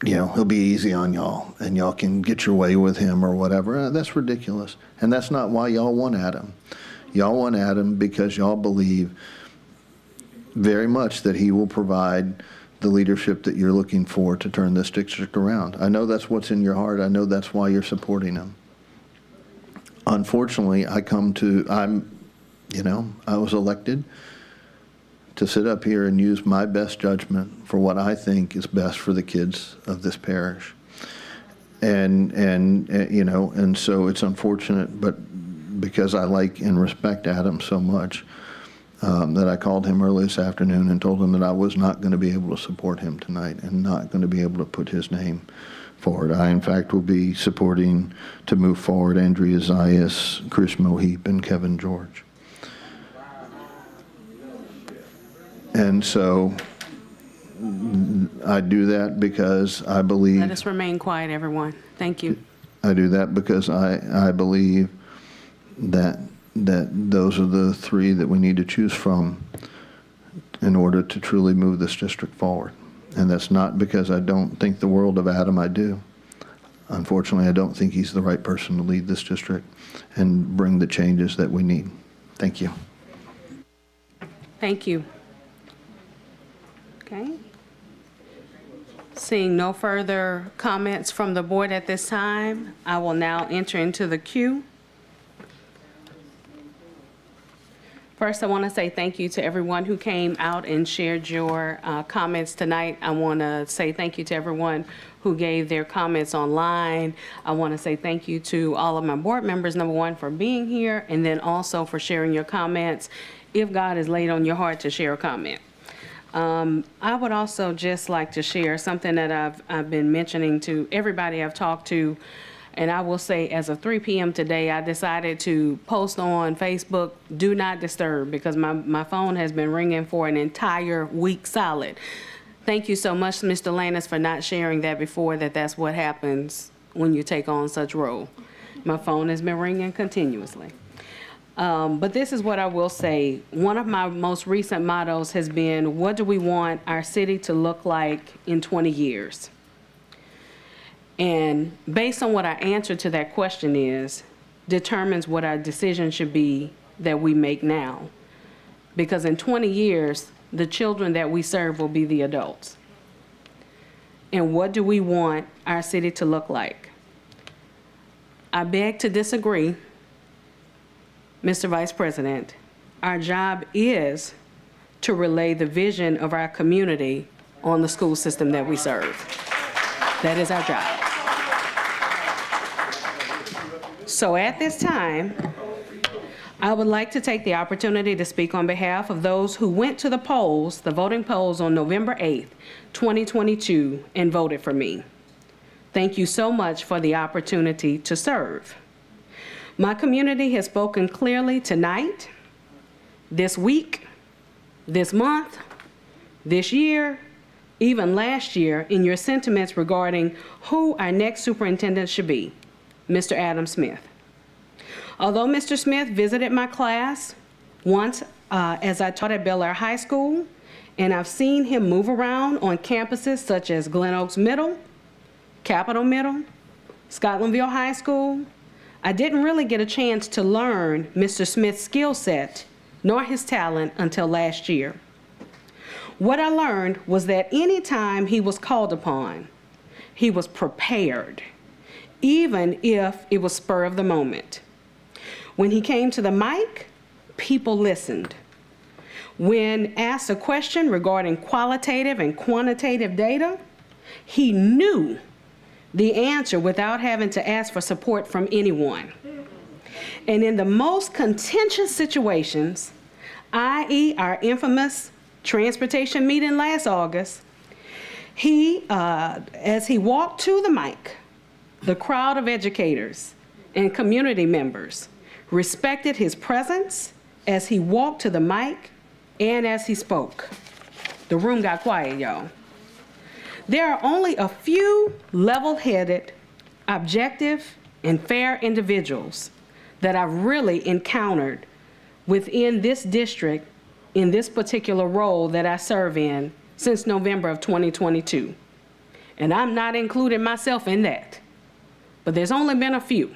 you know, he'll be easy on y'all and y'all can get your way with him or whatever. That's ridiculous. And that's not why y'all want Adam. Y'all want Adam because y'all believe very much that he will provide the leadership that you're looking for to turn this district around. I know that's what's in your heart. I know that's why you're supporting him. Unfortunately, I was elected to sit up here and use my best judgment for what I think is best for the kids of this parish. And so it's unfortunate, but because I like and respect Adam so much, that I called him early this afternoon and told him that I was not going to be able to support him tonight and not going to be able to put his name forward. I, in fact, will be supporting to move forward Andrea Zayas, Chris Moheap, and Kevin George. And so I do that because I believe... Let us remain quiet, everyone. Thank you. I do that because I believe that those are the three that we need to choose from in order to truly move this district forward. And that's not because I don't think the world of Adam, I do. Unfortunately, I don't think he's the right person to lead this district and bring the changes that we need. Thank you. Thank you. Okay. Seeing no further comments from the board at this time, I will now enter into the queue. First, I want to say thank you to everyone who came out and shared your comments tonight. I want to say thank you to everyone who gave their comments online. I want to say thank you to all of my board members, number one, for being here, and then also for sharing your comments. If God has laid on your heart to share a comment. I would also just like to share something that I've been mentioning to everybody I've talked to, and I will say as of 3 p.m. today, I decided to post on Facebook, do not disturb, because my phone has been ringing for an entire week solid. Thank you so much, Mr. Lannis, for not sharing that before, that's what happens when you take on such role. My phone has been ringing continuously. But this is what I will say. One of my most recent mottos has been, what do we want our city to look like in 20 years? And based on what our answer to that question is, determines what our decision should be that we make now. Because in 20 years, the children that we serve will be the adults. And what do we want our city to look like? I beg to disagree, Mr. Vice President. Our job is to relay the vision of our community on the school system that we serve. That is our job. So at this time, I would like to take the opportunity to speak on behalf of those who went to the polls, the voting polls on November 8th, 2022, and voted for me. Thank you so much for the opportunity to serve. My community has spoken clearly tonight, this week, this month, this year, even last year, in your sentiments regarding who our next superintendent should be, Mr. Adam Smith. Although Mr. Smith visited my class once as I taught at Bel Air High School, and I've seen him move around on campuses such as Glen Oaks Middle, Capitol Middle, Scotlandville High School, I didn't really get a chance to learn Mr. Smith's skill set nor his talent until last year. What I learned was that anytime he was called upon, he was prepared, even if it was spur of the moment. When he came to the mic, people listened. When asked a question regarding qualitative and quantitative data, he knew the answer without having to ask for support from anyone. And in the most contentious situations, i.e. our infamous transportation meeting last August, as he walked to the mic, the crowd of educators and community members respected his presence as he walked to the mic and as he spoke. The room got quiet, y'all. There are only a few level-headed, objective, and fair individuals that I've really encountered within this district in this particular role that I serve in since November of 2022. And I'm not including myself in that, but there's only been a few.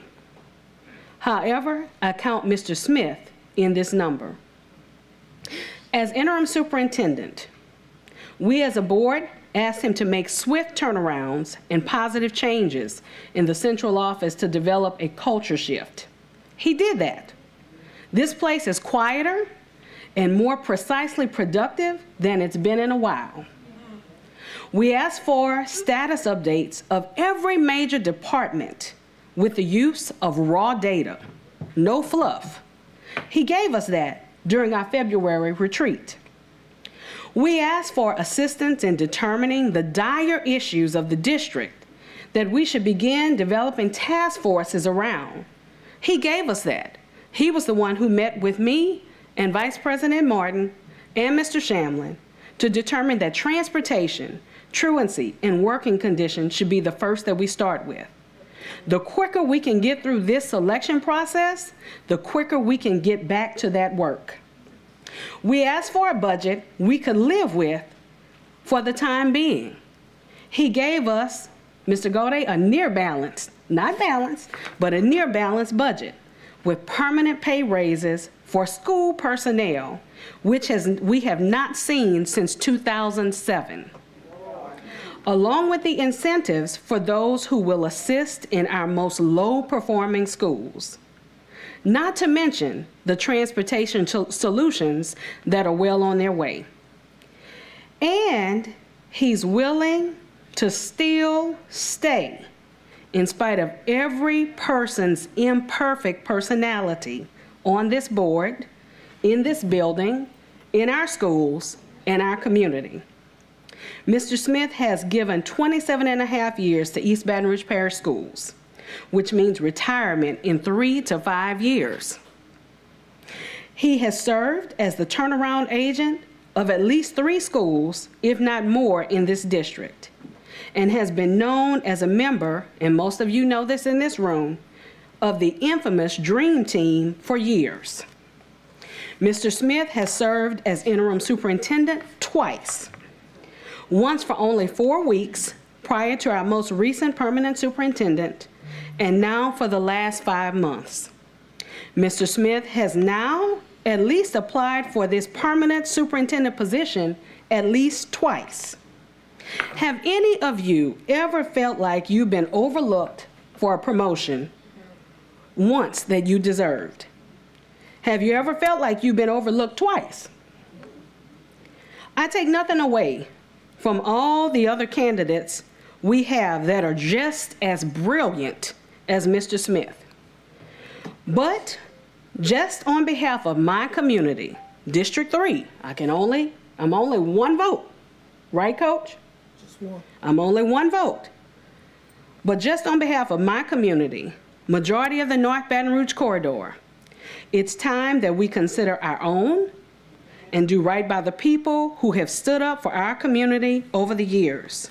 However, I count Mr. Smith in this number. As interim superintendent, we as a board asked him to make swift turnarounds and positive changes in the central office to develop a culture shift. He did that. This place is quieter and more precisely productive than it's been in a while. We asked for status updates of every major department with the use of raw data, no fluff. He gave us that during our February retreat. We asked for assistance in determining the dire issues of the district that we should begin developing task forces around. He gave us that. He was the one who met with me and Vice President Martin and Mr. Shamlin to determine that transportation, truancy, and working conditions should be the first that we start with. The quicker we can get through this selection process, the quicker we can get back to that work. We asked for a budget we could live with for the time being. He gave us, Mr. Gode, a near balanced, not balanced, but a near balanced budget with permanent pay raises for school personnel, which we have not seen since 2007. along with the incentives for those who will assist in our most low-performing schools. Not to mention the transportation solutions that are well on their way. And he's willing to still stay in spite of every person's imperfect personality on this board, in this building, in our schools, and our community. Mr. Smith has given 27 and a half years to East Baton Rouge Parish Schools, which means retirement in 3 to 5 years. He has served as the turnaround agent of at least 3 schools, if not more, in this district, and has been known as a member, and most of you know this in this room, of the infamous Dream Team for years. Mr. Smith has served as interim superintendent twice, once for only 4 weeks prior to our most recent permanent superintendent, and now for the last 5 months. Mr. Smith has now at least applied for this permanent superintendent position at least twice. Have any of you ever felt like you've been overlooked for a promotion once that you deserved? Have you ever felt like you've been overlooked twice? I take nothing away from all the other candidates we have that are just as brilliant as Mr. Smith. But just on behalf of my community, District 3, I'm only one vote, right, Coach? Just one. I'm only one vote. But just on behalf of my community, majority of the North Baton Rouge corridor, it's time that we consider our own and do right by the people who have stood up for our community over the years.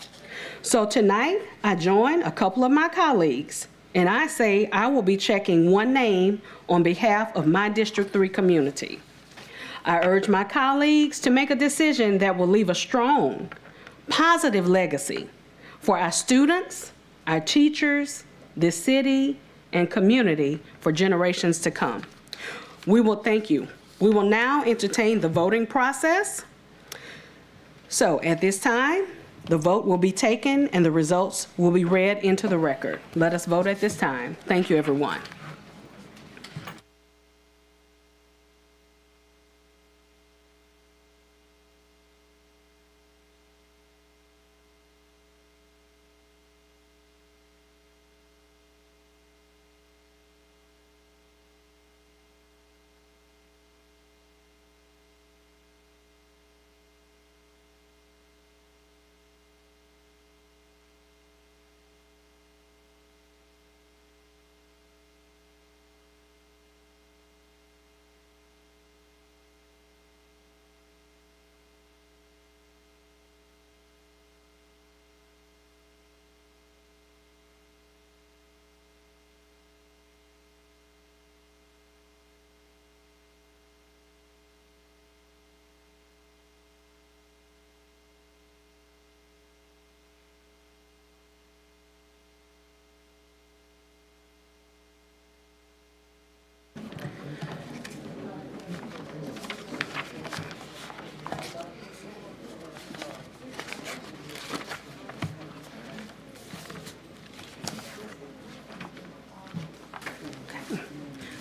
So tonight, I join a couple of my colleagues, and I say I will be checking one name on behalf of my District 3 community. I urge my colleagues to make a decision that will leave a strong, positive legacy for our students, our teachers, this city, and community for generations to come. We will thank you. We will now entertain the voting process. So at this time, the vote will be taken and the results will be read into the record. Let us vote at this time. Thank you, everyone.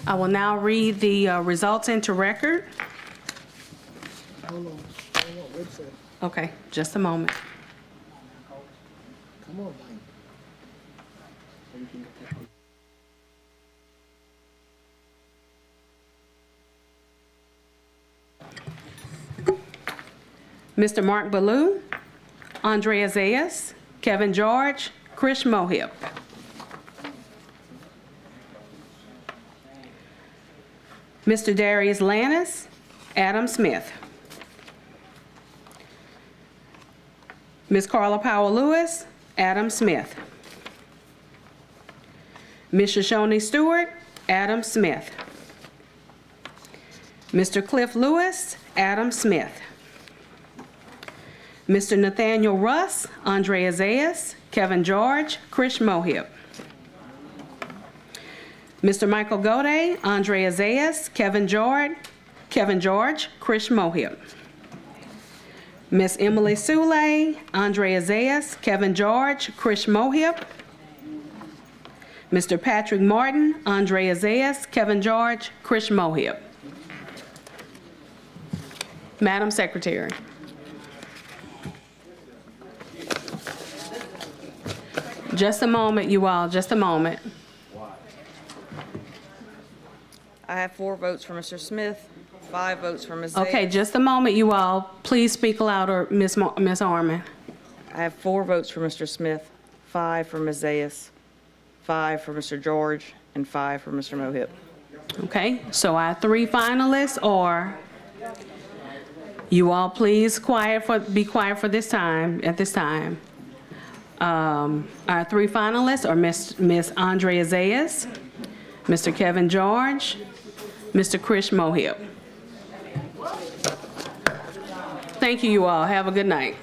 I will now read the results into record. Hold on, wait a second. Okay, just a moment. Come on, Mike. Mr. Mark Ballou, Andrea Zayas, Kevin George, Krish Mohib. Mr. Darius Lannis, Adam Smith. Ms. Carla Powell-Lewis, Adam Smith. Ms. Shoshone Stewart, Adam Smith. Mr. Cliff Lewis, Adam Smith. Mr. Nathaniel Russ, Andrea Zayas, Kevin George, Krish Mohib. Mr. Michael Gode, Andrea Zayas, Kevin George, Krish Mohib. Miss Emily Sule, Andrea Zayas, Kevin George, Krish Mohip. Mr. Patrick Martin, Andrea Zayas, Kevin George, Krish Mohip. Madam Secretary. Just a moment, you all, just a moment. I have 4 votes for Mr. Smith, 5 votes for Ms. Okay, Zayas. just a moment, you all. Please speak louder, Ms. Harmon. I have 4 votes for Mr. Smith, 5 for Ms. Zayas, 5 for Mr. George, and 5 for Mr. Mohip. Okay, so our 3 finalists are, you all please be quiet for this time, at this time. Our 3 finalists are Miss Andrea Zayas, Mr. Kevin George, Mr. Krish Mohip. Thank you all. Have a good night.